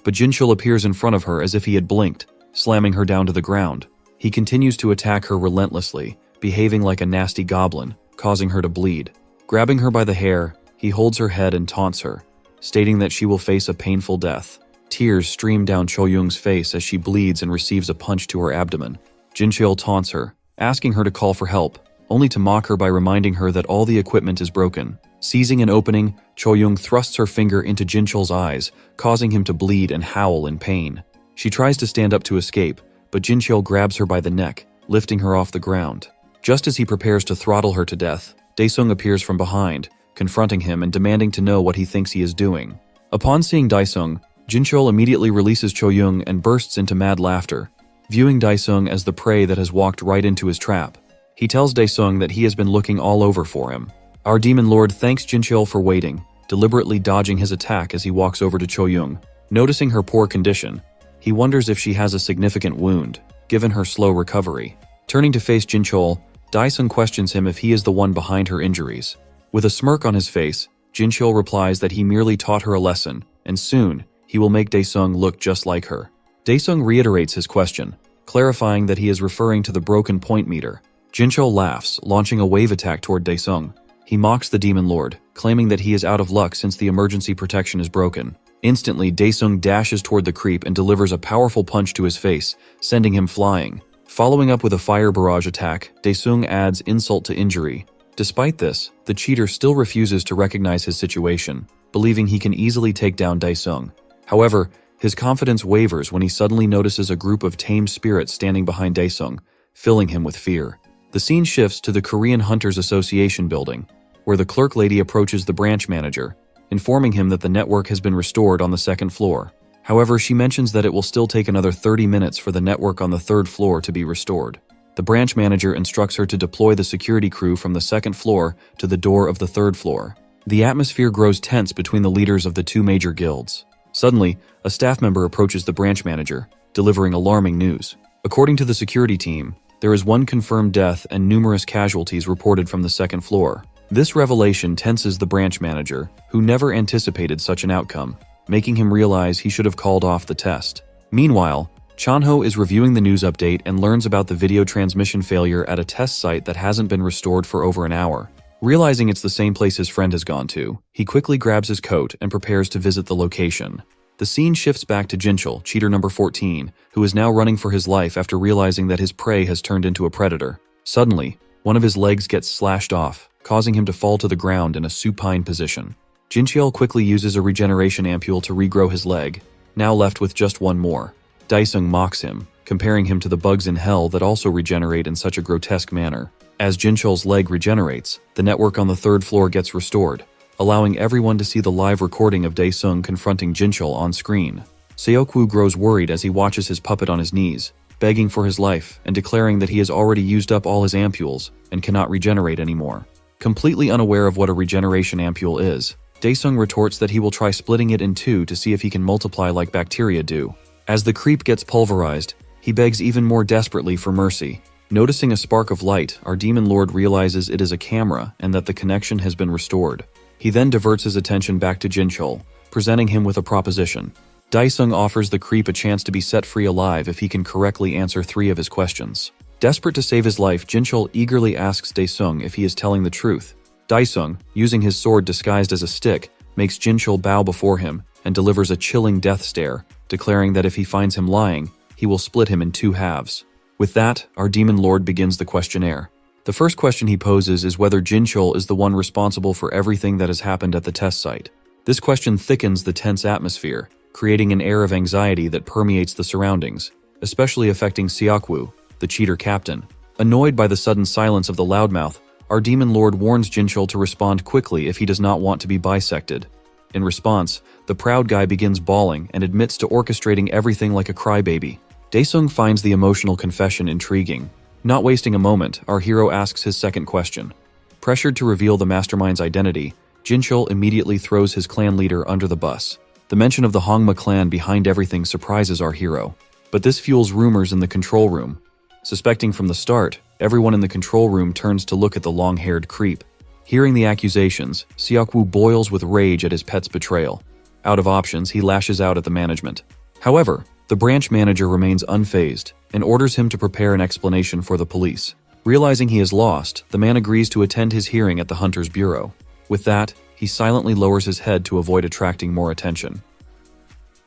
but Jinchul appears in front of her as if he had blinked, slamming her down to the ground. He continues to attack her relentlessly, behaving like a nasty goblin, causing her to bleed. Grabbing her by the hair, he holds her head and taunts her, stating that she will face a painful death. Tears stream down Choyoung's face as she bleeds and receives a punch to her abdomen. Jinchul taunts her, asking her to call for help, only to mock her by reminding her that all the equipment is broken. Seizing an opening, Choyoung thrusts her finger into Jinchul's eyes, causing him to bleed and howl in pain. She tries to stand up to escape, but Jinchul grabs her by the neck, lifting her off the ground. Just as he prepares to throttle her to death, Daesung appears from behind, confronting him and demanding to know what he thinks he is doing. Upon seeing Daesung, Jinchul immediately releases Choyoung and bursts into mad laughter, viewing Daesung as the prey that has walked right into his trap. He tells Daesung that he has been looking all over for him. Our demon lord thanks Jinchul for waiting, deliberately dodging his attack as he walks over to Choyoung. Noticing her poor condition, he wonders if she has a significant wound, given her slow recovery. Turning to face Jinchul, Daesung questions him if he is the one behind her injuries. With a smirk on his face, Jinchul replies that he merely taught her a lesson, and soon, he will make Daesung look just like her. Daesung reiterates his question, clarifying that he is referring to the broken point meter. Jinchul laughs, launching a wave attack toward Daesung. He mocks the demon lord, claiming that he is out of luck since the emergency protection is broken. Instantly, Daesung dashes toward the creep and delivers a powerful punch to his face, sending him flying. Following up with a fire barrage attack, Daesung adds insult to injury. Despite this, the cheater still refuses to recognize his situation, believing he can easily take down Daesung. However, his confidence wavers when he suddenly notices a group of tame spirits standing behind Daesung, filling him with fear. The scene shifts to the Korean Hunters Association building, where the clerk lady approaches the branch manager, informing him that the network has been restored on the second floor. However, she mentions that it will still take another 30 minutes for the network on the third floor to be restored. The branch manager instructs her to deploy the security crew from the second floor to the door of the third floor. The atmosphere grows tense between the leaders of the two major guilds. Suddenly, a staff member approaches the branch manager, delivering alarming news. According to the security team, there is one confirmed death and numerous casualties reported from the second floor. This revelation tenses the branch manager, who never anticipated such an outcome, making him realize he should have called off the test. Meanwhile, Chanho is reviewing the news update and learns about the video transmission failure at a test site that hasn't been restored for over an hour. Realizing it's the same place his friend has gone to, he quickly grabs his coat and prepares to visit the location. The scene shifts back to Jinchul, cheater number 14, who is now running for his life after realizing that his prey has turned into a predator. Suddenly, one of his legs gets slashed off, causing him to fall to the ground in a supine position. Jinchul quickly uses a regeneration ampule to regrow his leg, now left with just one more. Daesung mocks him, comparing him to the bugs in hell that also regenerate in such a grotesque manner. As Jinchul's leg regenerates, the network on the third floor gets restored, allowing everyone to see the live recording of Daesung confronting Jinchul on screen. Seokwoo grows worried as he watches his puppet on his knees, begging for his life and declaring that he has already used up all his ampules and cannot regenerate anymore. Completely unaware of what a regeneration ampule is, Daesung retorts that he will try splitting it in two to see if he can multiply like bacteria do. As the creep gets pulverized, he begs even more desperately for mercy. Noticing a spark of light, our demon lord realizes it is a camera and that the connection has been restored. He then diverts his attention back to Jinchul, presenting him with a proposition. Daesung offers the creep a chance to be set free alive if he can correctly answer 3 of his questions. Desperate to save his life, Jinchul eagerly asks Daesung if he is telling the truth. Daesung, using his sword disguised as a stick, makes Jinchul bow before him and delivers a chilling death stare, declaring that if he finds him lying, he will split him in 2 halves. With that, our demon lord begins the questionnaire. The first question he poses is whether Jinchul is the one responsible for everything that has happened at the test site. This question thickens the tense atmosphere, creating an air of anxiety that permeates the surroundings, especially affecting Seokwoo, the cheater captain. Annoyed by the sudden silence of the loudmouth, our demon lord warns Jinchul to respond quickly if he does not want to be bisected. In response, the proud guy begins bawling and admits to orchestrating everything like a crybaby. Daesung finds the emotional confession intriguing. Not wasting a moment, our hero asks his second question. Pressured to reveal the mastermind's identity, Jinchul immediately throws his clan leader under the bus. The mention of the Hongma clan behind everything surprises our hero. But this fuels rumors in the control room. Suspecting from the start, everyone in the control room turns to look at the long-haired creep. Hearing the accusations, Seokwoo boils with rage at his pet's betrayal. Out of options, he lashes out at the management. However, the branch manager remains unfazed and orders him to prepare an explanation for the police. Realizing he is lost, the man agrees to attend his hearing at the Hunter's Bureau. With that, he silently lowers his head to avoid attracting more attention.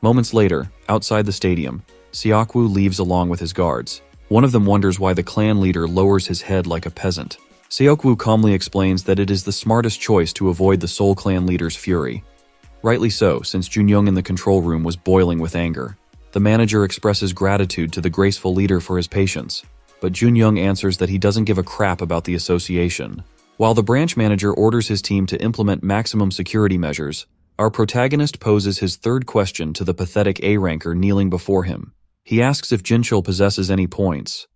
Moments later, outside the stadium, Seokwoo leaves along with his guards. One of them wonders why the clan leader lowers his head like a peasant. Seokwoo calmly explains that it is the smartest choice to avoid the Seoul clan leader's fury. Rightly so, since Junyoung in the control room was boiling with anger. The manager expresses gratitude to the graceful leader for his patience, but Junyoung answers that he doesn't give a crap about the association. While the branch manager orders his team to implement maximum security measures, our protagonist poses his third question to the pathetic A-ranker kneeling before him. He asks if Jinchul possesses any points.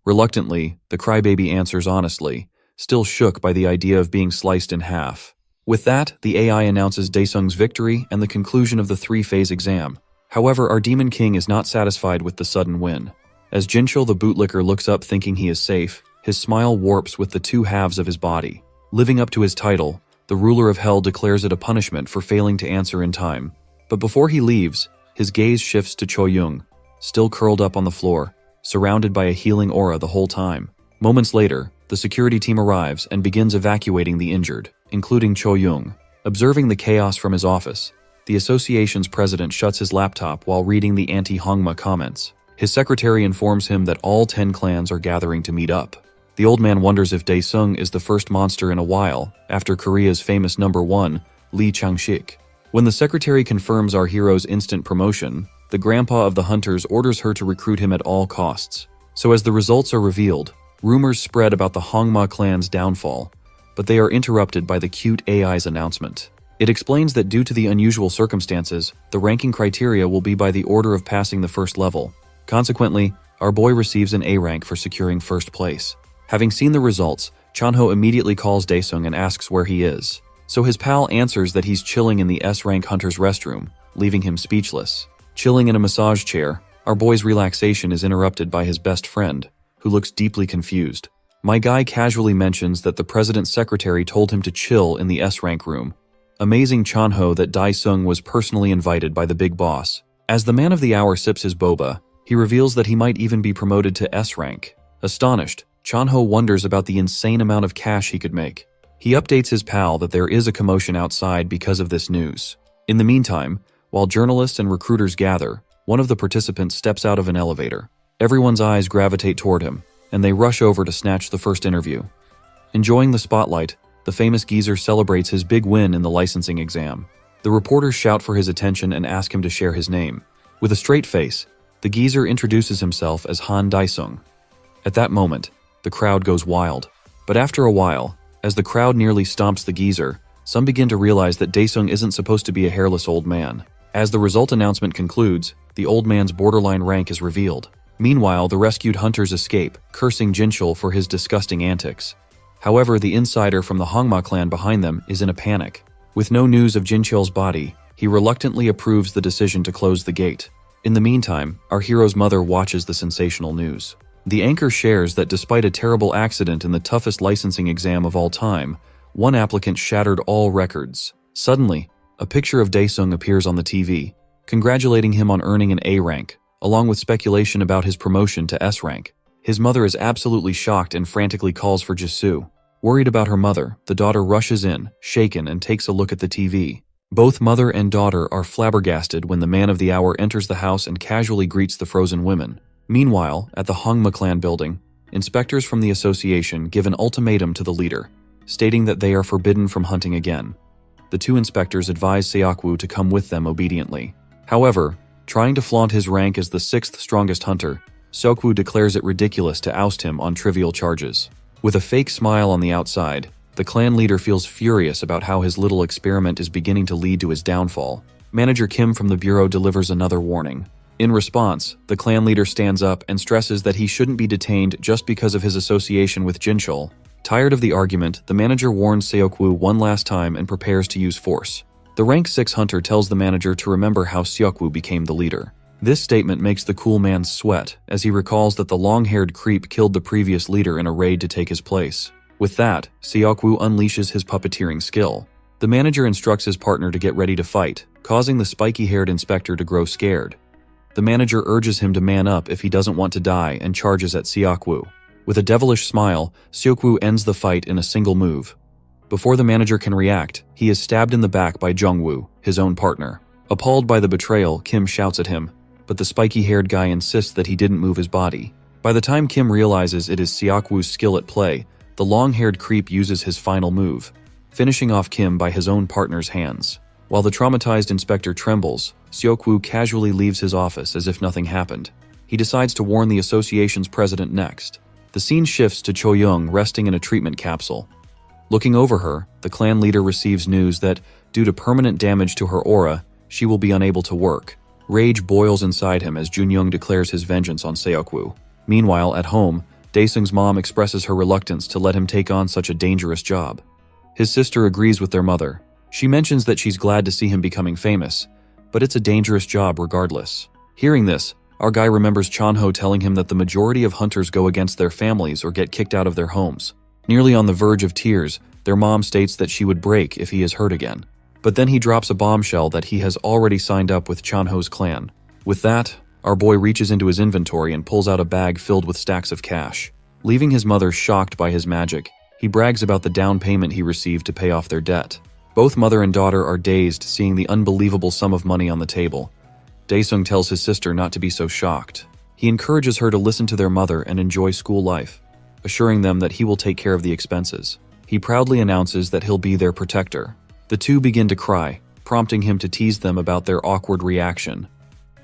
Reluctantly, the crybaby answers honestly, still shook by the idea of being sliced in half. With that, the AI announces Daesung's victory and the conclusion of the 3-phase exam. However, our Demon King is not satisfied with the sudden win. As Jinchul the bootlicker looks up thinking he is safe, his smile warps with the 2 halves of his body. Living up to his title, the ruler of hell declares it a punishment for failing to answer in time. But before he leaves, his gaze shifts to Choyoung, still curled up on the floor, surrounded by a healing aura the whole time. Moments later, the security team arrives and begins evacuating the injured, including Choyoung. Observing the chaos from his office, the association's president shuts his laptop while reading the anti-Hongma comments. His secretary informs him that all 10 clans are gathering to meet up. The old man wonders if Daesung is the first monster in a while, after Korea's famous number 1, Lee Chang-shik. When the secretary confirms our hero's instant promotion, the grandpa of the hunters orders her to recruit him at all costs. So as the results are revealed, rumors spread about the Hongma clan's downfall, but they are interrupted by the cute AI's announcement. It explains that due to the unusual circumstances, the ranking criteria will be by the order of passing the first level. Consequently, our boy receives an A rank for securing first place. Having seen the results, Chanho immediately calls Daesung and asks where he is. So his pal answers that he's chilling in the S-rank hunter's restroom, leaving him speechless. Chilling in a massage chair, our boy's relaxation is interrupted by his best friend, who looks deeply confused. My guy casually mentions that the president's secretary told him to chill in the S-rank room. Amazing Chanho that Daesung was personally invited by the big boss. As the man of the hour sips his boba, he reveals that he might even be promoted to S-rank. Astonished, Chanho wonders about the insane amount of cash he could make. He updates his pal that there is a commotion outside because of this news. In the meantime, while journalists and recruiters gather, one of the participants steps out of an elevator. Everyone's eyes gravitate toward him, and they rush over to snatch the first interview. Enjoying the spotlight, the famous geezer celebrates his big win in the licensing exam. The reporters shout for his attention and ask him to share his name. With a straight face, the geezer introduces himself as Han Daesung. At that moment, the crowd goes wild. But after a while, as the crowd nearly stomps the geezer, some begin to realize that Daesung isn't supposed to be a hairless old man. As the result announcement concludes, the old man's borderline rank is revealed. Meanwhile, the rescued hunters escape, cursing Jinchul for his disgusting antics. However, the insider from the Hongma clan behind them is in a panic. With no news of Jinchul's body, he reluctantly approves the decision to close the gate. In the meantime, our hero's mother watches the sensational news. The anchor shares that despite a terrible accident in the toughest licensing exam of all time, one applicant shattered all records. Suddenly, a picture of Daesung appears on the TV, congratulating him on earning an A rank, along with speculation about his promotion to S rank. His mother is absolutely shocked and frantically calls for Jisoo. Worried about her mother, the daughter rushes in, shaken, and takes a look at the TV. Both mother and daughter are flabbergasted when the man of the hour enters the house and casually greets the frozen women. Meanwhile, at the Hongma clan building, inspectors from the association give an ultimatum to the leader, stating that they are forbidden from hunting again. The two inspectors advise Seokwoo to come with them obediently. However, trying to flaunt his rank as the 6th strongest hunter, Seokwoo declares it ridiculous to oust him on trivial charges. With a fake smile on the outside, the clan leader feels furious about how his little experiment is beginning to lead to his downfall. Manager Kim from the bureau delivers another warning. In response, the clan leader stands up and stresses that he shouldn't be detained just because of his association with Jinchul. Tired of the argument, the manager warns Seokwoo one last time and prepares to use force. The rank 6 hunter tells the manager to remember how Seokwoo became the leader. This statement makes the cool man sweat, as he recalls that the long-haired creep killed the previous leader in a raid to take his place. With that, Seokwoo unleashes his puppeteering skill. The manager instructs his partner to get ready to fight, causing the spiky-haired inspector to grow scared. The manager urges him to man up if he doesn't want to die and charges at Seokwoo. With a devilish smile, Seokwoo ends the fight in a single move. Before the manager can react, he is stabbed in the back by Jungwoo, his own partner. Appalled by the betrayal, Kim shouts at him, but the spiky-haired guy insists that he didn't move his body. By the time Kim realizes it is Seokwoo's skill at play, the long-haired creep uses his final move, finishing off Kim by his own partner's hands. While the traumatized inspector trembles, Seokwoo casually leaves his office as if nothing happened. He decides to warn the association's president next. The scene shifts to Choyoung resting in a treatment capsule. Looking over her, the clan leader receives news that, due to permanent damage to her aura, she will be unable to work. Rage boils inside him as Junyoung declares his vengeance on Seokwoo. Meanwhile, at home, Daesung's mom expresses her reluctance to let him take on such a dangerous job. His sister agrees with their mother. She mentions that she's glad to see him becoming famous, but it's a dangerous job regardless. Hearing this, our guy remembers Chanho telling him that the majority of hunters go against their families or get kicked out of their homes. Nearly on the verge of tears, their mom states that she would break if he is hurt again. But then he drops a bombshell that he has already signed up with Chanho's clan. With that, our boy reaches into his inventory and pulls out a bag filled with stacks of cash. Leaving his mother shocked by his magic, he brags about the down payment he received to pay off their debt. Both mother and daughter are dazed seeing the unbelievable sum of money on the table. Daesung tells his sister not to be so shocked. He encourages her to listen to their mother and enjoy school life, assuring them that he will take care of the expenses. He proudly announces that he'll be their protector. The two begin to cry, prompting him to tease them about their awkward reaction.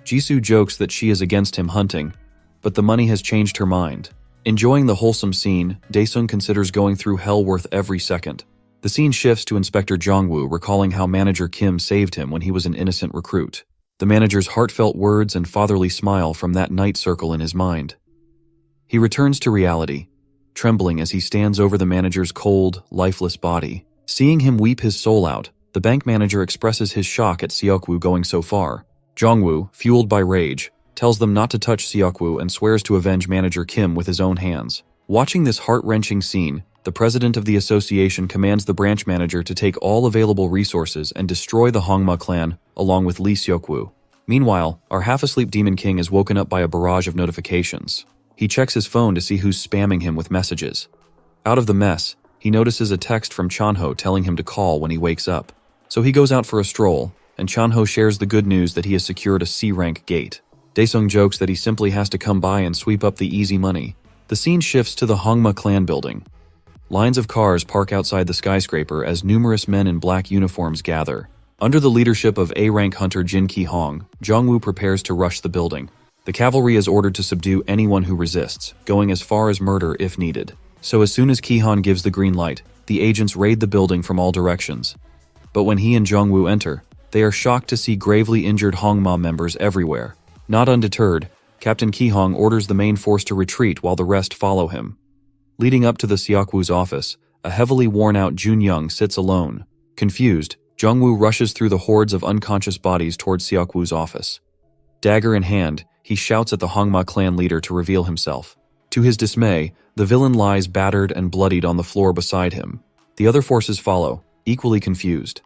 Jisoo jokes that she is against him hunting, but the money has changed her mind. Enjoying the wholesome scene, Daesung considers going through hell worth every second. The scene shifts to Inspector Jongwoo recalling how Manager Kim saved him when he was an innocent recruit. The manager's heartfelt words and fatherly smile from that night circle in his mind. He returns to reality, trembling as he stands over the manager's cold, lifeless body. Seeing him weep his soul out, the bank manager expresses his shock at Seokwoo going so far. Jongwoo, fueled by rage, tells them not to touch Seokwoo and swears to avenge Manager Kim with his own hands. Watching this heart-wrenching scene, the president of the association commands the branch manager to take all available resources and destroy the Hongma clan, along with Lee Seokwoo. Meanwhile, our half-asleep Demon King is woken up by a barrage of notifications. He checks his phone to see who's spamming him with messages. Out of the mess, he notices a text from Chanho telling him to call when he wakes up. So he goes out for a stroll, and Chanho shares the good news that he has secured a C-rank gate. Daesung jokes that he simply has to come by and sweep up the easy money. The scene shifts to the Hongma clan building. Lines of cars park outside the skyscraper as numerous men in black uniforms gather. Under the leadership of A-rank hunter Jin Ki-hong, Jongwoo prepares to rush the building. The cavalry is ordered to subdue anyone who resists, going as far as murder if needed. So as soon as Ki-hong gives the green light, the agents raid the building from all directions. But when he and Jongwoo enter, they are shocked to see gravely injured Hongma members everywhere. Not undeterred, Captain Ki-hong orders the main force to retreat while the rest follow him. Leading up to the Seokwoo's office, a heavily worn-out Junyoung sits alone. Confused, Jongwoo rushes through the hordes of unconscious bodies towards Seokwoo's office. Dagger in hand, he shouts at the Hongma clan leader to reveal himself. To his dismay, the villain lies battered and bloodied on the floor beside him. The other forces follow, equally confused.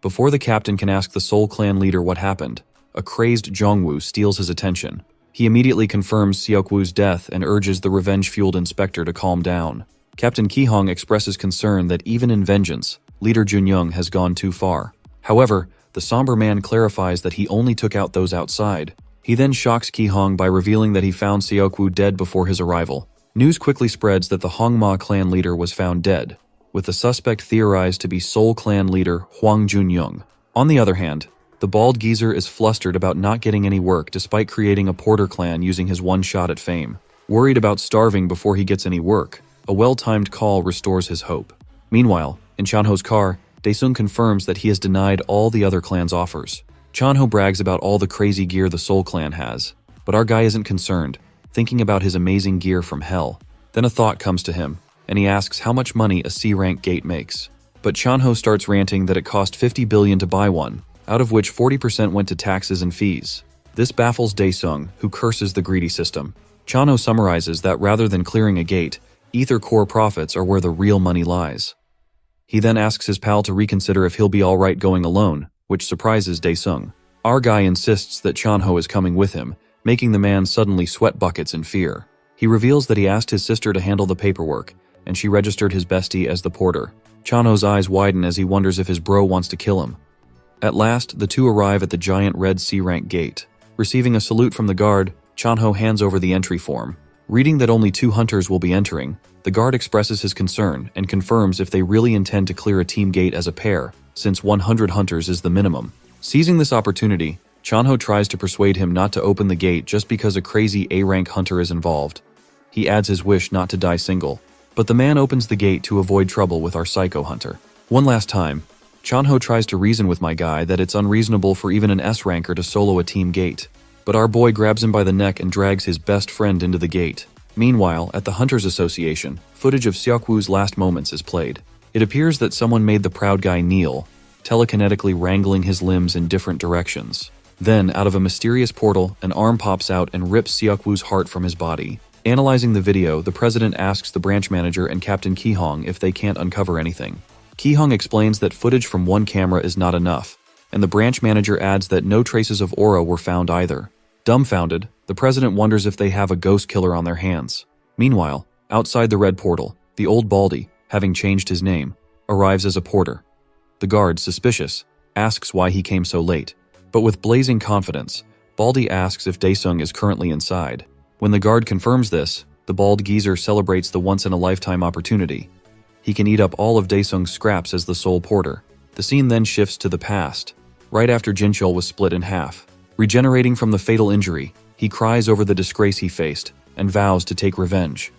Before the captain can ask the Seoul clan leader what happened, a crazed Jongwoo steals his attention. He immediately confirms Seokwoo's death and urges the revenge-fueled inspector to calm down. Captain Ki-hong expresses concern that even in vengeance, Leader Junyoung has gone too far. However, the somber man clarifies that he only took out those outside. He then shocks Ki-hong by revealing that he found Seokwoo dead before his arrival. News quickly spreads that the Hongma clan leader was found dead, with the suspect theorized to be Seoul clan leader Hwang Jun-young. On the other hand, the bald geezer is flustered about not getting any work despite creating a porter clan using his one shot at fame. Worried about starving before he gets any work, a well-timed call restores his hope. Meanwhile, in Chanho's car, Daesung confirms that he has denied all the other clan's offers. Chanho brags about all the crazy gear the Seoul clan has, but our guy isn't concerned, thinking about his amazing gear from hell. Then a thought comes to him, and he asks how much money a C-rank gate makes. But Chanho starts ranting that it cost 50 billion to buy one, out of which 40% went to taxes and fees. This baffles Daesung, who curses the greedy system. Chanho summarizes that rather than clearing a gate, Ether Core profits are where the real money lies. He then asks his pal to reconsider if he'll be alright going alone, which surprises Daesung. Our guy insists that Chanho is coming with him, making the man suddenly sweat buckets in fear. He reveals that he asked his sister to handle the paperwork, and she registered his bestie as the porter. Chanho's eyes widen as he wonders if his bro wants to kill him. At last, the two arrive at the giant red C-rank gate. Receiving a salute from the guard, Chanho hands over the entry form. Reading that only 2 hunters will be entering, the guard expresses his concern and confirms if they really intend to clear a team gate as a pair, since 100 hunters is the minimum. Seizing this opportunity, Chanho tries to persuade him not to open the gate just because a crazy A-rank hunter is involved. He adds his wish not to die single, but the man opens the gate to avoid trouble with our psycho hunter. One last time, Chanho tries to reason with my guy that it's unreasonable for even an S-ranker to solo a team gate, but our boy grabs him by the neck and drags his best friend into the gate. Meanwhile, at the Hunters Association, footage of Seokwoo's last moments is played. It appears that someone made the proud guy kneel, telekinetically wrangling his limbs in different directions. Then, out of a mysterious portal, an arm pops out and rips Seokwoo's heart from his body. Analyzing the video, the president asks the branch manager and Captain Ki-hong if they can't uncover anything. Ki-hong explains that footage from one camera is not enough, and the branch manager adds that no traces of aura were found either. Dumbfounded, the president wonders if they have a ghost killer on their hands. Meanwhile, outside the red portal, the old Baldy, having changed his name, arrives as a porter. The guard, suspicious, asks why he came so late, but with blazing confidence, Baldy asks if Daesung is currently inside. When the guard confirms this, the bald geezer celebrates the once-in-a-lifetime opportunity. He can eat up all of Daesung's scraps as the sole porter. The scene then shifts to the past, right after Jinchul was split in half. Regenerating from the fatal injury, he cries over the disgrace he faced and vows to take revenge.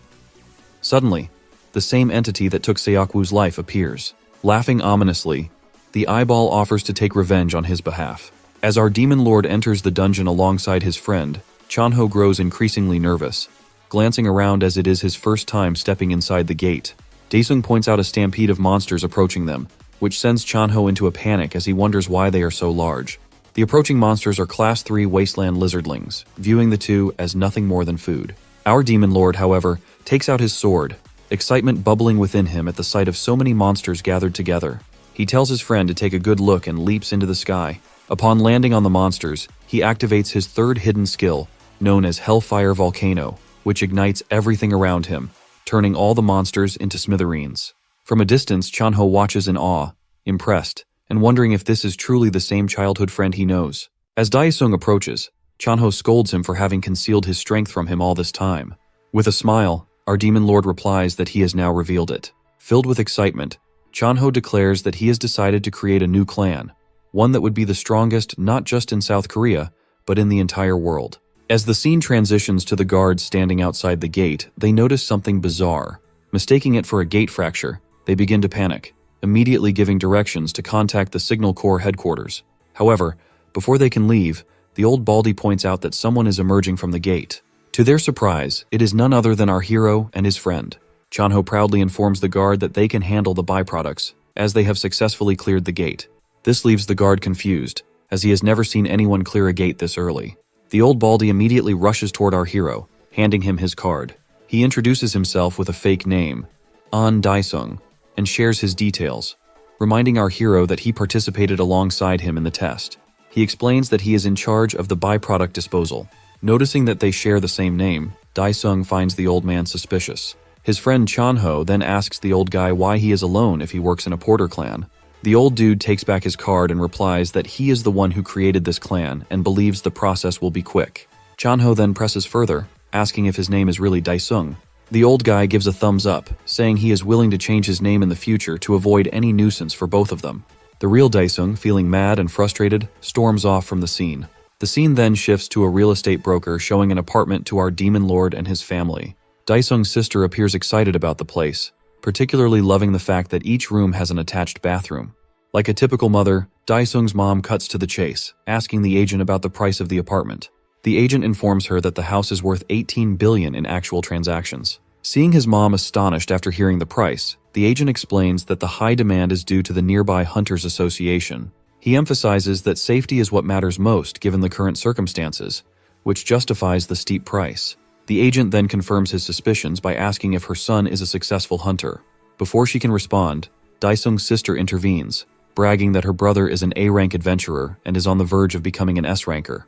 Suddenly, the same entity that took Seokwoo's life appears. Laughing ominously, the eyeball offers to take revenge on his behalf. As our demon lord enters the dungeon alongside his friend, Chanho grows increasingly nervous, glancing around as it is his first time stepping inside the gate. Daesung points out a stampede of monsters approaching them, which sends Chanho into a panic as he wonders why they are so large. The approaching monsters are Class 3 wasteland lizardlings, viewing the two as nothing more than food. Our demon lord, however, takes out his sword, excitement bubbling within him at the sight of so many monsters gathered together. He tells his friend to take a good look and leaps into the sky. Upon landing on the monsters, he activates his third hidden skill, known as Hellfire Volcano, which ignites everything around him, turning all the monsters into smithereens. From a distance, Chanho watches in awe, impressed, and wondering if this is truly the same childhood friend he knows. As Daesung approaches, Chanho scolds him for having concealed his strength from him all this time. With a smile, our demon lord replies that he has now revealed it. Filled with excitement, Chanho declares that he has decided to create a new clan, one that would be the strongest not just in South Korea, but in the entire world. As the scene transitions to the guards standing outside the gate, they notice something bizarre. Mistaking it for a gate fracture, they begin to panic, immediately giving directions to contact the Signal Corps headquarters. However, before they can leave, the old Baldy points out that someone is emerging from the gate. To their surprise, it is none other than our hero and his friend. Chanho proudly informs the guard that they can handle the byproducts, as they have successfully cleared the gate. This leaves the guard confused, as he has never seen anyone clear a gate this early. The old Baldy immediately rushes toward our hero, handing him his card. He introduces himself with a fake name, An Daesung, and shares his details, reminding our hero that he participated alongside him in the test. He explains that he is in charge of the byproduct disposal. Noticing that they share the same name, Daesung finds the old man suspicious. His friend Chanho then asks the old guy why he is alone if he works in a porter clan. The old dude takes back his card and replies that he is the one who created this clan and believes the process will be quick. Chanho then presses further, asking if his name is really Daesung. The old guy gives a thumbs up, saying he is willing to change his name in the future to avoid any nuisance for both of them. The real Daesung, feeling mad and frustrated, storms off from the scene. The scene then shifts to a real estate broker showing an apartment to our demon lord and his family. Daesung's sister appears excited about the place, particularly loving the fact that each room has an attached bathroom. Like a typical mother, Daesung's mom cuts to the chase, asking the agent about the price of the apartment. The agent informs her that the house is worth 18 billion in actual transactions. Seeing his mom astonished after hearing the price, the agent explains that the high demand is due to the nearby Hunters Association. He emphasizes that safety is what matters most given the current circumstances, which justifies the steep price. The agent then confirms his suspicions by asking if her son is a successful hunter. Before she can respond, Daesung's sister intervenes, bragging that her brother is an A-rank adventurer and is on the verge of becoming an S-ranker.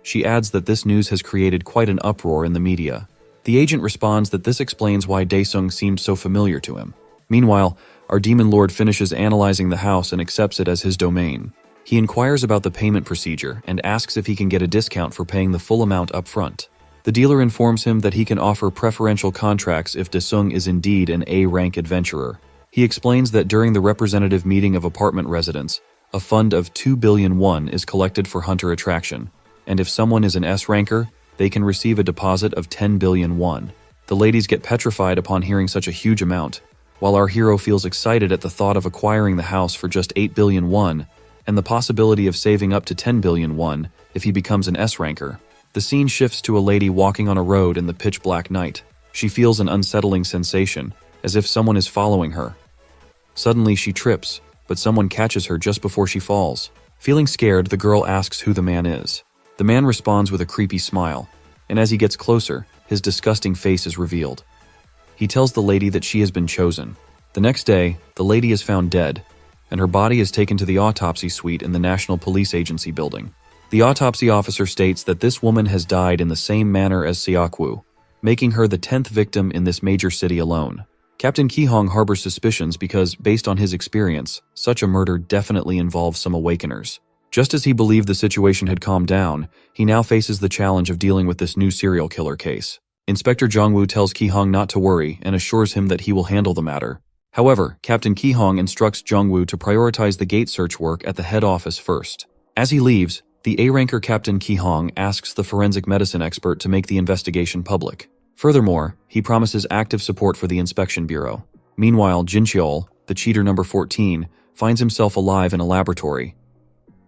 She adds that this news has created quite an uproar in the media. The agent responds that this explains why Daesung seemed so familiar to him. Meanwhile, our demon lord finishes analyzing the house and accepts it as his domain. He inquires about the payment procedure and asks if he can get a discount for paying the full amount up front. The dealer informs him that he can offer preferential contracts if Daesung is indeed an A-rank adventurer. He explains that during the representative meeting of apartment residents, a fund of 2 billion won is collected for hunter attraction, and if someone is an S-ranker, they can receive a deposit of 10 billion won. The ladies get petrified upon hearing such a huge amount, while our hero feels excited at the thought of acquiring the house for just 8 billion won and the possibility of saving up to 10 billion won if he becomes an S-ranker. The scene shifts to a lady walking on a road in the pitch-black night. She feels an unsettling sensation, as if someone is following her. Suddenly she trips, but someone catches her just before she falls. Feeling scared, the girl asks who the man is. The man responds with a creepy smile, and as he gets closer, his disgusting face is revealed. He tells the lady that she has been chosen. The next day, the lady is found dead, and her body is taken to the autopsy suite in the National Police Agency building. The autopsy officer states that this woman has died in the same manner as Seokwu, making her the 10th victim in this major city alone. Captain Ki-hong harbors suspicions because, based on his experience, such a murder definitely involves some awakeners. Just as he believed the situation had calmed down, he now faces the challenge of dealing with this new serial killer case. Inspector Jongwoo tells Ki-hong not to worry and assures him that he will handle the matter. However, Captain Ki-hong instructs Jongwoo to prioritize the gate search work at the head office first. As he leaves, the A-ranker Captain Ki-hong asks the forensic medicine expert to make the investigation public. Furthermore, he promises active support for the inspection bureau. Meanwhile, Jincheol, the cheater number 14, finds himself alive in a laboratory.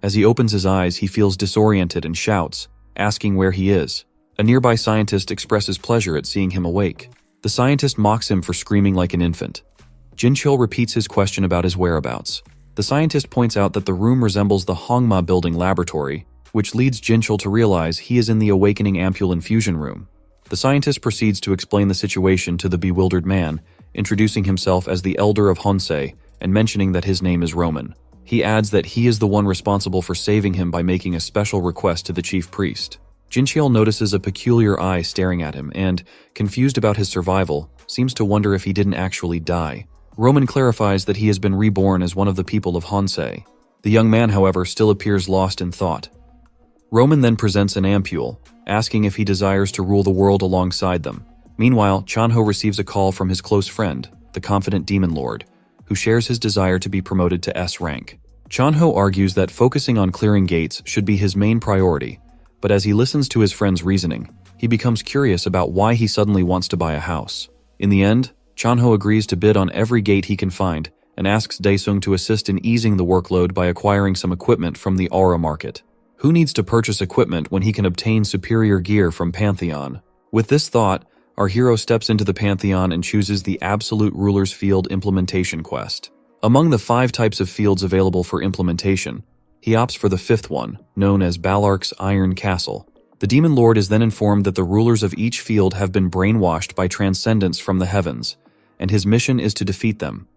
As he opens his eyes, he feels disoriented and shouts, asking where he is. A nearby scientist expresses pleasure at seeing him awake. The scientist mocks him for screaming like an infant. Jincheol repeats his question about his whereabouts. The scientist points out that the room resembles the Hongma building laboratory, which leads Jincheol to realize he is in the awakening ampule infusion room. The scientist proceeds to explain the situation to the bewildered man, introducing himself as the elder of Honsei and mentioning that his name is Roman. He adds that he is the one responsible for saving him by making a special request to the chief priest. Jincheol notices a peculiar eye staring at him and, confused about his survival, seems to wonder if he didn't actually die. Roman clarifies that he has been reborn as one of the people of Honsei. The young man, however, still appears lost in thought. Roman then presents an ampule, asking if he desires to rule the world alongside them. Meanwhile, Chanho receives a call from his close friend, the confident demon lord, who shares his desire to be promoted to S rank. Chanho argues that focusing on clearing gates should be his main priority, but as he listens to his friend's reasoning, he becomes curious about why he suddenly wants to buy a house. In the end, Chanho agrees to bid on every gate he can find and asks Daesung to assist in easing the workload by acquiring some equipment from the aura market. Who needs to purchase equipment when he can obtain superior gear from Pantheon? With this thought, our hero steps into the Pantheon and chooses the Absolute Ruler's Field Implementation Quest. Among the 5 types of fields available for implementation, he opts for the 5th one, known as Balark's Iron Castle. The Demon Lord is then informed that the rulers of each field have been brainwashed by transcendence from the heavens, and his mission is to defeat them.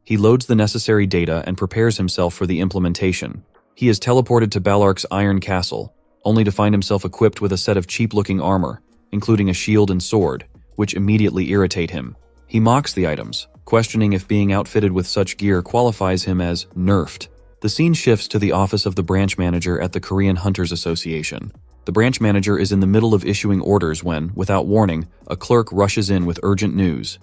He loads the necessary data and prepares himself for the implementation. He is teleported to Balark's Iron Castle, only to find himself equipped with a set of cheap-looking armor, including a shield and sword, which immediately irritate him. He mocks the items, questioning if being outfitted with such gear qualifies him as nerfed. The scene shifts to the office of the branch manager at the Korean Hunters Association. The branch manager is in the middle of issuing orders when, without warning, a clerk rushes in with urgent news.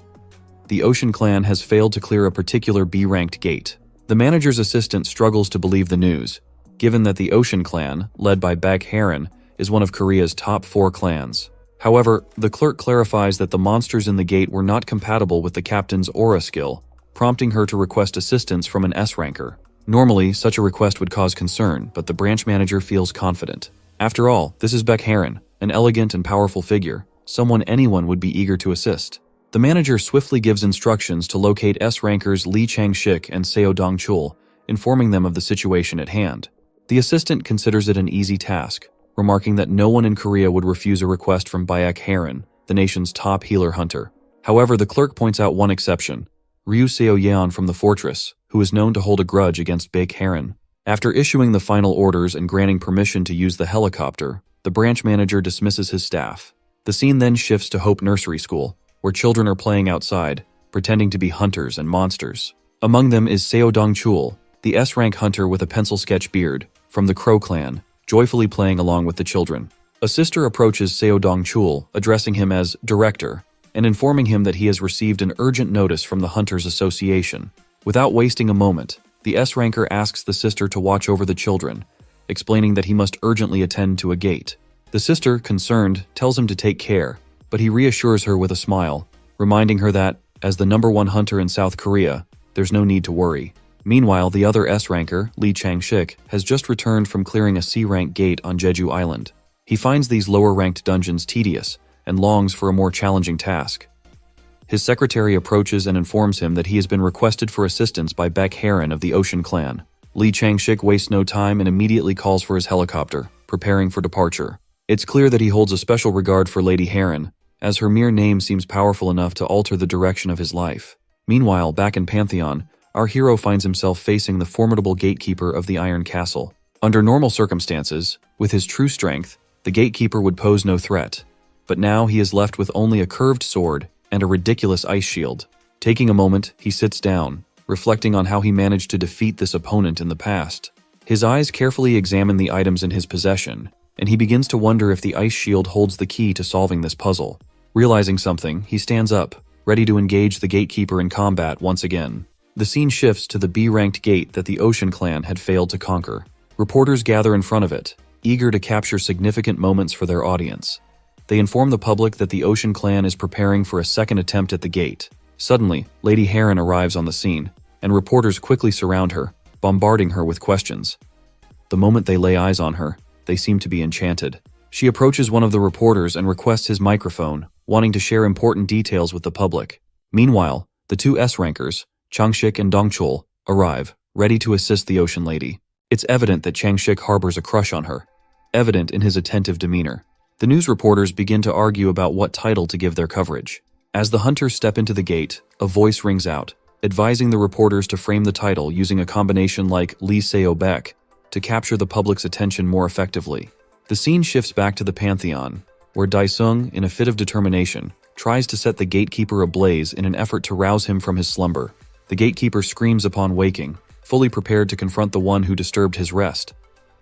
The Ocean Clan has failed to clear a particular B-ranked gate. The manager's assistant struggles to believe the news, given that the Ocean Clan, led by Baek Haran, is one of Korea's top 4 clans. However, the clerk clarifies that the monsters in the gate were not compatible with the captain's aura skill, prompting her to request assistance from an S-ranker. Normally, such a request would cause concern, but the branch manager feels confident. After all, this is Baek Haran, an elegant and powerful figure, someone anyone would be eager to assist. The manager swiftly gives instructions to locate S-rankers Lee Chang-shik and Seo Dong-chul, informing them of the situation at hand. The assistant considers it an easy task, remarking that no one in Korea would refuse a request from Baek Haran, the nation's top healer hunter. However, the clerk points out one exception, Ryu Seo Yeon from the fortress, who is known to hold a grudge against Baek Haran. After issuing the final orders and granting permission to use the helicopter, the branch manager dismisses his staff. The scene then shifts to Hope Nursery School, where children are playing outside, pretending to be hunters and monsters. Among them is Seo Dong-chul, the S-rank hunter with a pencil sketch beard, from the Crow clan, joyfully playing along with the children. A sister approaches Seo Dong-chul, addressing him as director, and informing him that he has received an urgent notice from the Hunters Association. Without wasting a moment, the S-ranker asks the sister to watch over the children, explaining that he must urgently attend to a gate. The sister, concerned, tells him to take care, but he reassures her with a smile, reminding her that, as the #1 hunter in South Korea, there's no need to worry. Meanwhile, the other S-ranker, Lee Chang-shik, has just returned from clearing a C-rank gate on Jeju Island. He finds these lower-ranked dungeons tedious and longs for a more challenging task. His secretary approaches and informs him that he has been requested for assistance by Baek Haran of the Ocean Clan. Lee Chang-shik wastes no time and immediately calls for his helicopter, preparing for departure. It's clear that he holds a special regard for Lady Haran, as her mere name seems powerful enough to alter the direction of his life. Meanwhile, back in Pantheon, our hero finds himself facing the formidable gatekeeper of the Iron Castle. Under normal circumstances, with his true strength, the gatekeeper would pose no threat. But now he is left with only a curved sword and a ridiculous ice shield. Taking a moment, he sits down, reflecting on how he managed to defeat this opponent in the past. His eyes carefully examine the items in his possession, and he begins to wonder if the ice shield holds the key to solving this puzzle. Realizing something, he stands up, ready to engage the gatekeeper in combat once again. The scene shifts to the B-ranked gate that the Ocean Clan had failed to conquer. Reporters gather in front of it, eager to capture significant moments for their audience. They inform the public that the Ocean Clan is preparing for a second attempt at the gate. Suddenly, Lady Haran arrives on the scene, and reporters quickly surround her, bombarding her with questions. The moment they lay eyes on her, they seem to be enchanted. She approaches one of the reporters and requests his microphone, wanting to share important details with the public. Meanwhile, the two S-rankers, Chang-shik and Dong-chul, arrive, ready to assist the Ocean Lady. It's evident that Chang-shik harbors a crush on her, evident in his attentive demeanor. The news reporters begin to argue about what title to give their coverage. As the hunters step into the gate, a voice rings out, advising the reporters to frame the title using a combination like Lee Seo Baek to capture the public's attention more effectively. The scene shifts back to the Pantheon, where Dae-sung, in a fit of determination, tries to set the gatekeeper ablaze in an effort to rouse him from his slumber. The gatekeeper screams upon waking, fully prepared to confront the one who disturbed his rest.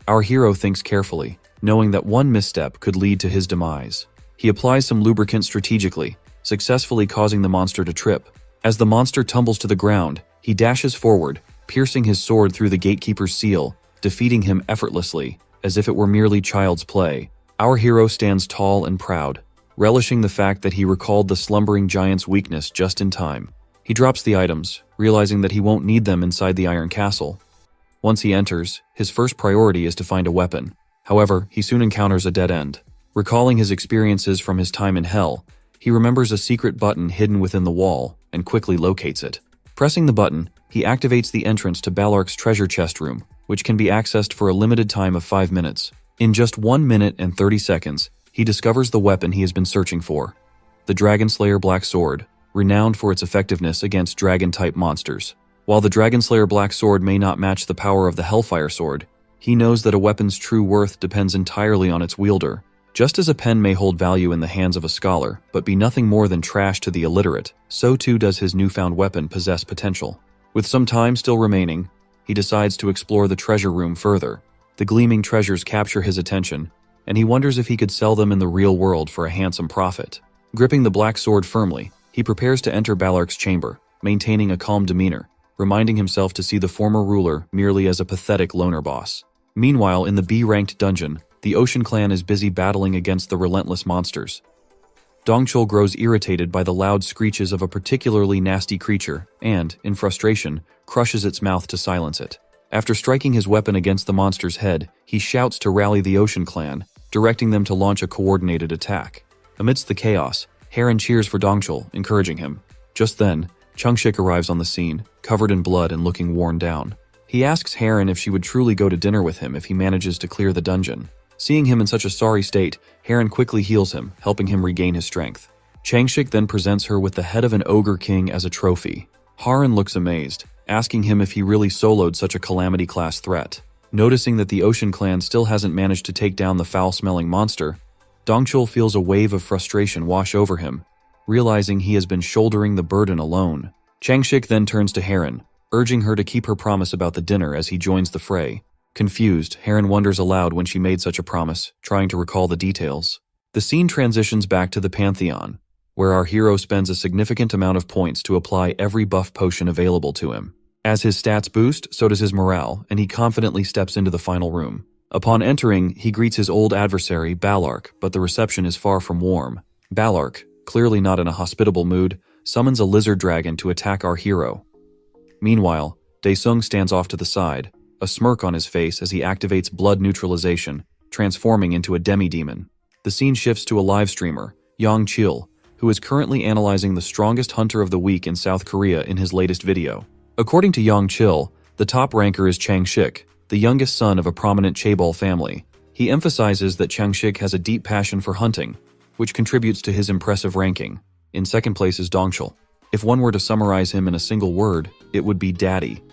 Our hero thinks carefully, knowing that one misstep could lead to his demise. He applies some lubricant strategically, successfully causing the monster to trip. As the monster tumbles to the ground, he dashes forward, piercing his sword through the gatekeeper's seal, defeating him effortlessly, as if it were merely child's play. Our hero stands tall and proud, relishing the fact that he recalled the slumbering giant's weakness just in time. He drops the items, realizing that he won't need them inside the Iron Castle. Once he enters, his first priority is to find a weapon. However, he soon encounters a dead end. Recalling his experiences from his time in Hell, he remembers a secret button hidden within the wall and quickly locates it. Pressing the button, he activates the entrance to Ballark's treasure chest room, which can be accessed for a limited time of 5 minutes. In just 1 minute and 30 seconds, he discovers the weapon he has been searching for. The Dragon Slayer Black Sword, renowned for its effectiveness against dragon-type monsters. While the Dragon Slayer Black Sword may not match the power of the Hellfire Sword, he knows that a weapon's true worth depends entirely on its wielder. Just as a pen may hold value in the hands of a scholar, but be nothing more than trash to the illiterate, so too does his newfound weapon possess potential. With some time still remaining, he decides to explore the treasure room further. The gleaming treasures capture his attention, and he wonders if he could sell them in the real world for a handsome profit. Gripping the black sword firmly, he prepares to enter Ballark's chamber, maintaining a calm demeanor, reminding himself to see the former ruler merely as a pathetic loner boss. Meanwhile, in the B-ranked dungeon, the Ocean Clan is busy battling against the relentless monsters. Dongchul grows irritated by the loud screeches of a particularly nasty creature and, in frustration, crushes its mouth to silence it. After striking his weapon against the monster's head, he shouts to rally the Ocean Clan, directing them to launch a coordinated attack. Amidst the chaos, Harem cheers for Dongchul, encouraging him. Just then, Chungshik arrives on the scene, covered in blood and looking worn down. He asks Harem if she would truly go to dinner with him if he manages to clear the dungeon. Seeing him in such a sorry state, Harem quickly heals him, helping him regain his strength. Changshik then presents her with the head of an ogre king as a trophy. Harem looks amazed, asking him if he really soloed such a calamity-class threat. Noticing that the Ocean Clan still hasn't managed to take down the foul-smelling monster, Dongchul feels a wave of frustration wash over him, realizing he has been shouldering the burden alone. Changshik then turns to Harem, urging her to keep her promise about the dinner as he joins the fray. Confused, Harem wonders aloud when she made such a promise, trying to recall the details. The scene transitions back to the Pantheon, where our hero spends a significant amount of points to apply every buff potion available to him. As his stats boost, so does his morale, and he confidently steps into the final room. Upon entering, he greets his old adversary, Ballark, but the reception is far from warm. Ballark, clearly not in a hospitable mood, summons a lizard dragon to attack our hero. Meanwhile, Daesung stands off to the side, a smirk on his face as he activates blood neutralization, transforming into a demi-demon. The scene shifts to a live streamer, Yang Chil, who is currently analyzing the strongest hunter of the week in South Korea in his latest video. According to Yang Chil, the top ranker is Changshik, the youngest son of a prominent chaebol family. He emphasizes that Changshik has a deep passion for hunting, which contributes to his impressive ranking. In second place is Dongchul. If one were to summarize him in a single word, it would be daddy.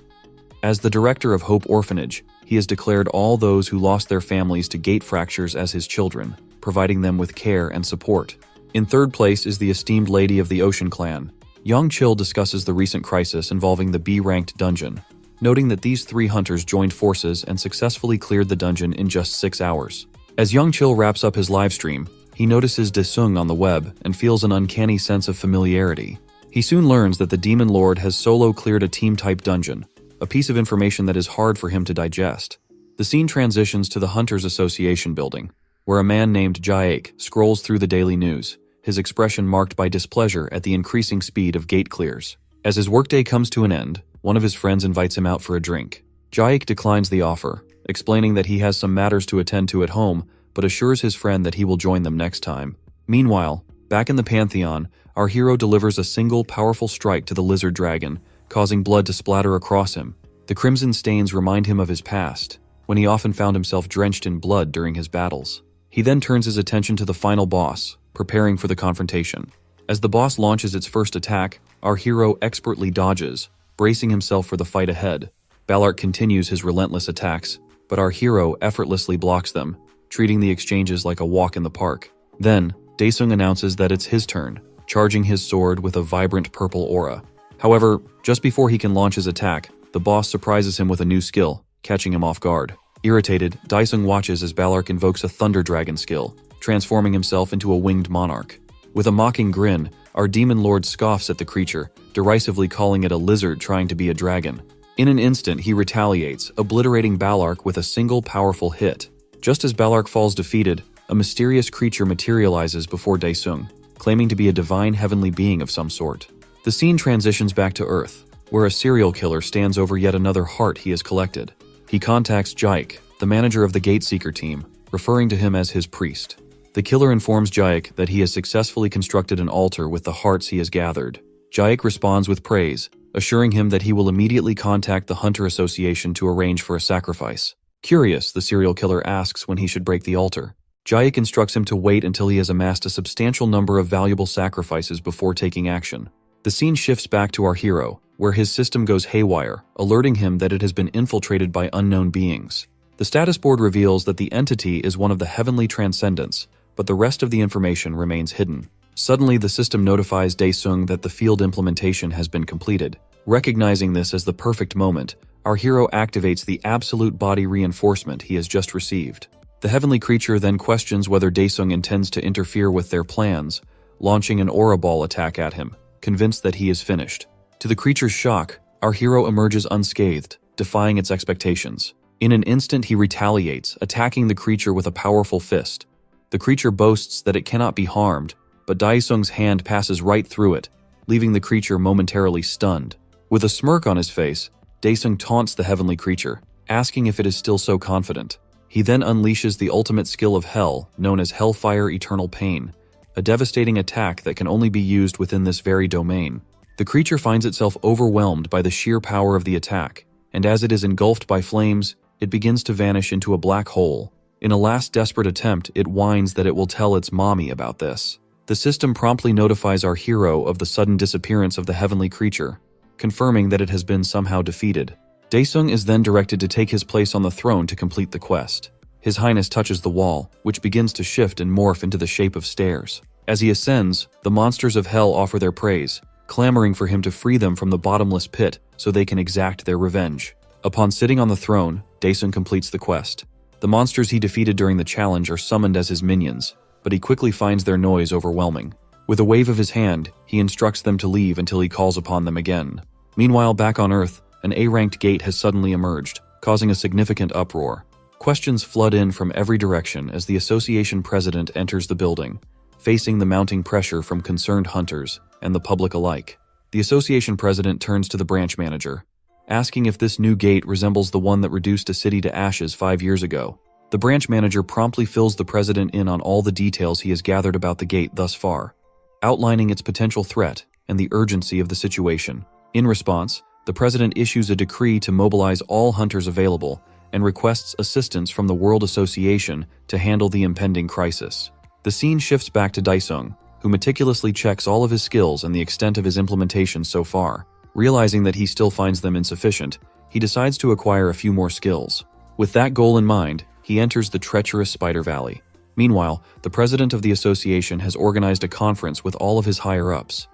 As the director of Hope Orphanage, he has declared all those who lost their families to gate fractures as his children, providing them with care and support. In third place is the esteemed lady of the Ocean Clan. Yang Chil discusses the recent crisis involving the B-ranked dungeon, noting that these three hunters joined forces and successfully cleared the dungeon in just 6 hours. As Yang Chil wraps up his livestream, he notices Daesung on the web and feels an uncanny sense of familiarity. He soon learns that the Demon Lord has solo cleared a team-type dungeon, a piece of information that is hard for him to digest. The scene transitions to the Hunters Association building, where a man named Jaek scrolls through the daily news, his expression marked by displeasure at the increasing speed of gate clears. As his workday comes to an end, one of his friends invites him out for a drink. Jaek declines the offer, explaining that he has some matters to attend to at home, but assures his friend that he will join them next time. Meanwhile, back in the Pantheon, our hero delivers a single powerful strike to the lizard dragon, causing blood to splatter across him. The crimson stains remind him of his past, when he often found himself drenched in blood during his battles. He then turns his attention to the final boss, preparing for the confrontation. As the boss launches its first attack, our hero expertly dodges, bracing himself for the fight ahead. Ballark continues his relentless attacks, but our hero effortlessly blocks them, treating the exchanges like a walk in the park. Then, Daesung announces that it's his turn, charging his sword with a vibrant purple aura. However, just before he can launch his attack, the boss surprises him with a new skill, catching him off guard. Irritated, Daesung watches as Ballark invokes a Thunder Dragon skill, transforming himself into a winged monarch. With a mocking grin, our demon lord scoffs at the creature, derisively calling it a lizard trying to be a dragon. In an instant, he retaliates, obliterating Ballark with a single powerful hit. Just as Ballark falls defeated, a mysterious creature materializes before Daesung, claiming to be a divine heavenly being of some sort. The scene transitions back to Earth, where a serial killer stands over yet another heart he has collected. He contacts Jaek, the manager of the Gateseeker team, referring to him as his priest. The killer informs Jaek that he has successfully constructed an altar with the hearts he has gathered. Jaek responds with praise, assuring him that he will immediately contact the Hunter Association to arrange for a sacrifice. Curious, the serial killer asks when he should break the altar. Jaek instructs him to wait until he has amassed a substantial number of valuable sacrifices before taking action. The scene shifts back to our hero, where his system goes haywire, alerting him that it has been infiltrated by unknown beings. The status board reveals that the entity is one of the heavenly transcendents, but the rest of the information remains hidden. Suddenly, the system notifies Daesung that the field implementation has been completed. Recognizing this as the perfect moment, our hero activates the absolute body reinforcement he has just received. The heavenly creature then questions whether Daesung intends to interfere with their plans, launching an aura ball attack at him, convinced that he is finished. To the creature's shock, our hero emerges unscathed, defying its expectations. In an instant, he retaliates, attacking the creature with a powerful fist. The creature boasts that it cannot be harmed, but Daesung's hand passes right through it, leaving the creature momentarily stunned. With a smirk on his face, Daesung taunts the heavenly creature, asking if it is still so confident. He then unleashes the ultimate skill of hell, known as Hellfire Eternal Pain, a devastating attack that can only be used within this very domain. The creature finds itself overwhelmed by the sheer power of the attack, and as it is engulfed by flames, it begins to vanish into a black hole. In a last desperate attempt, it whines that it will tell its mommy about this. The system promptly notifies our hero of the sudden disappearance of the heavenly creature, confirming that it has been somehow defeated. Daesung is then directed to take his place on the throne to complete the quest. His Highness touches the wall, which begins to shift and morph into the shape of stairs. As he ascends, the monsters of hell offer their praise, clamoring for him to free them from the bottomless pit so they can exact their revenge. Upon sitting on the throne, Daesung completes the quest. The monsters he defeated during the challenge are summoned as his minions, but he quickly finds their noise overwhelming. With a wave of his hand, he instructs them to leave until he calls upon them again. Meanwhile, back on Earth, an A-ranked gate has suddenly emerged, causing a significant uproar. Questions flood in from every direction as the association president enters the building, facing the mounting pressure from concerned hunters and the public alike. The association president turns to the branch manager, asking if this new gate resembles the one that reduced a city to ashes 5 years ago. The branch manager promptly fills the president in on all the details he has gathered about the gate thus far, outlining its potential threat and the urgency of the situation. In response, the president issues a decree to mobilize all hunters available and requests assistance from the World Association to handle the impending crisis. The scene shifts back to Daesung, who meticulously checks all of his skills and the extent of his implementation so far. Realizing that he still finds them insufficient, he decides to acquire a few more skills. With that goal in mind, he enters the treacherous Spider Valley. Meanwhile, the president of the association has organized a conference with all of his higher-ups.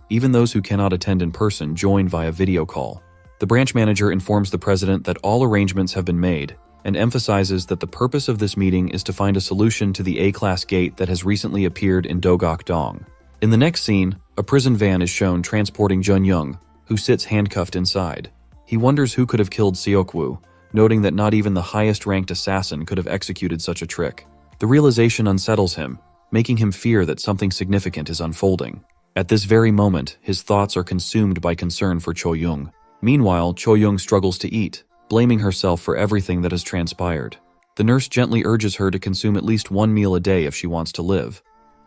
Even those who cannot attend in person join via video call. The branch manager informs the president that all arrangements have been made and emphasizes that the purpose of this meeting is to find a solution to the A-class gate that has recently appeared in Dogok-dong. In the next scene, a prison van is shown transporting Jun Young, who sits handcuffed inside. He wonders who could have killed Seokwoo, noting that not even the highest-ranked assassin could have executed such a trick. The realization unsettles him, making him fear that something significant is unfolding. At this very moment, his thoughts are consumed by concern for Cho Young. Meanwhile, Cho Young struggles to eat, blaming herself for everything that has transpired. The nurse gently urges her to consume at least one meal a day if she wants to live.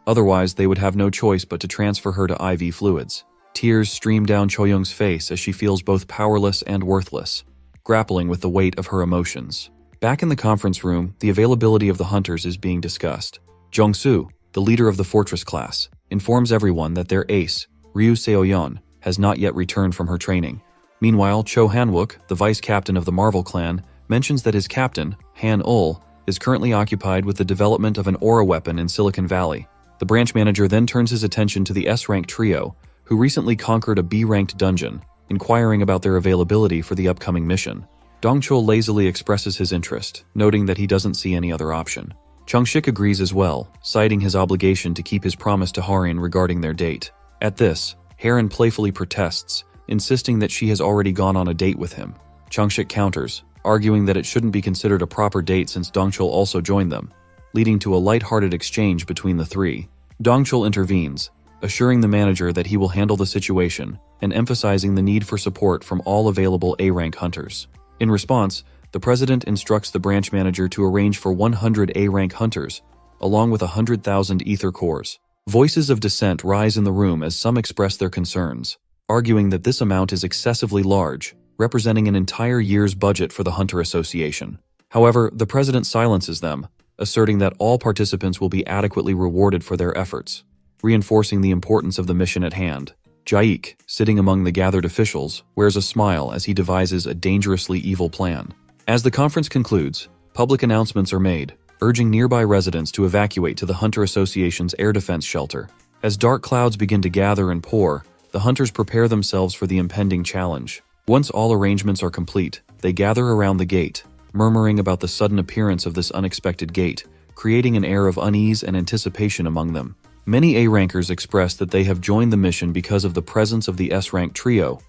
Otherwise, they would have no choice but to transfer her to IV fluids. Tears stream down Cho Young's face as she feels both powerless and worthless, grappling with the weight of her emotions. Back in the conference room, the availability of the hunters is being discussed. Jong-soo, the leader of the fortress class, informs everyone that their ace, Ryu Seoyeon, has not yet returned from her training. Meanwhile, Cho Han-wook, the vice captain of the Marvel clan, mentions that his captain, Han-ul, is currently occupied with the development of an aura weapon in Silicon Valley. The branch manager then turns his attention to the S-rank trio, who recently conquered a B-ranked dungeon, inquiring about their availability for the upcoming mission. Dong-chul lazily expresses his interest, noting that he doesn't see any other option. Chung-shik agrees as well, citing his obligation to keep his promise to Harin regarding their date. At this, Harin playfully protests, insisting that she has already gone on a date with him. Chung-shik counters, arguing that it shouldn't be considered a proper date since Dong-chul also joined them, leading to a light-hearted exchange between the three. Dong-chul intervenes, assuring the manager that he will handle the situation and emphasizing the need for support from all available A-rank hunters. In response, the president instructs the branch manager to arrange for 100 A-rank hunters, along with 100,000 ether cores. Voices of dissent rise in the room as some express their concerns, arguing that this amount is excessively large, representing an entire year's budget for the Hunter Association. However, the president silences them, asserting that all participants will be adequately rewarded for their efforts, reinforcing the importance of the mission at hand. Jaik, sitting among the gathered officials, wears a smile as he devises a dangerously evil plan. As the conference concludes, public announcements are made, urging nearby residents to evacuate to the Hunter Association's air defense shelter. As dark clouds begin to gather and pour, the hunters prepare themselves for the impending challenge. Once all arrangements are complete, they gather around the gate, murmuring about the sudden appearance of this unexpected gate, creating an air of unease and anticipation among them. Many A-rankers express that they have joined the mission because of the presence of the S-rank trio.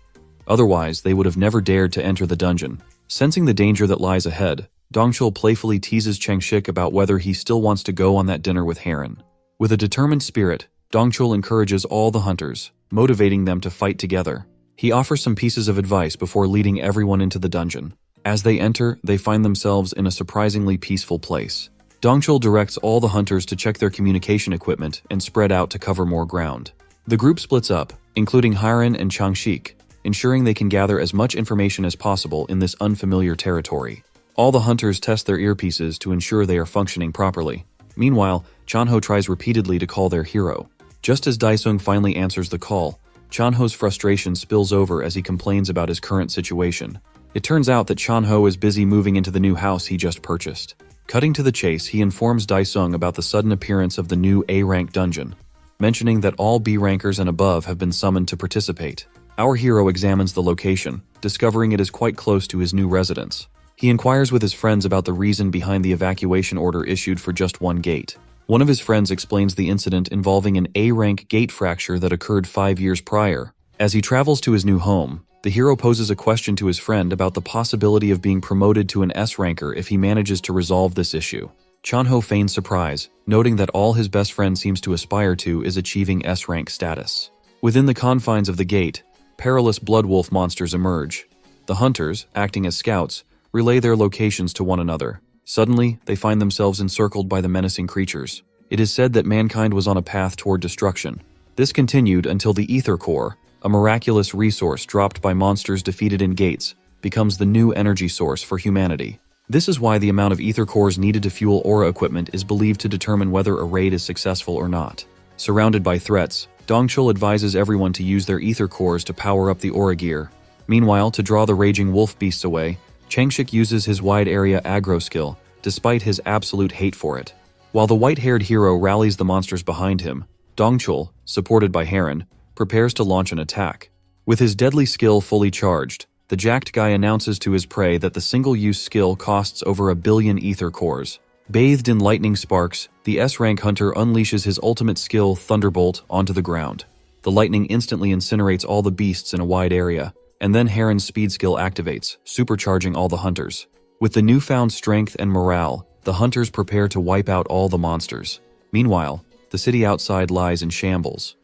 Otherwise, they would have never dared to enter the dungeon. Sensing the danger that lies ahead, Dongchul playfully teases Changshik about whether he still wants to go on that dinner with Harem. With a determined spirit, Dongchul encourages all the hunters, motivating them to fight together. He offers some pieces of advice before leading everyone into the dungeon. As they enter, they find themselves in a surprisingly peaceful place. Dongchul directs all the hunters to check their communication equipment and spread out to cover more ground. The group splits up, including Harem and Changshik, ensuring they can gather as much information as possible in this unfamiliar territory. All the hunters test their earpieces to ensure they are functioning properly. Meanwhile, Chanho tries repeatedly to call their hero. Just as Daesung finally answers the call, Chanho's frustration spills over as he complains about his current situation. It turns out that Chanho is busy moving into the new house he just purchased. Cutting to the chase, he informs Daesung about the sudden appearance of the new A-rank dungeon, mentioning that all B-rankers and above have been summoned to participate. Our hero examines the location, discovering it is quite close to his new residence. He inquires with his friends about the reason behind the evacuation order issued for just one gate. One of his friends explains the incident involving an A-rank gate fracture that occurred 5 years prior. As he travels to his new home, the hero poses a question to his friend about the possibility of being promoted to an S-ranker if he manages to resolve this issue. Chanho feigns surprise, noting that all his best friend seems to aspire to is achieving S-rank status. Within the confines of the gate, perilous bloodwolf monsters emerge. The hunters, acting as scouts, relay their locations to one another. Suddenly, they find themselves encircled by the menacing creatures. It is said that mankind was on a path toward destruction. This continued until the Ether Core, a miraculous resource dropped by monsters defeated in gates, becomes the new energy source for humanity. This is why the amount of Ether Cores needed to fuel aura equipment is believed to determine whether a raid is successful or not. Surrounded by threats, Dongchul advises everyone to use their Ether Cores to power up the aura gear. Meanwhile, to draw the raging wolf beasts away, Changshik uses his wide area aggro skill, despite his absolute hate for it. While the white-haired hero rallies the monsters behind him, Dongchul, supported by Harem, prepares to launch an attack. With his deadly skill fully charged, the jacked guy announces to his prey that the single-use skill costs over 1 billion ether cores. Bathed in lightning sparks, the S-rank hunter unleashes his ultimate skill, Thunderbolt, onto the ground. The lightning instantly incinerates all the beasts in a wide area, and then Harem's speed skill activates, supercharging all the hunters. With the newfound strength and morale, the hunters prepare to wipe out all the monsters. Meanwhile, the city outside lies in shambles.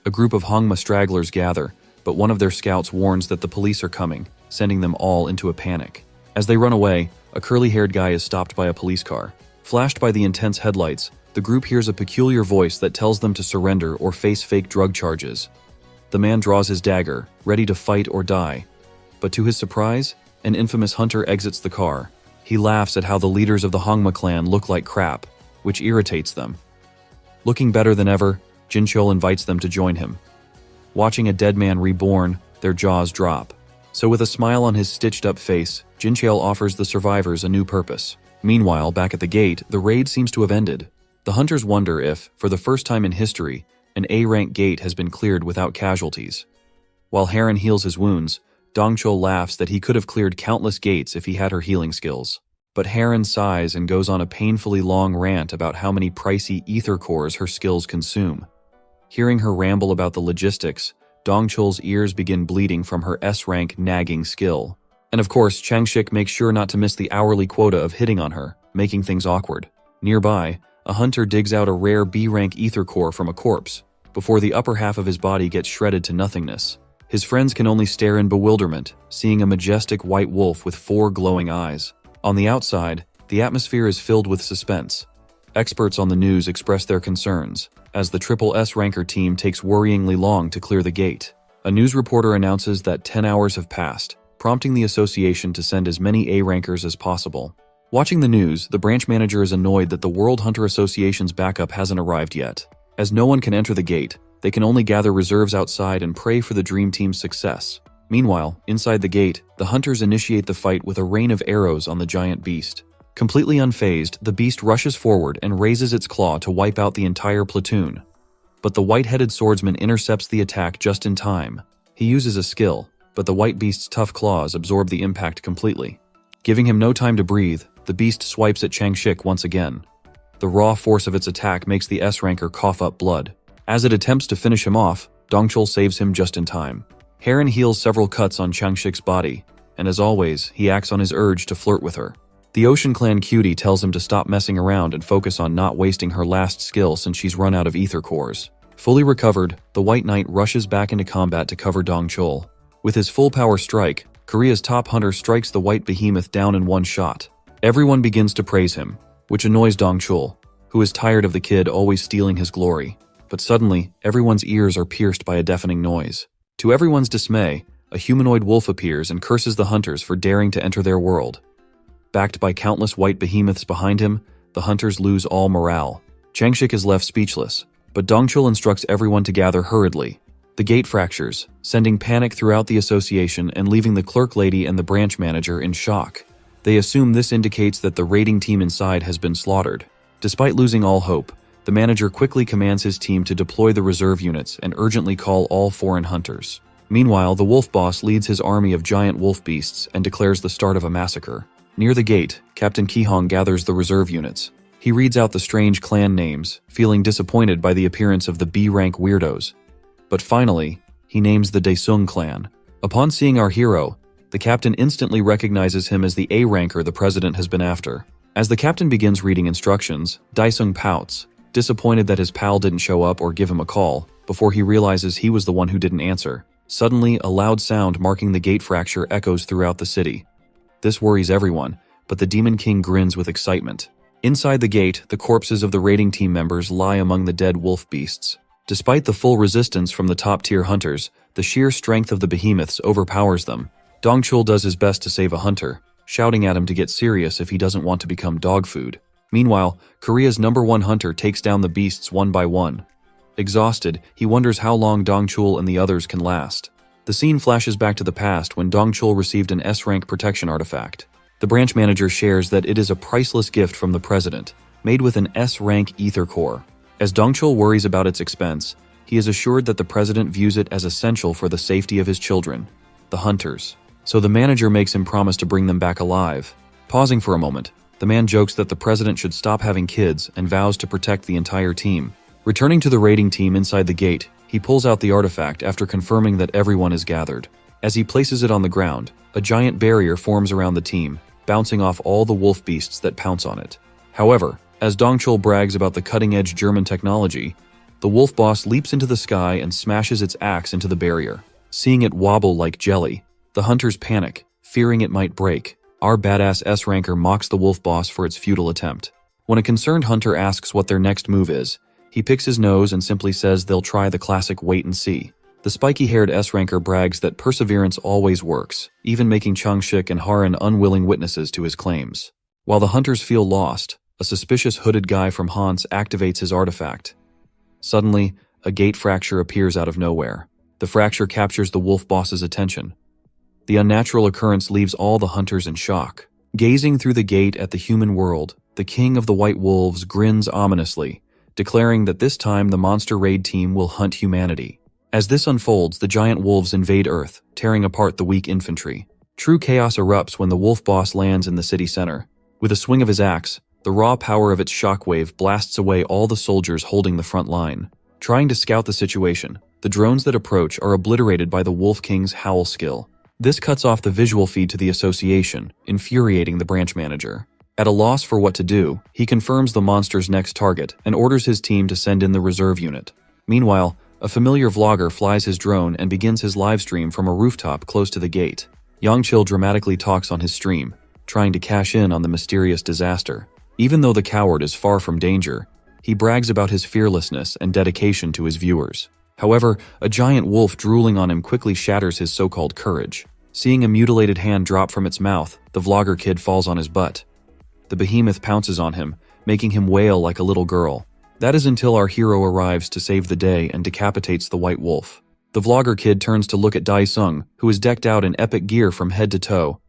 A group of Hongma stragglers gather, but one of their scouts warns that the police are coming, sending them all into a panic. As they run away, a curly-haired guy is stopped by a police car. Flashed by the intense headlights, the group hears a peculiar voice that tells them to surrender or face fake drug charges. The man draws his dagger, ready to fight or die. But to his surprise, an infamous hunter exits the car. He laughs at how the leaders of the Hongma clan look like crap, which irritates them. Looking better than ever, Jinchul invites them to join him. Watching a dead man reborn, their jaws drop. So with a smile on his stitched-up face, Jinchul offers the survivors a new purpose. Meanwhile, back at the gate, the raid seems to have ended. The hunters wonder if, for the first time in history, an A-rank gate has been cleared without casualties. While Harem heals his wounds, Dongchul laughs that he could have cleared countless gates if he had her healing skills. But Harem sighs and goes on a painfully long rant about how many pricey ether cores her skills consume. Hearing her ramble about the logistics, Dongchul's ears begin bleeding from her S-rank nagging skill. And of course, Changshik makes sure not to miss the hourly quota of hitting on her, making things awkward. Nearby, a hunter digs out a rare B-rank ether core from a corpse, before the upper half of his body gets shredded to nothingness. His friends can only stare in bewilderment, seeing a majestic white wolf with 4 glowing eyes. On the outside, the atmosphere is filled with suspense. Experts on the news express their concerns, as the Triple S ranker team takes worryingly long to clear the gate. A news reporter announces that 10 hours have passed, prompting the association to send as many A rankers as possible. Watching the news, the branch manager is annoyed that the World Hunter Association's backup hasn't arrived yet. As no one can enter the gate, they can only gather reserves outside and pray for the Dream Team's success. Meanwhile, inside the gate, the hunters initiate the fight with a rain of arrows on the giant beast. Completely unfazed, the beast rushes forward and raises its claw to wipe out the entire platoon. But the white-headed swordsman intercepts the attack just in time. He uses a skill, but the white beast's tough claws absorb the impact completely. Giving him no time to breathe, the beast swipes at Changshik once again. The raw force of its attack makes the S-ranker cough up blood. As it attempts to finish him off, Dongchul saves him just in time. Harem heals several cuts on Changshik's body, and as always, he acts on his urge to flirt with her. The Ocean Clan cutie tells him to stop messing around and focus on not wasting her last skill since she's run out of ether cores. Fully recovered, the White Knight rushes back into combat to cover Dongchul. With his full-power strike, Korea's top hunter strikes the white behemoth down in one shot. Everyone begins to praise him, which annoys Dongchul, who is tired of the kid always stealing his glory. But suddenly, everyone's ears are pierced by a deafening noise. To everyone's dismay, a humanoid wolf appears and curses the hunters for daring to enter their world. Backed by countless white behemoths behind him, the hunters lose all morale. Changshik is left speechless, but Dongchul instructs everyone to gather hurriedly. The gate fractures, sending panic throughout the association and leaving the clerk lady and the branch manager in shock. They assume this indicates that the raiding team inside has been slaughtered. Despite losing all hope, the manager quickly commands his team to deploy the reserve units and urgently call all foreign hunters. Meanwhile, the wolf boss leads his army of giant wolf beasts and declares the start of a massacre. Near the gate, Captain Kihong gathers the reserve units. He reads out the strange clan names, feeling disappointed by the appearance of the B-rank weirdos. But finally, he names the Daesung clan. Upon seeing our hero, the captain instantly recognizes him as the A-ranker the president has been after. As the captain begins reading instructions, Daesung pouts, disappointed that his pal didn't show up or give him a call, before he realizes he was the one who didn't answer. Suddenly, a loud sound marking the gate fracture echoes throughout the city. This worries everyone, but the Demon King grins with excitement. Inside the gate, the corpses of the raiding team members lie among the dead wolf beasts. Despite the full resistance from the top-tier hunters, the sheer strength of the behemoths overpowers them. Dongchul does his best to save a hunter, shouting at him to get serious if he doesn't want to become dog food. Meanwhile, Korea's #1 hunter takes down the beasts one by one. Exhausted, he wonders how long Dongchul and the others can last. The scene flashes back to the past when Dongchul received an S-rank protection artifact. The branch manager shares that it is a priceless gift from the president, made with an S-rank ether core. As Dongchul worries about its expense, he is assured that the president views it as essential for the safety of his children, the hunters. So the manager makes him promise to bring them back alive. Pausing for a moment, the man jokes that the president should stop having kids and vows to protect the entire team. Returning to the raiding team inside the gate, he pulls out the artifact after confirming that everyone is gathered. As he places it on the ground, a giant barrier forms around the team, bouncing off all the wolf beasts that pounce on it. However, as Dongchul brags about the cutting-edge German technology, the wolf boss leaps into the sky and smashes its axe into the barrier. Seeing it wobble like jelly, the hunters panic, fearing it might break. Our badass S-ranker mocks the wolf boss for its futile attempt. When a concerned hunter asks what their next move is, he picks his nose and simply says they'll try the classic wait and see. The spiky-haired S-ranker brags that perseverance always works, even making Changshik and Haran unwilling witnesses to his claims. While the hunters feel lost, a suspicious hooded guy from Hans activates his artifact. Suddenly, a gate fracture appears out of nowhere. The fracture captures the wolf boss's attention. The unnatural occurrence leaves all the hunters in shock. Gazing through the gate at the human world, the king of the white wolves grins ominously, declaring that this time the monster raid team will hunt humanity. As this unfolds, the giant wolves invade Earth, tearing apart the weak infantry. True chaos erupts when the wolf boss lands in the city center. With a swing of his axe, the raw power of its shockwave blasts away all the soldiers holding the front line. Trying to scout the situation, the drones that approach are obliterated by the Wolf King's howl skill. This cuts off the visual feed to the association, infuriating the branch manager. At a loss for what to do, he confirms the monster's next target and orders his team to send in the reserve unit. Meanwhile, a familiar vlogger flies his drone and begins his live stream from a rooftop close to the gate. Yangchil dramatically talks on his stream, trying to cash in on the mysterious disaster. Even though the coward is far from danger, he brags about his fearlessness and dedication to his viewers. However, a giant wolf drooling on him quickly shatters his so-called courage. Seeing a mutilated hand drop from its mouth, the vlogger kid falls on his butt. The behemoth pounces on him, making him wail like a little girl. That is until our hero arrives to save the day and decapitates the white wolf. The vlogger kid turns to look at Daesung, who is decked out in epic gear from head to toe.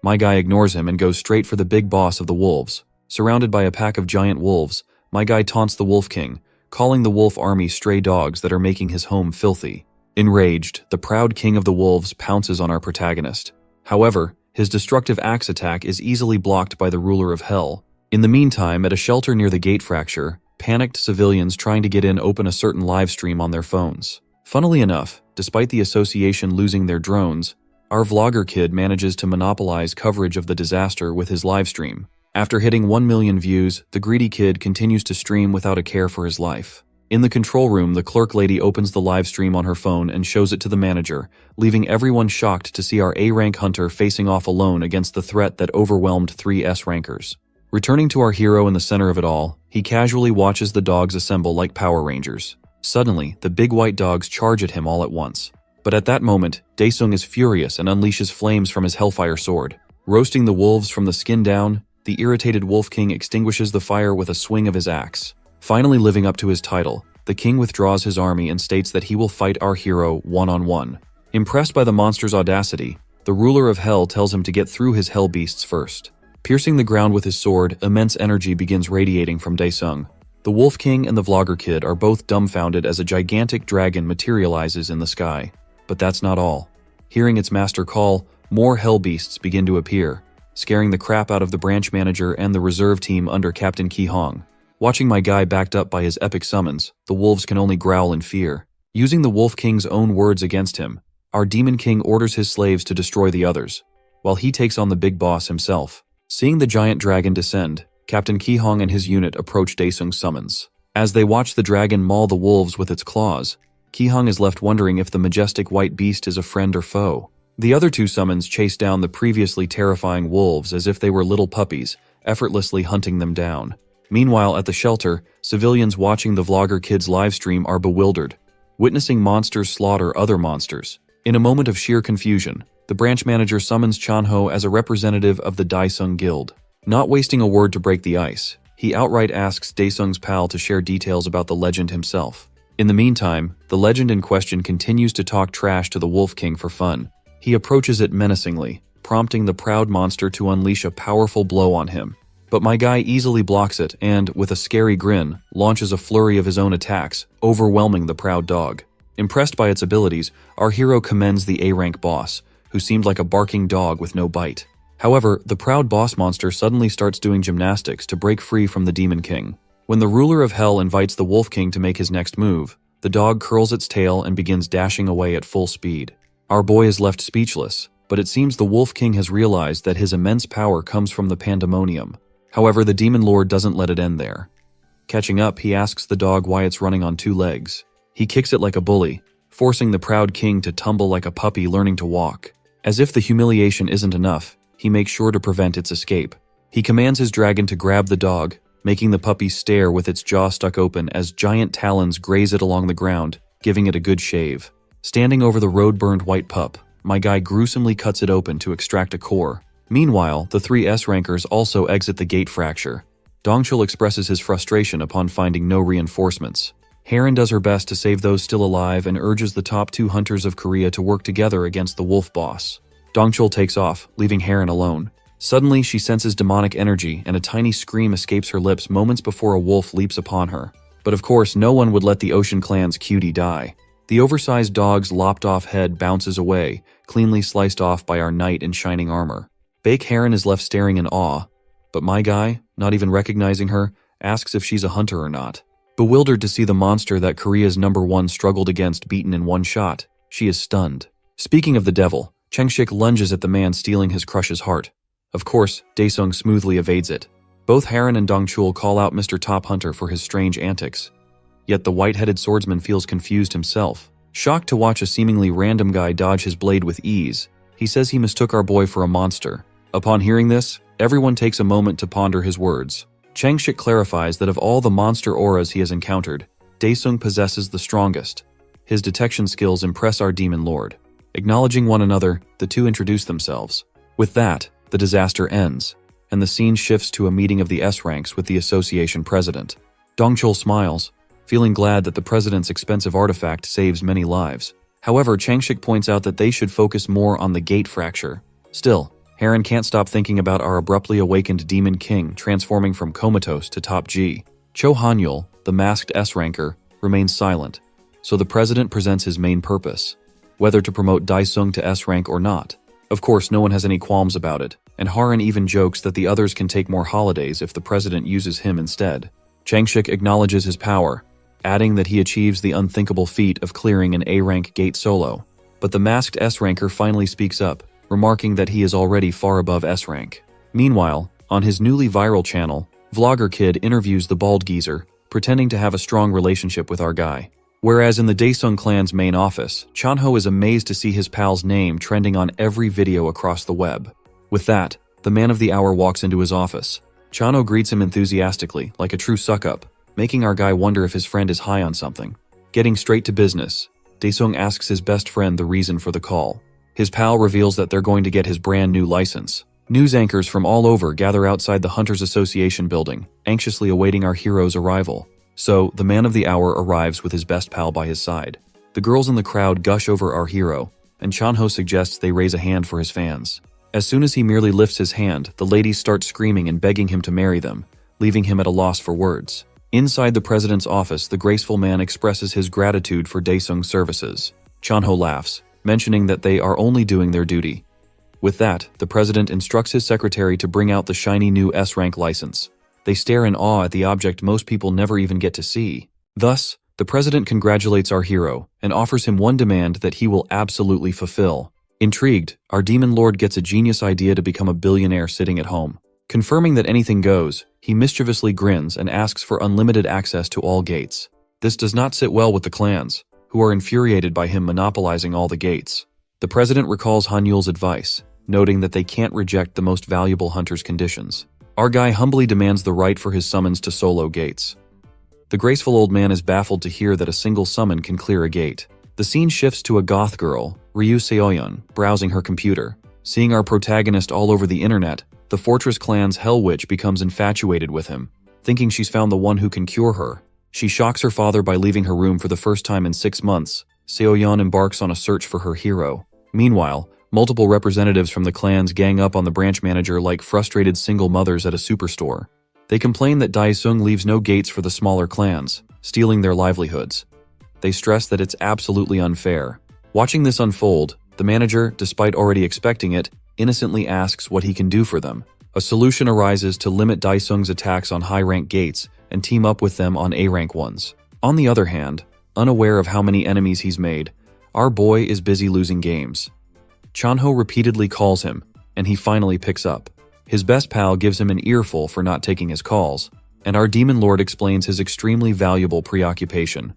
My guy ignores him and goes straight for the big boss of the wolves. Surrounded by a pack of giant wolves, my guy taunts the Wolf King, calling the wolf army stray dogs that are making his home filthy. Enraged, the proud king of the wolves pounces on our protagonist. However, his destructive axe attack is easily blocked by the ruler of hell. In the meantime, at a shelter near the gate fracture, panicked civilians trying to get in open a certain live stream on their phones. Funnily enough, despite the association losing their drones, our vlogger kid manages to monopolize coverage of the disaster with his live stream. After hitting 1 million views, the greedy kid continues to stream without a care for his life. In the control room, the clerk lady opens the live stream on her phone and shows it to the manager, leaving everyone shocked to see our A-rank hunter facing off alone against the threat that overwhelmed 3 S-rankers. Returning to our hero in the center of it all, he casually watches the dogs assemble like Power Rangers. Suddenly, the big white dogs charge at him all at once. But at that moment, Daesung is furious and unleashes flames from his Hellfire sword. Roasting the wolves from the skin down, the irritated Wolf King extinguishes the fire with a swing of his axe. Finally living up to his title, the king withdraws his army and states that he will fight our hero one-on-one. Impressed by the monster's audacity, the ruler of hell tells him to get through his hell beasts first. Piercing the ground with his sword, immense energy begins radiating from Daesung. The Wolf King and the Vlogger Kid are both dumbfounded as a gigantic dragon materializes in the sky. But that's not all. Hearing its master call, more hell beasts begin to appear, scaring the crap out of the branch manager and the reserve team under Captain Ki Hong. Watching my guy backed up by his epic summons, the wolves can only growl in fear. Using the Wolf King's own words against him, our Demon King orders his slaves to destroy the others, while he takes on the big boss himself. Seeing the giant dragon descend, Captain Ki Hong and his unit approach Daesung's summons. As they watch the dragon maul the wolves with its claws, Ki Hong is left wondering if the majestic white beast is a friend or foe. The other 2 summons chase down the previously terrifying wolves as if they were little puppies, effortlessly hunting them down. Meanwhile, at the shelter, civilians watching the Vlogger Kid's livestream are bewildered, witnessing monsters slaughter other monsters. In a moment of sheer confusion, the branch manager summons Chanho as a representative of the Daesung Guild. Not wasting a word to break the ice, he outright asks Daesung's pal to share details about the legend himself. In the meantime, the legend in question continues to talk trash to the Wolf King for fun. He approaches it menacingly, prompting the proud monster to unleash a powerful blow on him. But my guy easily blocks it and, with a scary grin, launches a flurry of his own attacks, overwhelming the proud dog. Impressed by its abilities, our hero commends the A-rank boss, who seemed like a barking dog with no bite. However, the proud boss monster suddenly starts doing gymnastics to break free from the Demon King. When the ruler of hell invites the Wolf King to make his next move, the dog curls its tail and begins dashing away at full speed. Our boy is left speechless, but it seems the Wolf King has realized that his immense power comes from the pandemonium. However, the Demon Lord doesn't let it end there. Catching up, he asks the dog why it's running on 2 legs. He kicks it like a bully, forcing the proud king to tumble like a puppy learning to walk. As if the humiliation isn't enough, he makes sure to prevent its escape. He commands his dragon to grab the dog, making the puppy stare with its jaw stuck open as giant talons graze it along the ground, giving it a good shave. Standing over the road-burned white pup, my guy gruesomely cuts it open to extract a core. Meanwhile, the 3 S-rankers also exit the gate fracture. Dongchul expresses his frustration upon finding no reinforcements. Harem does her best to save those still alive and urges the top 2 hunters of Korea to work together against the wolf boss. Dongchul takes off, leaving Harem alone. Suddenly, she senses demonic energy and a tiny scream escapes her lips moments before a wolf leaps upon her. But of course, no one would let the Ocean Clan's cutie die. The oversized dog's lopped-off head bounces away, cleanly sliced off by our knight in shining armor. Bake Harem is left staring in awe, but my guy, not even recognizing her, asks if she's a hunter or not. Bewildered to see the monster that Korea's #1 struggled against beaten in 1 shot, she is stunned. Speaking of the devil, Chengshik lunges at the man stealing his crush's heart. Of course, Daesung smoothly evades it. Both Harem and Dongchul call out Mr. Top Hunter for his strange antics. Yet the white-headed swordsman feels confused himself. Shocked to watch a seemingly random guy dodge his blade with ease, he says he mistook our boy for a monster. Upon hearing this, everyone takes a moment to ponder his words. Changshik clarifies that of all the monster auras he has encountered, Daesung possesses the strongest. His detection skills impress our demon lord. Acknowledging one another, the 2 introduce themselves. With that, the disaster ends, and the scene shifts to a meeting of the S-ranks with the association president. Dongchul smiles, feeling glad that the president's expensive artifact saves many lives. However, Changshik points out that they should focus more on the gate fracture. Still, Harem can't stop thinking about our abruptly awakened Demon King transforming from comatose to top G. Cho Hanyul, the masked S-ranker, remains silent, so the president presents his main purpose, whether to promote Daesung to S-rank or not. Of course, no one has any qualms about it, and Harem even jokes that the others can take more holidays if the president uses him instead. Changshik acknowledges his power, adding that he achieves the unthinkable feat of clearing an A-rank gate solo. But the masked S-ranker finally speaks up, remarking that he is already far above S-rank. Meanwhile, on his newly viral channel, Vlogger Kid interviews the bald geezer, pretending to have a strong relationship with our guy. Whereas in the Daesung clan's main office, Chanho is amazed to see his pal's name trending on every video across the web. With that, the man of the hour walks into his office. Chanho greets him enthusiastically, like a true suck-up, making our guy wonder if his friend is high on something. Getting straight to business, Daesung asks his best friend the reason for the call. His pal reveals that they're going to get his brand new license. News anchors from all over gather outside the Hunters Association building, anxiously awaiting our hero's arrival. So, the man of the hour arrives with his best pal by his side. The girls in the crowd gush over our hero, and Chanho suggests they raise a hand for his fans. As soon as he merely lifts his hand, the ladies start screaming and begging him to marry them, leaving him at a loss for words. Inside the president's office, the graceful man expresses his gratitude for Daesung's services. Chanho laughs, mentioning that they are only doing their duty. With that, the president instructs his secretary to bring out the shiny new S-rank license. They stare in awe at the object most people never even get to see. Thus, the president congratulates our hero and offers him one demand that he will absolutely fulfill. Intrigued, our demon lord gets a genius idea to become a billionaire sitting at home. Confirming that anything goes, he mischievously grins and asks for unlimited access to all gates. This does not sit well with the clans, who are infuriated by him monopolizing all the gates. The president recalls Hanyul's advice, noting that they can't reject the most valuable hunter's conditions. Our guy humbly demands the right for his summons to solo gates. The graceful old man is baffled to hear that a single summon can clear a gate. The scene shifts to a goth girl, Ryu Seoyeon, browsing her computer. Seeing our protagonist all over the internet, the Fortress clan's Hell Witch becomes infatuated with him. Thinking she's found the one who can cure her, she shocks her father by leaving her room for the first time in 6 months. Seoyeon embarks on a search for her hero. Meanwhile, multiple representatives from the clans gang up on the branch manager like frustrated single mothers at a superstore. They complain that Daesung leaves no gates for the smaller clans, stealing their livelihoods. They stress that it's absolutely unfair. Watching this unfold, the manager, despite already expecting it, innocently asks what he can do for them. A solution arises to limit Daesung's attacks on high-rank gates and team up with them on A-rank ones. On the other hand, unaware of how many enemies he's made, our boy is busy losing games. Chanho repeatedly calls him, and he finally picks up. His best pal gives him an earful for not taking his calls, and our demon lord explains his extremely valuable preoccupation: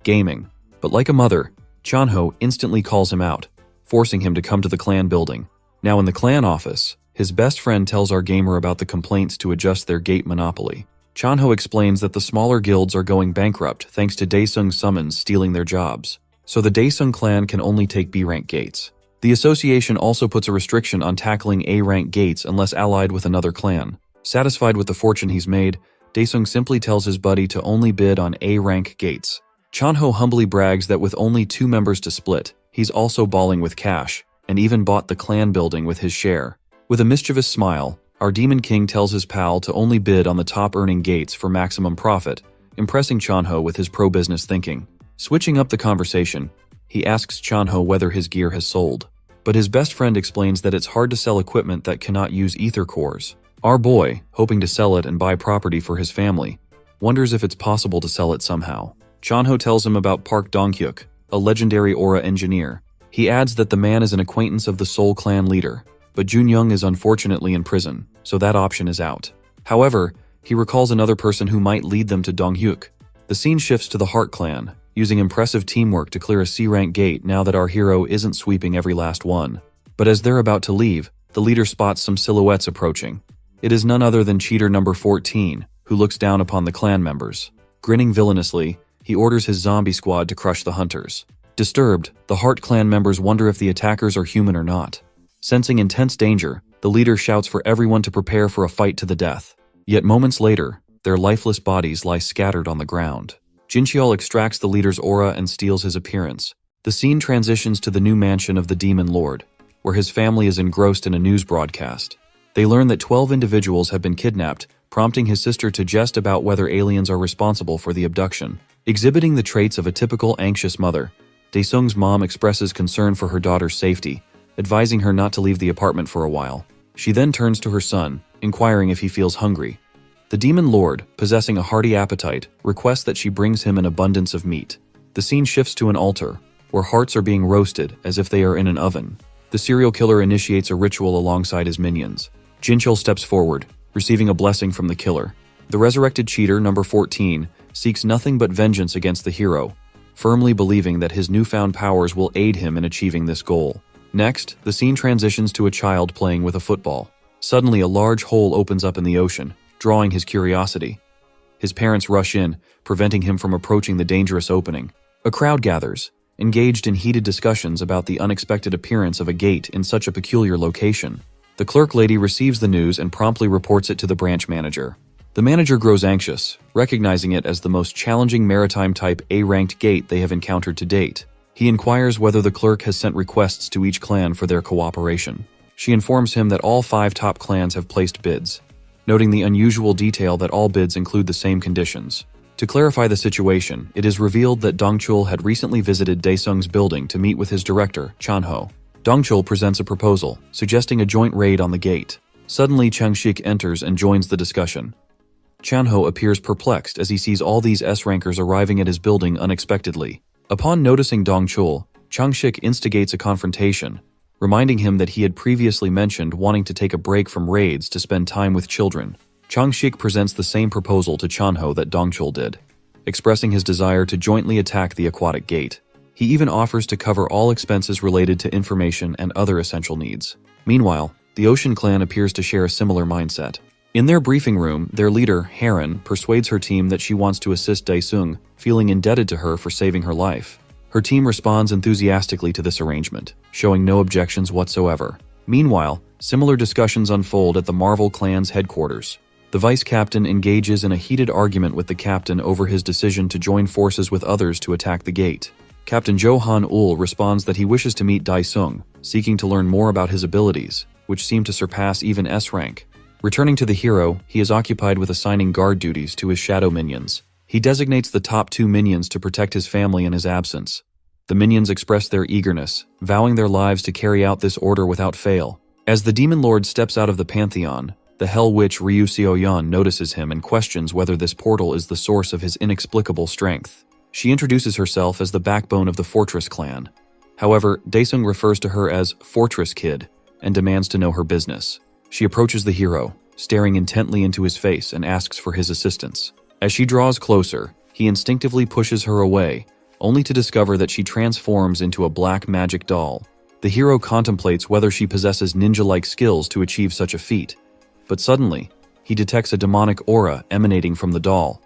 gaming. But like a mother, Chanho instantly calls him out, forcing him to come to the clan building. Now in the clan office, his best friend tells our gamer about the complaints to adjust their gate monopoly. Chanho explains that the smaller guilds are going bankrupt thanks to Daesung summons stealing their jobs, so the Daesung clan can only take B-rank gates. The association also puts a restriction on tackling A-rank gates unless allied with another clan. Satisfied with the fortune he's made, Daesung simply tells his buddy to only bid on A-rank gates. Chanho humbly brags that with only 2 members to split, he's also balling with cash, and even bought the clan building with his share. With a mischievous smile, our Demon King tells his pal to only bid on the top-earning gates for maximum profit, impressing Chanho with his pro-business thinking. Switching up the conversation, he asks Chanho whether his gear has sold. But his best friend explains that it's hard to sell equipment that cannot use ether cores. Our boy, hoping to sell it and buy property for his family, wonders if it's possible to sell it somehow. Chanho tells him about Park Donghyuk, a legendary aura engineer. He adds that the man is an acquaintance of the Seoul clan leader, but Junyoung is unfortunately in prison, so that option is out. However, he recalls another person who might lead them to Donghyuk. The scene shifts to the Heart clan, using impressive teamwork to clear a C-rank gate now that our hero isn't sweeping every last one. But as they're about to leave, the leader spots some silhouettes approaching. It is none other than cheater number 14, who looks down upon the clan members. Grinning villainously, he orders his zombie squad to crush the hunters. Disturbed, the Heart clan members wonder if the attackers are human or not. Sensing intense danger, the leader shouts for everyone to prepare for a fight to the death. Yet moments later, their lifeless bodies lie scattered on the ground. Jincheol extracts the leader's aura and steals his appearance. The scene transitions to the new mansion of the Demon Lord. where his family is engrossed in a news broadcast. They learn that 12 individuals have been kidnapped, prompting his sister to jest about whether aliens are responsible for the abduction. Exhibiting the traits of a typical anxious mother, Daesung's mom expresses concern for her daughter's safety, advising her not to leave the apartment for a while. She then turns to her son, inquiring if he feels hungry. The demon lord, possessing a hearty appetite, requests that she brings him an abundance of meat. The scene shifts to an altar, where hearts are being roasted as if they are in an oven. The serial killer initiates a ritual alongside his minions. Jinchul steps forward, receiving a blessing from the killer. The resurrected cheater, number 14, seeks nothing but vengeance against the hero, firmly believing that his newfound powers will aid him in achieving this goal. Next, the scene transitions to a child playing with a football. Suddenly, a large hole opens up in the ocean, drawing his curiosity. His parents rush in, preventing him from approaching the dangerous opening. A crowd gathers, engaged in heated discussions about the unexpected appearance of a gate in such a peculiar location. The clerk lady receives the news and promptly reports it to the branch manager. The manager grows anxious, recognizing it as the most challenging maritime-type A-ranked gate they have encountered to date. He inquires whether the clerk has sent requests to each clan for their cooperation. She informs him that all 5 top clans have placed bids, noting the unusual detail that all bids include the same conditions. To clarify the situation, it is revealed that Dongchul had recently visited Daesung's building to meet with his director, Chanho. Dongchul presents a proposal, suggesting a joint raid on the gate. Suddenly, Changshik enters and joins the discussion. Chanho appears perplexed as he sees all these S-rankers arriving at his building unexpectedly. Upon noticing Dongchul, Changshik instigates a confrontation, reminding him that he had previously mentioned wanting to take a break from raids to spend time with children. Changshik presents the same proposal to Chanho that Dongchul did, expressing his desire to jointly attack the aquatic gate. He even offers to cover all expenses related to information and other essential needs. Meanwhile, the Ocean Clan appears to share a similar mindset. In their briefing room, their leader, Harem, persuades her team that she wants to assist Daesung, feeling indebted to her for saving her life. Her team responds enthusiastically to this arrangement, showing no objections whatsoever. Meanwhile, similar discussions unfold at the Marvel clan's headquarters. The vice captain engages in a heated argument with the captain over his decision to join forces with others to attack the gate. Captain Johan Ul responds that he wishes to meet Daesung, seeking to learn more about his abilities, which seem to surpass even S-rank. Returning to the hero, he is occupied with assigning guard duties to his shadow minions. He designates the top 2 minions to protect his family in his absence. The minions express their eagerness, vowing their lives to carry out this order without fail. As the demon lord steps out of the pantheon, the hell witch Ryu Seoyeon notices him and questions whether this portal is the source of his inexplicable strength. She introduces herself as the backbone of the Fortress clan. However, Daesung refers to her as Fortress Kid and demands to know her business. She approaches the hero, staring intently into his face, and asks for his assistance. As she draws closer, he instinctively pushes her away, only to discover that she transforms into a black magic doll. The hero contemplates whether she possesses ninja-like skills to achieve such a feat, but suddenly, he detects a demonic aura emanating from the doll,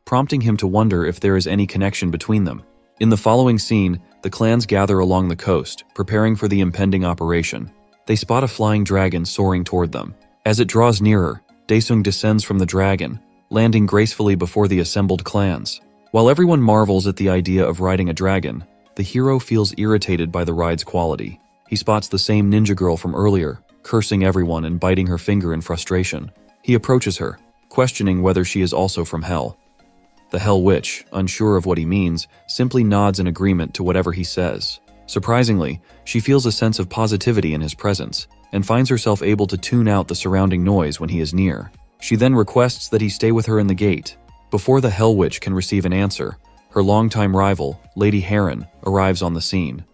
prompting him to wonder if there is any connection between them. In the following scene, the clans gather along the coast, preparing for the impending operation. They spot a flying dragon soaring toward them. As it draws nearer, Daesung descends from the dragon, landing gracefully before the assembled clans. While everyone marvels at the idea of riding a dragon, the hero feels irritated by the ride's quality. He spots the same ninja girl from earlier, cursing everyone and biting her finger in frustration. He approaches her, questioning whether she is also from hell. The Hell Witch, unsure of what he means, simply nods in agreement to whatever he says. Surprisingly, she feels a sense of positivity in his presence, and finds herself able to tune out the surrounding noise when he is near. She then requests that he stay with her in the gate. Before the Hell Witch can receive an answer, her longtime rival, Lady Heron, arrives on the scene.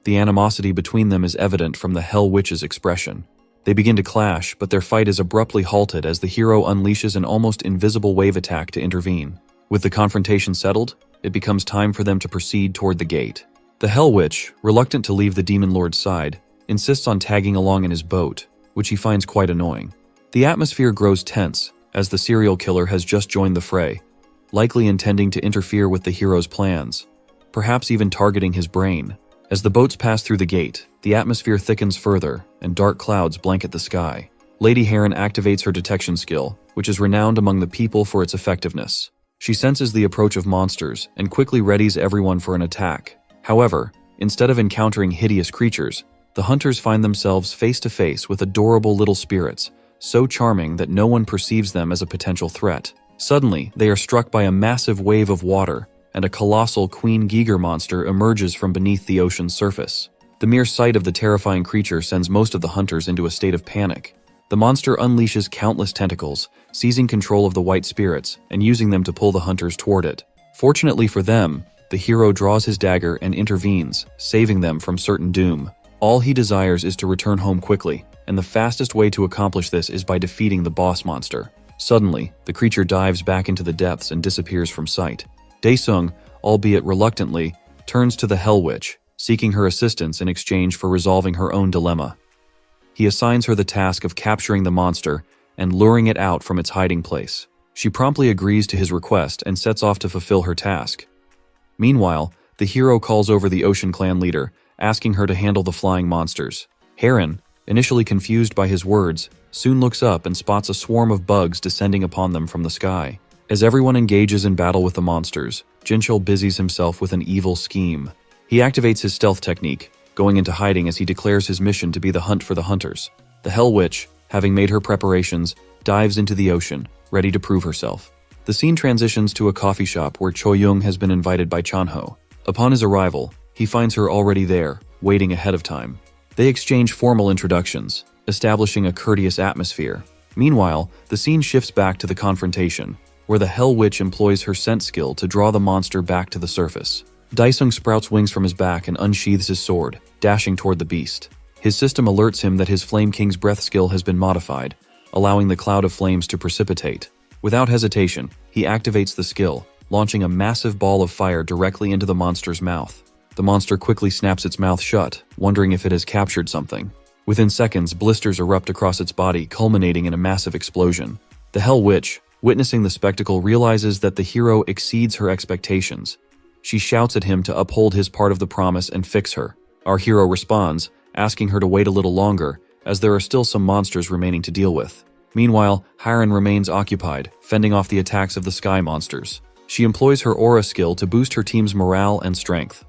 The animosity between them is evident from the Hell Witch's expression. They begin to clash, but their fight is abruptly halted as the hero unleashes an almost invisible wave attack to intervene. With the confrontation settled, it becomes time for them to proceed toward the gate. The Hell Witch, reluctant to leave the Demon Lord's side, insists on tagging along in his boat, which he finds quite annoying. The atmosphere grows tense, as the serial killer has just joined the fray, likely intending to interfere with the hero's plans, perhaps even targeting his brain. As the boats pass through the gate, the atmosphere thickens further, and dark clouds blanket the sky. Lady Heron activates her detection skill, which is renowned among the people for its effectiveness. She senses the approach of monsters and quickly readies everyone for an attack. However, instead of encountering hideous creatures, The hunters find themselves face to face with adorable little spirits, so charming that no one perceives them as a potential threat. Suddenly, they are struck by a massive wave of water, and a colossal Queen Giger monster emerges from beneath the ocean's surface. The mere sight of the terrifying creature sends most of the hunters into a state of panic. The monster unleashes countless tentacles, seizing control of the white spirits and using them to pull the hunters toward it. Fortunately for them, the hero draws his dagger and intervenes, saving them from certain doom. All he desires is to return home quickly, and the fastest way to accomplish this is by defeating the boss monster. Suddenly, the creature dives back into the depths and disappears from sight. Daesung, albeit reluctantly, turns to the Hell Witch, seeking her assistance in exchange for resolving her own dilemma. He assigns her the task of capturing the monster and luring it out from its hiding place. She promptly agrees to his request and sets off to fulfill her task. Meanwhile, the hero calls over the Ocean Clan leader, asking her to handle the flying monsters. Harem, initially confused by his words, soon looks up and spots a swarm of bugs descending upon them from the sky. As everyone engages in battle with the monsters, Jinchul busies himself with an evil scheme. He activates his stealth technique, going into hiding as he declares his mission to be the hunt for the hunters. The Hell Witch, having made her preparations, dives into the ocean, ready to prove herself. The scene transitions to a coffee shop where Choyoung has been invited by Chanho. Upon his arrival, he finds her already there, waiting ahead of time. They exchange formal introductions, establishing a courteous atmosphere. Meanwhile, the scene shifts back to the confrontation, where the Hell Witch employs her scent skill to draw the monster back to the surface. Daesung sprouts wings from his back and unsheathes his sword, dashing toward the beast. His system alerts him that his Flame King's breath skill has been modified, allowing the cloud of flames to precipitate. Without hesitation, he activates the skill, launching a massive ball of fire directly into the monster's mouth. The monster quickly snaps its mouth shut, wondering if it has captured something. Within seconds, blisters erupt across its body, culminating in a massive explosion. The Hell Witch, witnessing the spectacle, realizes that the hero exceeds her expectations. She shouts at him to uphold his part of the promise and fix her. Our hero responds, asking her to wait a little longer, as there are still some monsters remaining to deal with. Meanwhile, Harem remains occupied, fending off the attacks of the sky monsters. She employs her aura skill to boost her team's morale and strength.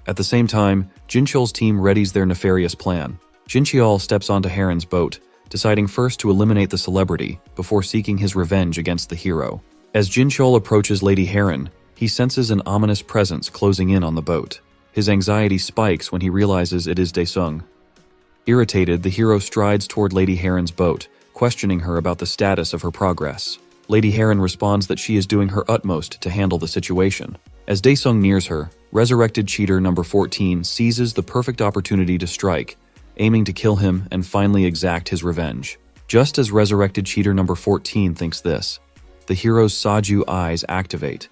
At the same time, Jinchul's team readies their nefarious plan. Jincheol steps onto Harem's boat, deciding first to eliminate the celebrity before seeking his revenge against the hero. As Jincheol approaches Lady Harem, he senses an ominous presence closing in on the boat. His anxiety spikes when he realizes it is Daesung. Irritated, the hero strides toward Lady Harem's boat, questioning her about the status of her progress. Lady Harem responds that she is doing her utmost to handle the situation. As Daesung nears her, resurrected cheater number 14 seizes the perfect opportunity to strike, aiming to kill him and finally exact his revenge. Just as resurrected cheater number 14 thinks this, the hero's Saju eyes activate,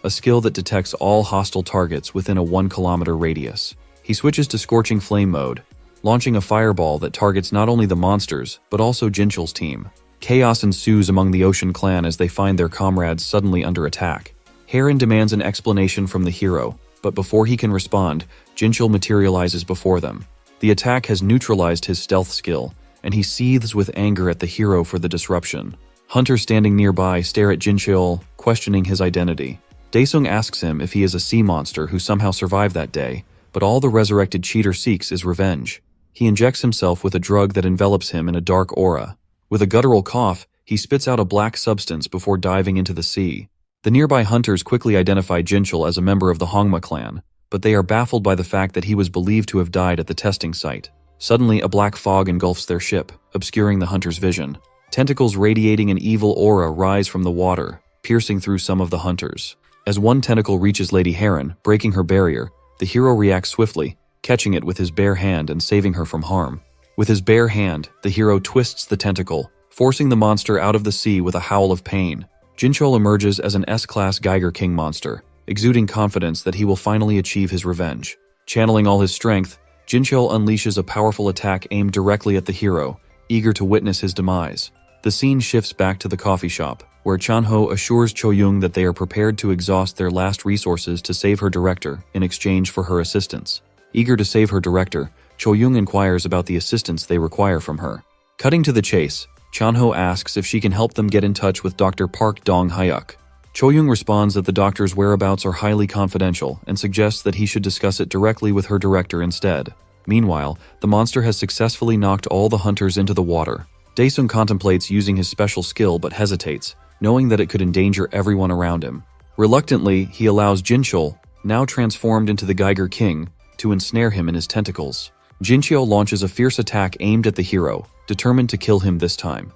a skill that detects all hostile targets within a 1-kilometer radius. He switches to Scorching Flame mode, launching a fireball that targets not only the monsters, but also Jinchul's team. Chaos ensues among the Ocean Clan as they find their comrades suddenly under attack. Harem demands an explanation from the hero, but before he can respond, Jinchul materializes before them. The attack has neutralized his stealth skill, and he seethes with anger at the hero for the disruption. Hunters standing nearby stare at Jincheol, questioning his identity. Daesung asks him if he is a sea monster who somehow survived that day, but all the resurrected cheater seeks is revenge. He injects himself with a drug that envelops him in a dark aura. With a guttural cough, he spits out a black substance before diving into the sea. The nearby hunters quickly identify Jinchul as a member of the Hongma clan, but they are baffled by the fact that he was believed to have died at the testing site. Suddenly, a black fog engulfs their ship, obscuring the hunters' vision. Tentacles radiating an evil aura rise from the water, piercing through some of the hunters. As one tentacle reaches Lady Harem, breaking her barrier, the hero reacts swiftly, catching it with his bare hand and saving her from harm. With his bare hand, the hero twists the tentacle, forcing the monster out of the sea with a howl of pain. Jinchul emerges as an S-class Geiger King monster, exuding confidence that he will finally achieve his revenge. Channeling all his strength, Jinchul unleashes a powerful attack aimed directly at the hero, eager to witness his demise. The scene shifts back to the coffee shop, where Chanho assures Choyoung that they are prepared to exhaust their last resources to save her director in exchange for her assistance. Eager to save her director, Choyoung inquires about the assistance they require from her. Cutting to the chase, Chanho asks if she can help them get in touch with Dr. Park Dong-hyuk. Choyoung responds that the doctor's whereabouts are highly confidential and suggests that he should discuss it directly with her director instead. Meanwhile, the monster has successfully knocked all the hunters into the water. Daesung contemplates using his special skill but hesitates, knowing that it could endanger everyone around him. Reluctantly, he allows Jinchul, now transformed into the Geiger King, to ensnare him in his tentacles. Jinchul launches a fierce attack aimed at the hero, determined to kill him this time.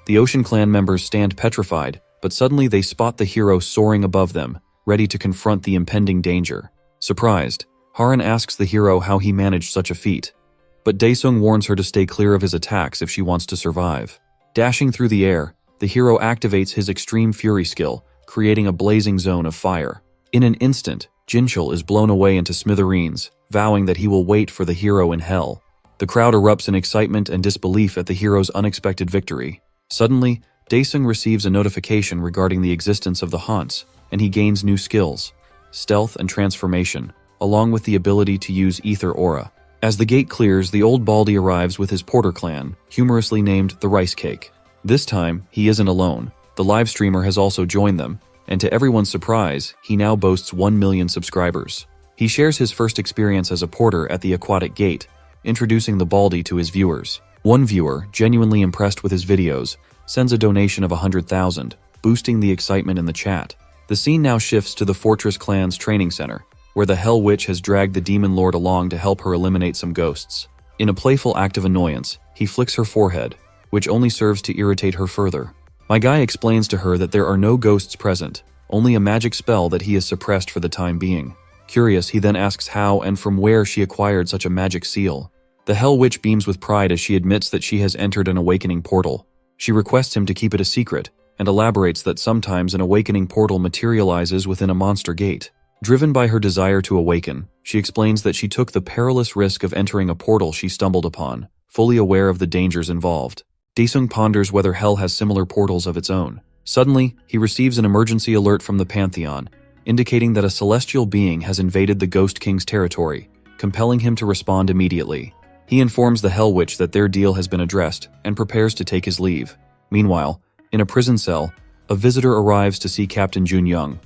The Ocean Clan members stand petrified, but suddenly they spot the hero soaring above them, ready to confront the impending danger. Surprised, Haran asks the hero how he managed such a feat, but Daesung warns her to stay clear of his attacks if she wants to survive. Dashing through the air, the hero activates his extreme fury skill, creating a blazing zone of fire. In an instant, Jinchul is blown away into smithereens, vowing that he will wait for the hero in hell. The crowd erupts in excitement and disbelief at the hero's unexpected victory. Suddenly, Daesung receives a notification regarding the existence of the haunts, and he gains new skills, stealth and transformation, along with the ability to use ether aura. As the gate clears, the old Baldy arrives with his Porter clan, humorously named the Rice Cake. This time, he isn't alone. The live streamer has also joined them, and to everyone's surprise, he now boasts 1 million subscribers. He shares his first experience as a porter at the Aquatic Gate, introducing the Baldy to his viewers. One viewer, genuinely impressed with his videos, sends a donation of 100,000, boosting the excitement in the chat. The scene now shifts to the Fortress Clan's training center, where the Hell Witch has dragged the Demon Lord along to help her eliminate some ghosts. In a playful act of annoyance, he flicks her forehead, which only serves to irritate her further. My guy explains to her that there are no ghosts present, only a magic spell that he has suppressed for the time being. Curious, he then asks how and from where she acquired such a magic seal. The Hell Witch beams with pride as she admits that she has entered an awakening portal. She requests him to keep it a secret, and elaborates that sometimes an awakening portal materializes within a monster gate. Driven by her desire to awaken, she explains that she took the perilous risk of entering a portal she stumbled upon, fully aware of the dangers involved. Daesung ponders whether Hell has similar portals of its own. Suddenly, he receives an emergency alert from the Pantheon, indicating that a celestial being has invaded the Ghost King's territory, compelling him to respond immediately. He informs the Hell Witch that their deal has been addressed and prepares to take his leave. Meanwhile, in a prison cell, a visitor arrives to see Captain Jun Young.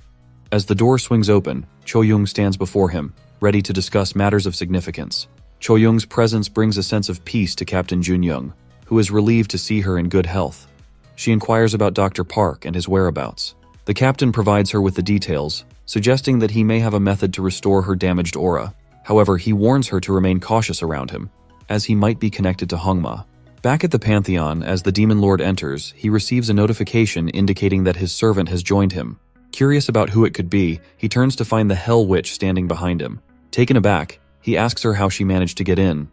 As the door swings open, Cho Young stands before him, ready to discuss matters of significance. Cho Young's presence brings a sense of peace to Captain Jun Young, who is relieved to see her in good health. She inquires about Dr. Park and his whereabouts. The captain provides her with the details, suggesting that he may have a method to restore her damaged aura. However, he warns her to remain cautious around him, as he might be connected to Hongma. Back at the Pantheon, as the Demon Lord enters, he receives a notification indicating that his servant has joined him. Curious about who it could be, he turns to find the Hell Witch standing behind him. Taken aback, he asks her how she managed to get in.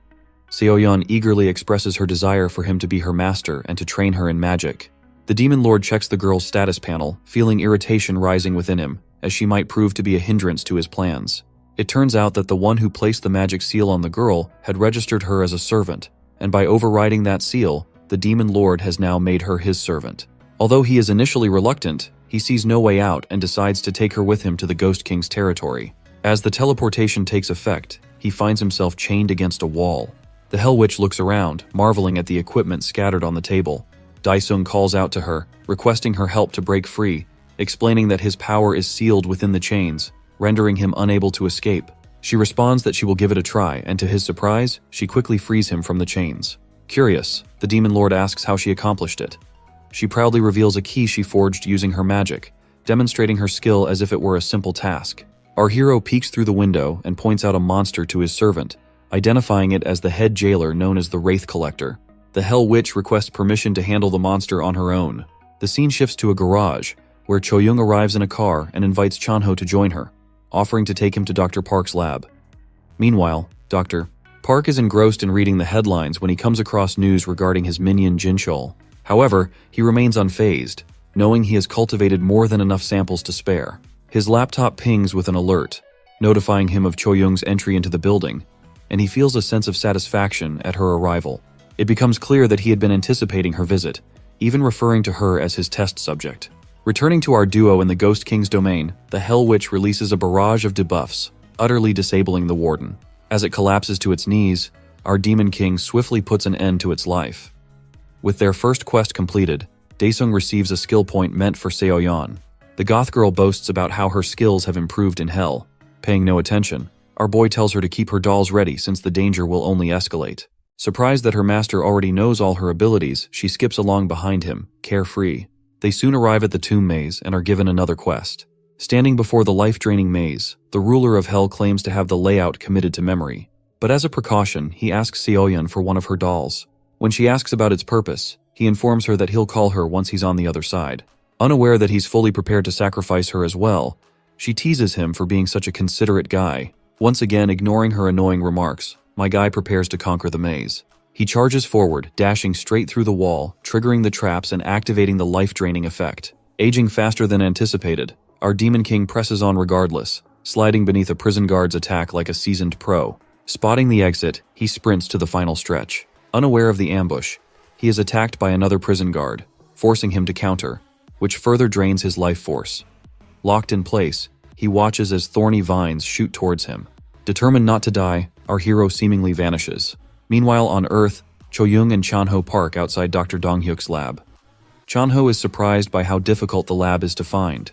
Seoyeon eagerly expresses her desire for him to be her master and to train her in magic. The Demon Lord checks the girl's status panel, feeling irritation rising within him, as she might prove to be a hindrance to his plans. It turns out that the one who placed the magic seal on the girl had registered her as a servant, and by overriding that seal, the Demon Lord has now made her his servant. Although he is initially reluctant, he sees no way out and decides to take her with him to the Ghost King's territory. As the teleportation takes effect, he finds himself chained against a wall. The Hell Witch looks around, marveling at the equipment scattered on the table. Daesung calls out to her, requesting her help to break free, explaining that his power is sealed within the chains, rendering him unable to escape. She responds that she will give it a try, and to his surprise, she quickly frees him from the chains. Curious, the Demon Lord asks how she accomplished it. She proudly reveals a key she forged using her magic, demonstrating her skill as if it were a simple task. Our hero peeks through the window and points out a monster to his servant, identifying it as the head jailer known as the Wraith Collector. The Hell Witch requests permission to handle the monster on her own. The scene shifts to a garage, where Cho Young arrives in a car and invites Chanho to join her, offering to take him to Dr. Park's lab. Meanwhile, Dr. Park is engrossed in reading the headlines when he comes across news regarding his minion Jinchul. However, he remains unfazed, knowing he has cultivated more than enough samples to spare. His laptop pings with an alert, notifying him of Cho Young's entry into the building, and he feels a sense of satisfaction at her arrival. It becomes clear that he had been anticipating her visit, even referring to her as his test subject. Returning to our duo in the Ghost King's domain, the Hell Witch releases a barrage of debuffs, utterly disabling the Warden. As it collapses to its knees, our Demon King swiftly puts an end to its life. With their first quest completed, Daesung receives a skill point meant for Seoyeon. The goth girl boasts about how her skills have improved in Hell. Paying no attention, our boy tells her to keep her dolls ready since the danger will only escalate. Surprised that her master already knows all her abilities, she skips along behind him, carefree. They soon arrive at the tomb maze and are given another quest. Standing before the life-draining maze, the ruler of hell claims to have the layout committed to memory. But as a precaution, he asks Seoyeon for one of her dolls. When she asks about its purpose, he informs her that he'll call her once he's on the other side. Unaware that he's fully prepared to sacrifice her as well, she teases him for being such a considerate guy. Once again ignoring her annoying remarks, my guy prepares to conquer the maze. He charges forward, dashing straight through the wall, triggering the traps and activating the life-draining effect. Aging faster than anticipated, our Demon King presses on regardless, sliding beneath a prison guard's attack like a seasoned pro. Spotting the exit, he sprints to the final stretch. Unaware of the ambush, he is attacked by another prison guard, forcing him to counter, which further drains his life force. Locked in place, he watches as thorny vines shoot towards him. Determined not to die, our hero seemingly vanishes. Meanwhile on Earth, Choyoung and Chanho park outside Dr. Donghyuk's lab. Chanho is surprised by how difficult the lab is to find.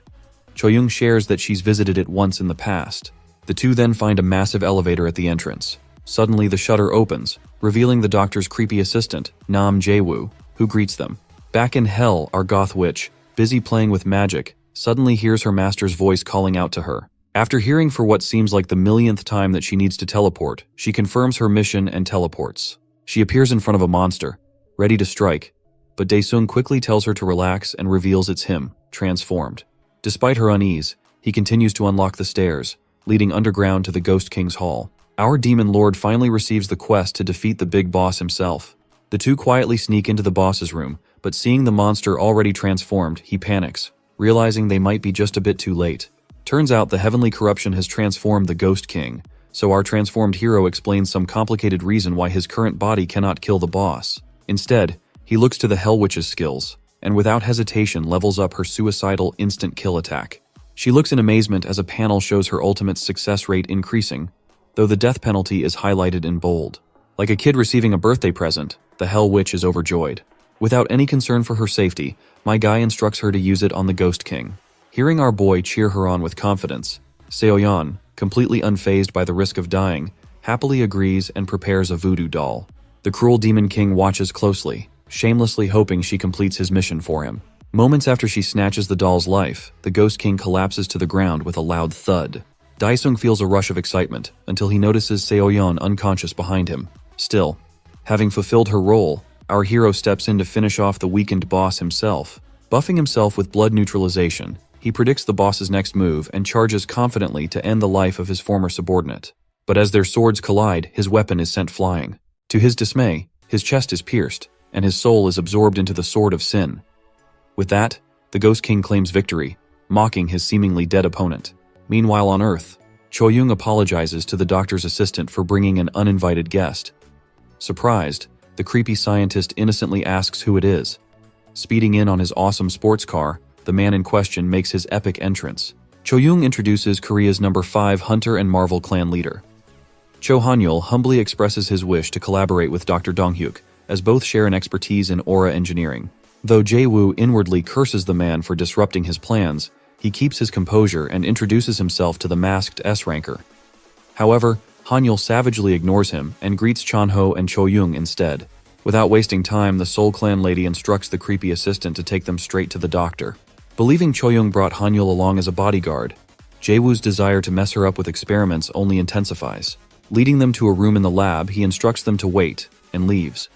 Choyoung shares that she's visited it once in the past. The two then find a massive elevator at the entrance. Suddenly the shutter opens, revealing the doctor's creepy assistant, Nam Jae-woo, who greets them. Back in hell, our goth witch, busy playing with magic, suddenly hears her master's voice calling out to her. After hearing for what seems like the millionth time that she needs to teleport, she confirms her mission and teleports. She appears in front of a monster, ready to strike, but Daesung quickly tells her to relax and reveals it's him, transformed. Despite her unease, he continues to unlock the stairs, leading underground to the Ghost King's hall. Our demon lord finally receives the quest to defeat the big boss himself. The two quietly sneak into the boss's room, but seeing the monster already transformed, he panics, realizing they might be just a bit too late. Turns out the heavenly corruption has transformed the Ghost King, so our transformed hero explains some complicated reason why his current body cannot kill the boss. Instead, he looks to the Hell Witch's skills, and without hesitation levels up her suicidal instant kill attack. She looks in amazement as a panel shows her ultimate success rate increasing, though the death penalty is highlighted in bold. Like a kid receiving a birthday present, the Hell Witch is overjoyed. Without any concern for her safety, my guy instructs her to use it on the Ghost King. Hearing our boy cheer her on with confidence, Seoyeon, completely unfazed by the risk of dying, happily agrees and prepares a voodoo doll. The cruel Demon King watches closely, shamelessly hoping she completes his mission for him. Moments after she snatches the doll's life, the Ghost King collapses to the ground with a loud thud. Daesung feels a rush of excitement until he notices Seoyeon unconscious behind him. Still, having fulfilled her role, our hero steps in to finish off the weakened boss himself. Buffing himself with blood neutralization, he predicts the boss's next move and charges confidently to end the life of his former subordinate. But as their swords collide, his weapon is sent flying. To his dismay, his chest is pierced, and his soul is absorbed into the sword of sin. With that, the Ghost King claims victory, mocking his seemingly dead opponent. Meanwhile on Earth, Choyoung apologizes to the doctor's assistant for bringing an uninvited guest. Surprised, the creepy scientist innocently asks who it is. Speeding in on his awesome sports car, the man in question makes his epic entrance. Choyoung introduces Korea's number 5 Hunter and Marvel clan leader. Cho Hanyul humbly expresses his wish to collaborate with Dr. Donghyuk, as both share an expertise in aura engineering. Though Jae-woo inwardly curses the man for disrupting his plans, he keeps his composure and introduces himself to the masked S-ranker. However, Hanyul savagely ignores him and greets Chanho and Choyoung instead. Without wasting time, the Seoul clan lady instructs the creepy assistant to take them straight to the doctor. Believing Choyoung brought Hanyul along as a bodyguard, Jae-woo's desire to mess her up with experiments only intensifies. Leading them to a room in the lab, he instructs them to wait, and leaves.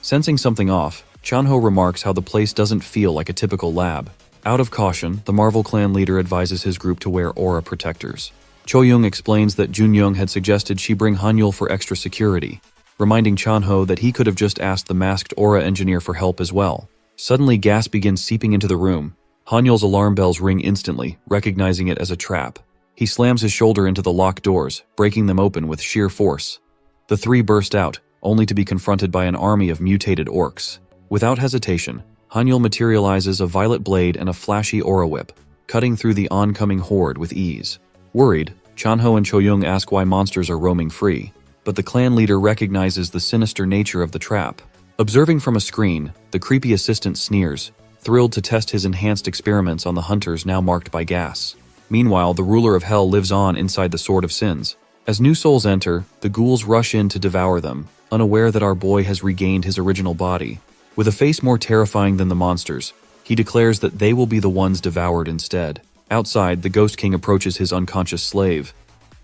Sensing something off, Chanho remarks how the place doesn't feel like a typical lab. Out of caution, the Marvel clan leader advises his group to wear aura protectors. Choyoung explains that Junyoung had suggested she bring Hanyul for extra security, reminding Chanho that he could have just asked the masked aura engineer for help as well. Suddenly, gas begins seeping into the room. Hanyul's alarm bells ring instantly, recognizing it as a trap. He slams his shoulder into the locked doors, breaking them open with sheer force. The three burst out, only to be confronted by an army of mutated orcs. Without hesitation, Hanyul materializes a violet blade and a flashy aura whip, cutting through the oncoming horde with ease. Worried, Chanho and Choyoung ask why monsters are roaming free, but the clan leader recognizes the sinister nature of the trap. Observing from a screen, the creepy assistant sneers, thrilled to test his enhanced experiments on the hunters now marked by gas. Meanwhile, the ruler of hell lives on inside the Sword of Sins, As new souls enter, the ghouls rush in to devour them, unaware that our boy has regained his original body. With a face more terrifying than the monsters, he declares that they will be the ones devoured instead. Outside, the Ghost King approaches his unconscious slave.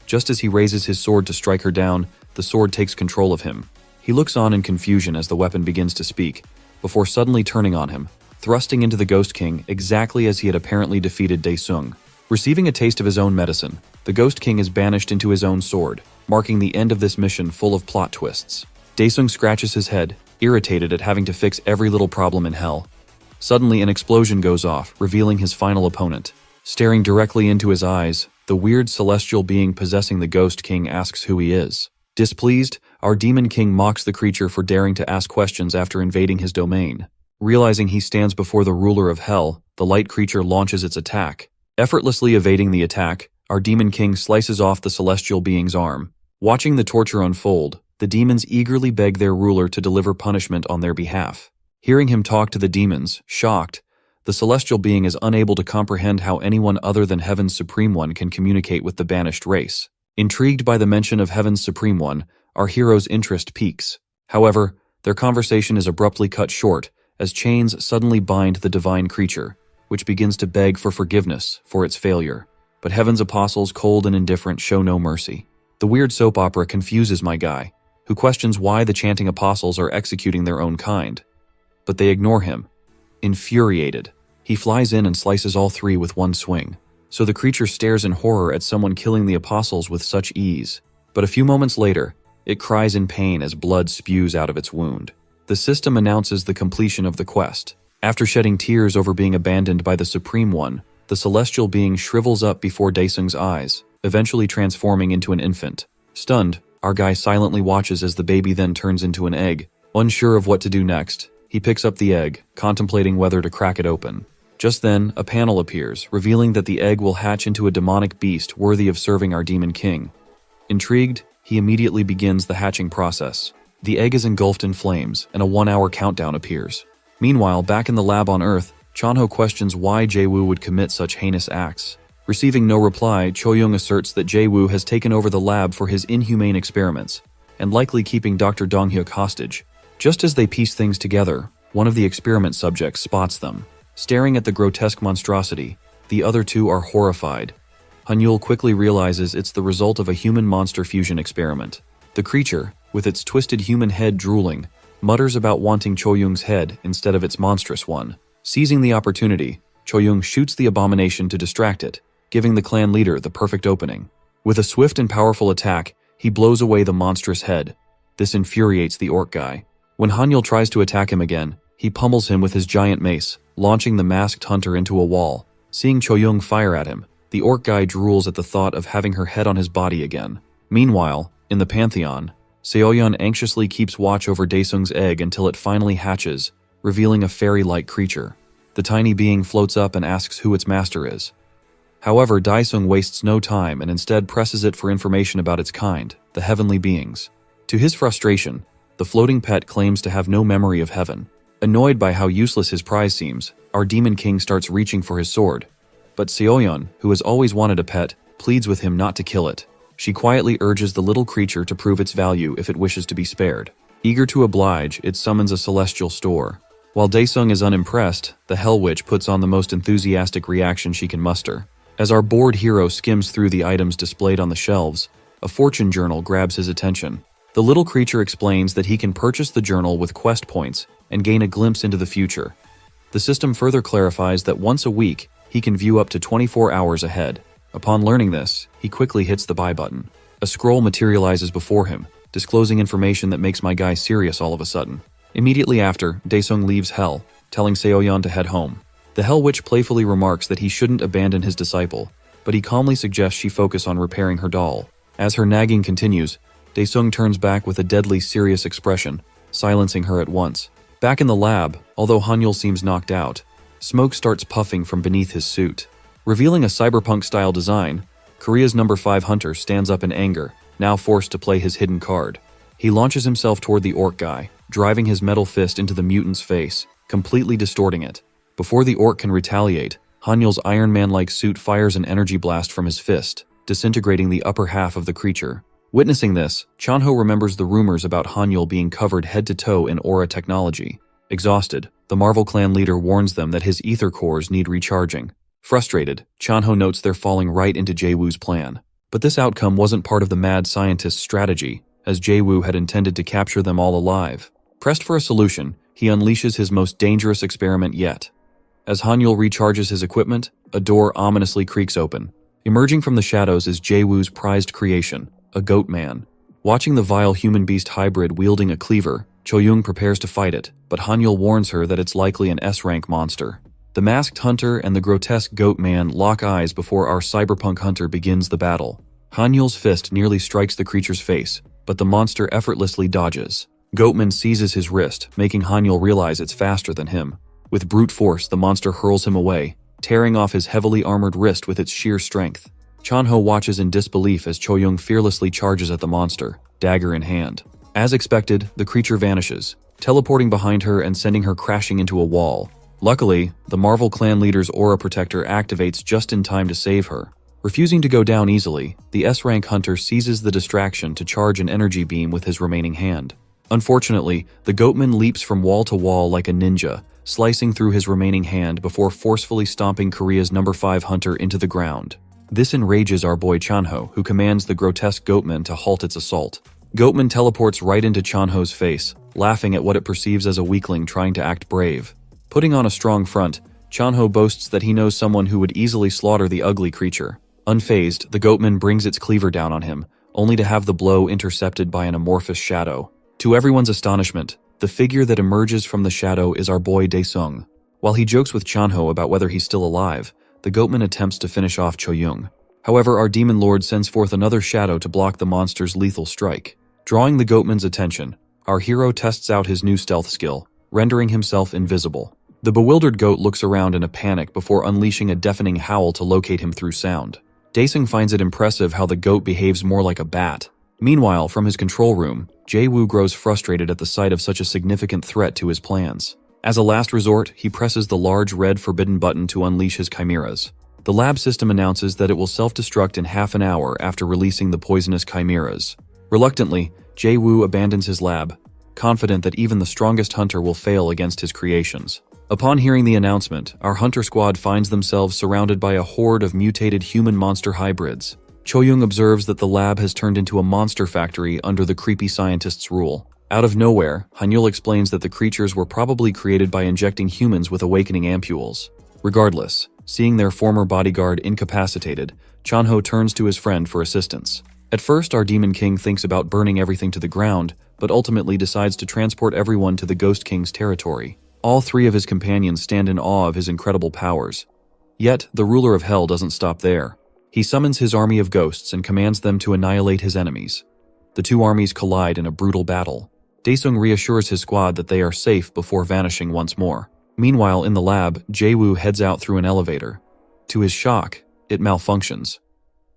Just as he raises his sword to strike her down, the sword takes control of him. He looks on in confusion as the weapon begins to speak, before suddenly turning on him, thrusting into the Ghost King exactly as he had apparently defeated Daesung. Receiving a taste of his own medicine, the Ghost King is banished into his own sword, marking the end of this mission full of plot twists. Daesung scratches his head, irritated at having to fix every little problem in hell. Suddenly, an explosion goes off, revealing his final opponent. Staring directly into his eyes, the weird celestial being possessing the Ghost King asks who he is. Displeased, our Demon King mocks the creature for daring to ask questions after invading his domain. Realizing he stands before the ruler of hell, the light creature launches its attack. Effortlessly evading the attack, our Demon King slices off the celestial being's arm. Watching the torture unfold, the demons eagerly beg their ruler to deliver punishment on their behalf. Hearing him talk to the demons, shocked, the celestial being is unable to comprehend how anyone other than Heaven's Supreme One can communicate with the banished race. Intrigued by the mention of Heaven's Supreme One, our hero's interest peaks. However, their conversation is abruptly cut short as chains suddenly bind the divine creature, which begins to beg for forgiveness for its failure. But Heaven's apostles, cold and indifferent, show no mercy. The weird soap opera confuses my guy, who questions why the chanting apostles are executing their own kind. But they ignore him. Infuriated, he flies in and slices all three with one swing. So the creature stares in horror at someone killing the apostles with such ease. But a few moments later, it cries in pain as blood spews out of its wound. The system announces the completion of the quest. After shedding tears over being abandoned by the Supreme One, the celestial being shrivels up before Daesung's eyes, eventually transforming into an infant. Stunned, our guy silently watches as the baby then turns into an egg. Unsure of what to do next, he picks up the egg, contemplating whether to crack it open. Just then, a panel appears, revealing that the egg will hatch into a demonic beast worthy of serving our Demon King. Intrigued, he immediately begins the hatching process. The egg is engulfed in flames, and a 1-hour countdown appears. Meanwhile, back in the lab on Earth, Chanho questions why Jae-woo would commit such heinous acts. Receiving no reply, Cho-young asserts that Jae-woo has taken over the lab for his inhumane experiments, and likely keeping Dr. Dong-hyuk hostage. Just as they piece things together, one of the experiment subjects spots them. Staring at the grotesque monstrosity, the other two are horrified. Han-yul quickly realizes it's the result of a human-monster fusion experiment. The creature, with its twisted human head drooling, mutters about wanting Cho-young's head instead of its monstrous one. Seizing the opportunity, Cho-young shoots the abomination to distract it, giving the clan leader the perfect opening. With a swift and powerful attack, he blows away the monstrous head. This infuriates the orc guy. When Han-yul tries to attack him again, he pummels him with his giant mace, launching the masked hunter into a wall. Seeing Cho-young fire at him, the orc guy drools at the thought of having her head on his body again. Meanwhile, in the Pantheon, Seo-yeon anxiously keeps watch over Daesung's egg until it finally hatches, revealing a fairy-like creature. The tiny being floats up and asks who its master is. However, Daesung wastes no time and instead presses it for information about its kind, the heavenly beings. To his frustration, the floating pet claims to have no memory of heaven. Annoyed by how useless his prize seems, our Demon King starts reaching for his sword. But Seo-yeon, who has always wanted a pet, pleads with him not to kill it. She quietly urges the little creature to prove its value if it wishes to be spared. Eager to oblige, it summons a celestial store. While Daesung is unimpressed, the Hell Witch puts on the most enthusiastic reaction she can muster. As our bored hero skims through the items displayed on the shelves, a fortune journal grabs his attention. The little creature explains that he can purchase the journal with quest points and gain a glimpse into the future. The system further clarifies that once a week, he can view up to 24 hours ahead. Upon learning this, he quickly hits the buy button. A scroll materializes before him, disclosing information that makes my guy serious all of a sudden. Immediately after, Daesung leaves Hell, telling Seo-yeon to head home. The Hell Witch playfully remarks that he shouldn't abandon his disciple, but he calmly suggests she focus on repairing her doll. As her nagging continues, Daesung turns back with a deadly serious expression, silencing her at once. Back in the lab, although Han-yul seems knocked out, smoke starts puffing from beneath his suit. Revealing a cyberpunk-style design, Korea's number 5 hunter stands up in anger, now forced to play his hidden card. He launches himself toward the orc guy, driving his metal fist into the mutant's face, completely distorting it. Before the orc can retaliate, Han-yul's Iron Man-like suit fires an energy blast from his fist, disintegrating the upper half of the creature. Witnessing this, Chanho remembers the rumors about Hanyul being covered head to toe in aura technology. Exhausted, the Marvel clan leader warns them that his ether cores need recharging. Frustrated, Chanho notes they're falling right into Jae-woo's plan. But this outcome wasn't part of the mad scientist's strategy, as Jae-woo had intended to capture them all alive. Pressed for a solution, he unleashes his most dangerous experiment yet. As Hanyul recharges his equipment, a door ominously creaks open. Emerging from the shadows is Jae-woo's prized creation, a goat man. Watching the vile human-beast hybrid wielding a cleaver, Cho-young prepares to fight it, but Hanyul warns her that it's likely an S-rank monster. The masked hunter and the grotesque goat man lock eyes before our cyberpunk hunter begins the battle. Hanyul's fist nearly strikes the creature's face, but the monster effortlessly dodges. Goatman seizes his wrist, making Hanyul realize it's faster than him. With brute force, the monster hurls him away, tearing off his heavily armored wrist with its sheer strength. Chanho watches in disbelief as Cho-young fearlessly charges at the monster, dagger in hand. As expected, the creature vanishes, teleporting behind her and sending her crashing into a wall. Luckily, the Marvel clan leader's aura protector activates just in time to save her. Refusing to go down easily, the S-rank hunter seizes the distraction to charge an energy beam with his remaining hand. Unfortunately, the goatman leaps from wall to wall like a ninja, slicing through his remaining hand before forcefully stomping Korea's number 5 hunter into the ground. This enrages our boy Chanho, who commands the grotesque goatman to halt its assault. Goatman teleports right into Chanho's face, laughing at what it perceives as a weakling trying to act brave. Putting on a strong front, Chanho boasts that he knows someone who would easily slaughter the ugly creature. Unfazed, the goatman brings its cleaver down on him, only to have the blow intercepted by an amorphous shadow. To everyone's astonishment, the figure that emerges from the shadow is our boy Dae-sung. While he jokes with Chanho about whether he's still alive, the goatman attempts to finish off Cho-young. However, our demon lord sends forth another shadow to block the monster's lethal strike. Drawing the goatman's attention, our hero tests out his new stealth skill, rendering himself invisible. The bewildered goat looks around in a panic before unleashing a deafening howl to locate him through sound. Dae-sung finds it impressive how the goat behaves more like a bat. Meanwhile, from his control room, Jae-woo grows frustrated at the sight of such a significant threat to his plans. As a last resort, he presses the large red forbidden button to unleash his chimeras. The lab system announces that it will self-destruct in half an hour after releasing the poisonous chimeras. Reluctantly, Jae-woo abandons his lab, confident that even the strongest hunter will fail against his creations. Upon hearing the announcement, our hunter squad finds themselves surrounded by a horde of mutated human-monster hybrids. Cho-young observes that the lab has turned into a monster factory under the creepy scientist's rule. Out of nowhere, Hanyul explains that the creatures were probably created by injecting humans with awakening ampules. Regardless, seeing their former bodyguard incapacitated, Chanho turns to his friend for assistance. At first, our Demon King thinks about burning everything to the ground, but ultimately decides to transport everyone to the Ghost King's territory. All 3 of his companions stand in awe of his incredible powers. Yet, the ruler of Hell doesn't stop there. He summons his army of ghosts and commands them to annihilate his enemies. The 2 armies collide in a brutal battle. Dae-sung reassures his squad that they are safe before vanishing once more. Meanwhile, in the lab, Jae-woo heads out through an elevator. To his shock, it malfunctions.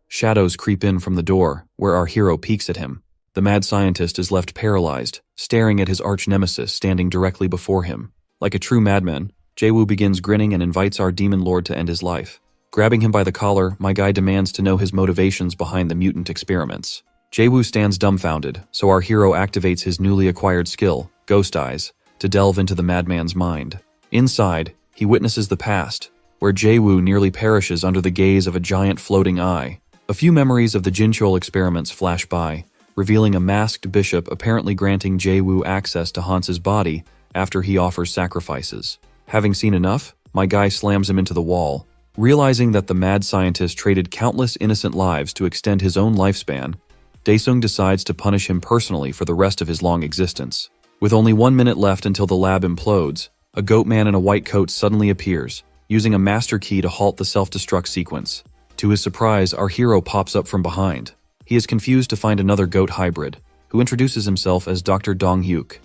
Shadows creep in from the door, where our hero peeks at him. The mad scientist is left paralyzed, staring at his arch-nemesis standing directly before him. Like a true madman, Jae-woo begins grinning and invites our demon lord to end his life. Grabbing him by the collar, my guy demands to know his motivations behind the mutant experiments. Jae-woo stands dumbfounded, so our hero activates his newly acquired skill, Ghost Eyes, to delve into the madman's mind. Inside, he witnesses the past, where Jae-woo nearly perishes under the gaze of a giant floating eye. A few memories of the Jinchul experiments flash by, revealing a masked bishop apparently granting Jae-woo access to Hans's body after he offers sacrifices. Having seen enough, my guy slams him into the wall. Realizing that the mad scientist traded countless innocent lives to extend his own lifespan, Dae-sung decides to punish him personally for the rest of his long existence. With only 1 minute left until the lab implodes, a goat man in a white coat suddenly appears, using a master key to halt the self-destruct sequence. To his surprise, our hero pops up from behind. He is confused to find another goat hybrid, who introduces himself as Dr. Dong-hyuk.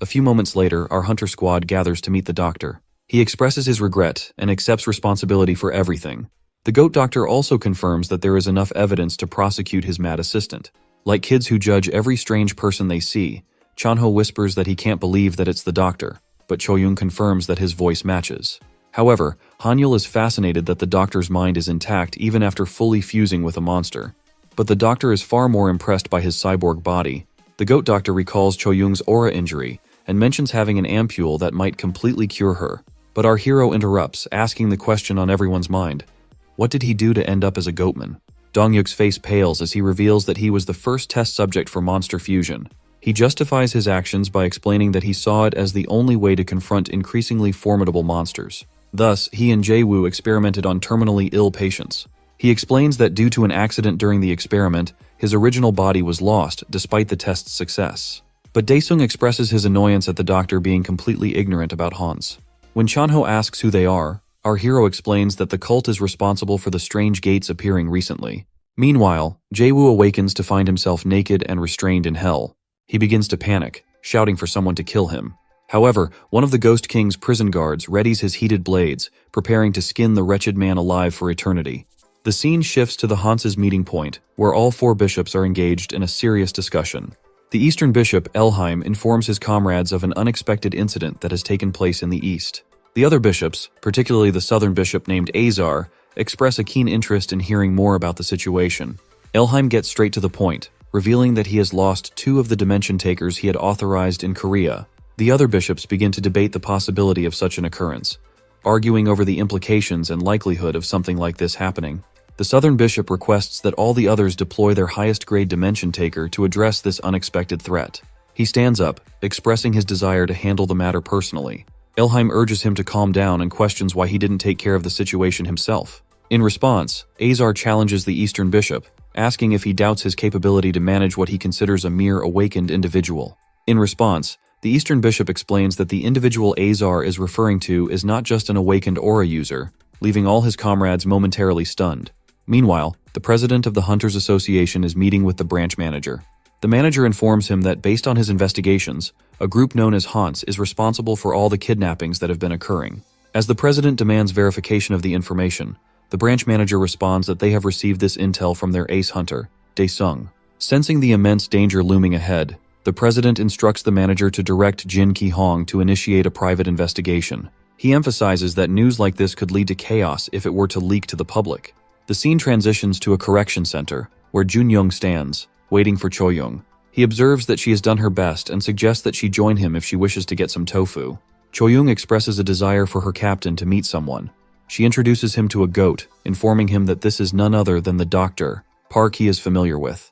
A few moments later, our hunter squad gathers to meet the doctor. He expresses his regret and accepts responsibility for everything. The goat doctor also confirms that there is enough evidence to prosecute his mad assistant. Like kids who judge every strange person they see, Chanho whispers that he can't believe that it's the doctor, but Cho-young confirms that his voice matches. However, Hanyul is fascinated that the doctor's mind is intact even after fully fusing with a monster. but the doctor is far more impressed by his cyborg body. The goat doctor recalls Cho-young's aura injury and mentions having an ampule that might completely cure her. But our hero interrupts, asking the question on everyone's mind. What did he do to end up as a goatman? Dong-yuk's face pales as he reveals that he was the first test subject for monster fusion. He justifies his actions by explaining that he saw it as the only way to confront increasingly formidable monsters. Thus, he and Jae-woo experimented on terminally ill patients. He explains that due to an accident during the experiment, his original body was lost despite the test's success. But Dae-sung expresses his annoyance at the doctor being completely ignorant about Hans. When Chanho asks who they are, our hero explains that the cult is responsible for the strange gates appearing recently. Meanwhile, Jae-woo awakens to find himself naked and restrained in hell. He begins to panic, shouting for someone to kill him. However, one of the Ghost King's prison guards readies his heated blades, preparing to skin the wretched man alive for eternity. The scene shifts to the Hans's meeting point, where all 4 bishops are engaged in a serious discussion. The Eastern Bishop, Elheim, informs his comrades of an unexpected incident that has taken place in the East. The other bishops, particularly the Southern Bishop named Azar, express a keen interest in hearing more about the situation. Elheim gets straight to the point, revealing that he has lost 2 of the Dimension Takers he had authorized in Korea. The other bishops begin to debate the possibility of such an occurrence, arguing over the implications and likelihood of something like this happening. The Southern Bishop requests that all the others deploy their highest-grade Dimension Taker to address this unexpected threat. He stands up, expressing his desire to handle the matter personally. Elheim urges him to calm down and questions why he didn't take care of the situation himself. In response, Azar challenges the Eastern Bishop, asking if he doubts his capability to manage what he considers a mere awakened individual. In response, the Eastern Bishop explains that the individual Azar is referring to is not just an awakened aura user, leaving all his comrades momentarily stunned. Meanwhile, the president of the Hunters Association is meeting with the branch manager. The manager informs him that based on his investigations, a group known as Hans is responsible for all the kidnappings that have been occurring. As the president demands verification of the information, the branch manager responds that they have received this intel from their ace hunter, Dae-sung. Sensing the immense danger looming ahead, the president instructs the manager to direct Jin Ki-hong to initiate a private investigation. He emphasizes that news like this could lead to chaos if it were to leak to the public. The scene transitions to a correction center, where Jun-young stands, waiting for Cho-young. He observes that she has done her best and suggests that she join him if she wishes to get some tofu. Cho-young expresses a desire for her captain to meet someone. She introduces him to a goat, informing him that this is none other than the doctor, Park he is familiar with.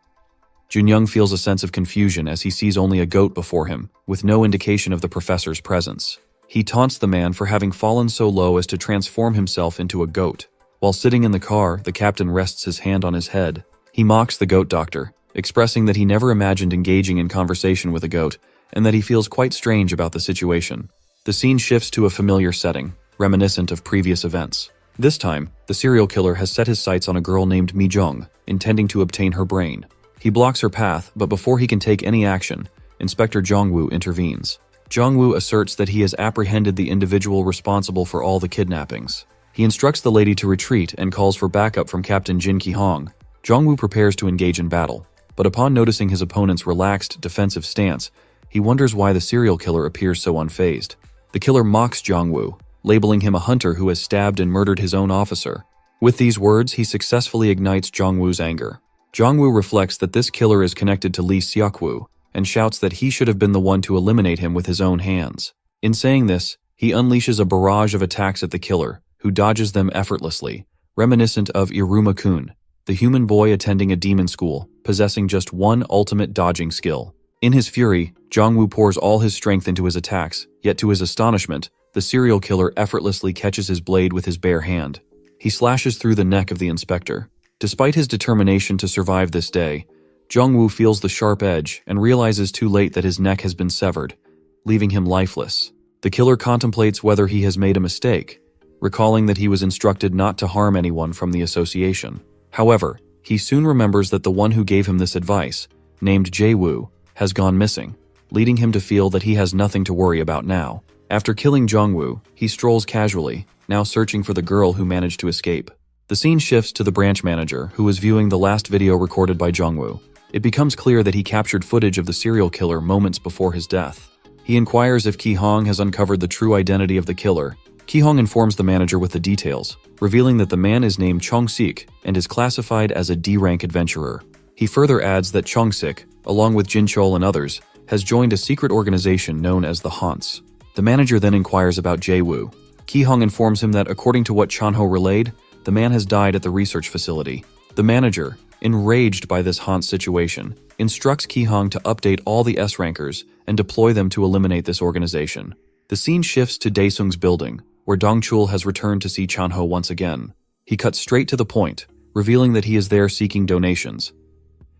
Jun-young feels a sense of confusion as he sees only a goat before him, with no indication of the professor's presence. He taunts the man for having fallen so low as to transform himself into a goat. While sitting in the car, the captain rests his hand on his head. He mocks the goat doctor, expressing that he never imagined engaging in conversation with a goat, and that he feels quite strange about the situation. The scene shifts to a familiar setting, reminiscent of previous events. This time, the serial killer has set his sights on a girl named Mi-jung, intending to obtain her brain. He blocks her path, but before he can take any action, Inspector Jong-woo intervenes. Jong-woo asserts that he has apprehended the individual responsible for all the kidnappings. He instructs the lady to retreat and calls for backup from Captain Jin Ki-hong. Jong-woo prepares to engage in battle, but upon noticing his opponent's relaxed, defensive stance, he wonders why the serial killer appears so unfazed. The killer mocks Jong-woo, labeling him a hunter who has stabbed and murdered his own officer. With these words, he successfully ignites Jong-woo's anger. Jong-woo reflects that this killer is connected to Lee Seok-woo, and shouts that he should have been the one to eliminate him with his own hands. In saying this, he unleashes a barrage of attacks at the killer, who dodges them effortlessly, reminiscent of Iruma-kun, the human boy attending a demon school, possessing just one ultimate dodging skill. In his fury, Jong-woo pours all his strength into his attacks, yet to his astonishment, the serial killer effortlessly catches his blade with his bare hand. He slashes through the neck of the inspector. Despite his determination to survive this day, Jong-woo feels the sharp edge and realizes too late that his neck has been severed, leaving him lifeless. The killer contemplates whether he has made a mistake, recalling that he was instructed not to harm anyone from the association. However, he soon remembers that the one who gave him this advice, named Jae-woo, has gone missing, leading him to feel that he has nothing to worry about now. After killing Jong-woo, he strolls casually, now searching for the girl who managed to escape. The scene shifts to the branch manager, who was viewing the last video recorded by Jong-woo. It becomes clear that he captured footage of the serial killer moments before his death. He inquires if Ki-hong has uncovered the true identity of the killer. Ki-hong informs the manager with the details, revealing that the man is named Chong-sik and is classified as a D-rank adventurer. He further adds that Chongsik, along with Jinchol and others, has joined a secret organization known as the Haunts. The manager then inquires about Jae-woo. Ki-hong informs him that according to what Chan-ho relayed, the man has died at the research facility. The manager, enraged by this haunt situation, instructs Ki-hong to update all the S-rankers and deploy them to eliminate this organization. The scene shifts to Daesung's building, where Dong-chul has returned to see Chan-ho once again. He cuts straight to the point, revealing that he is there seeking donations.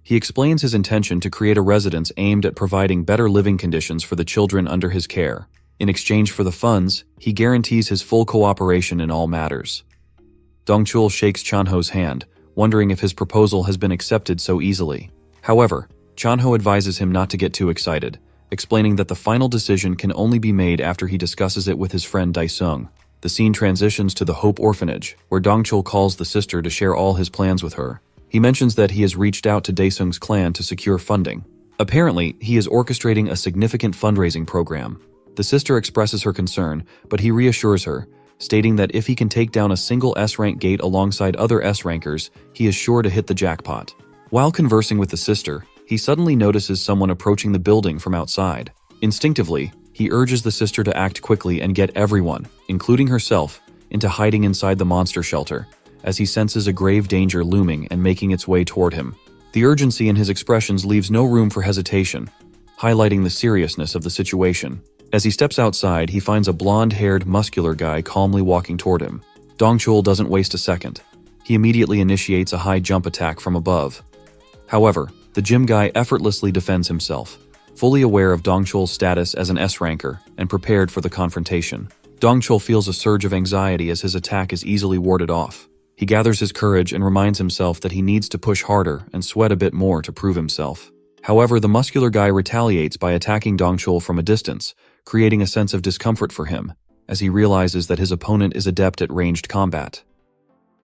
He explains his intention to create a residence aimed at providing better living conditions for the children under his care. In exchange for the funds, he guarantees his full cooperation in all matters. Dong-chul shakes Chan-ho's hand, wondering if his proposal has been accepted so easily. However, Chan-ho advises him not to get too excited, explaining that the final decision can only be made after he discusses it with his friend Daesung. The scene transitions to the Hope Orphanage, where Dong-chul calls the sister to share all his plans with her. He mentions that he has reached out to Daesung's clan to secure funding. Apparently, he is orchestrating a significant fundraising program. The sister expresses her concern, but he reassures her, stating that if he can take down a single S-rank gate alongside other S-rankers, he is sure to hit the jackpot. While conversing with the sister, he suddenly notices someone approaching the building from outside. Instinctively, he urges the sister to act quickly and get everyone, including herself, into hiding inside the monster shelter, as he senses a grave danger looming and making its way toward him. The urgency in his expressions leaves no room for hesitation, highlighting the seriousness of the situation. As he steps outside, he finds a blonde-haired, muscular guy calmly walking toward him. Dong-chul doesn't waste a second. He immediately initiates a high jump attack from above. However, the gym guy effortlessly defends himself, fully aware of Dong-chul's status as an S-ranker and prepared for the confrontation. Dong-chul feels a surge of anxiety as his attack is easily warded off. He gathers his courage and reminds himself that he needs to push harder and sweat a bit more to prove himself. However, the muscular guy retaliates by attacking Dong-chul from a distance, creating a sense of discomfort for him, as he realizes that his opponent is adept at ranged combat.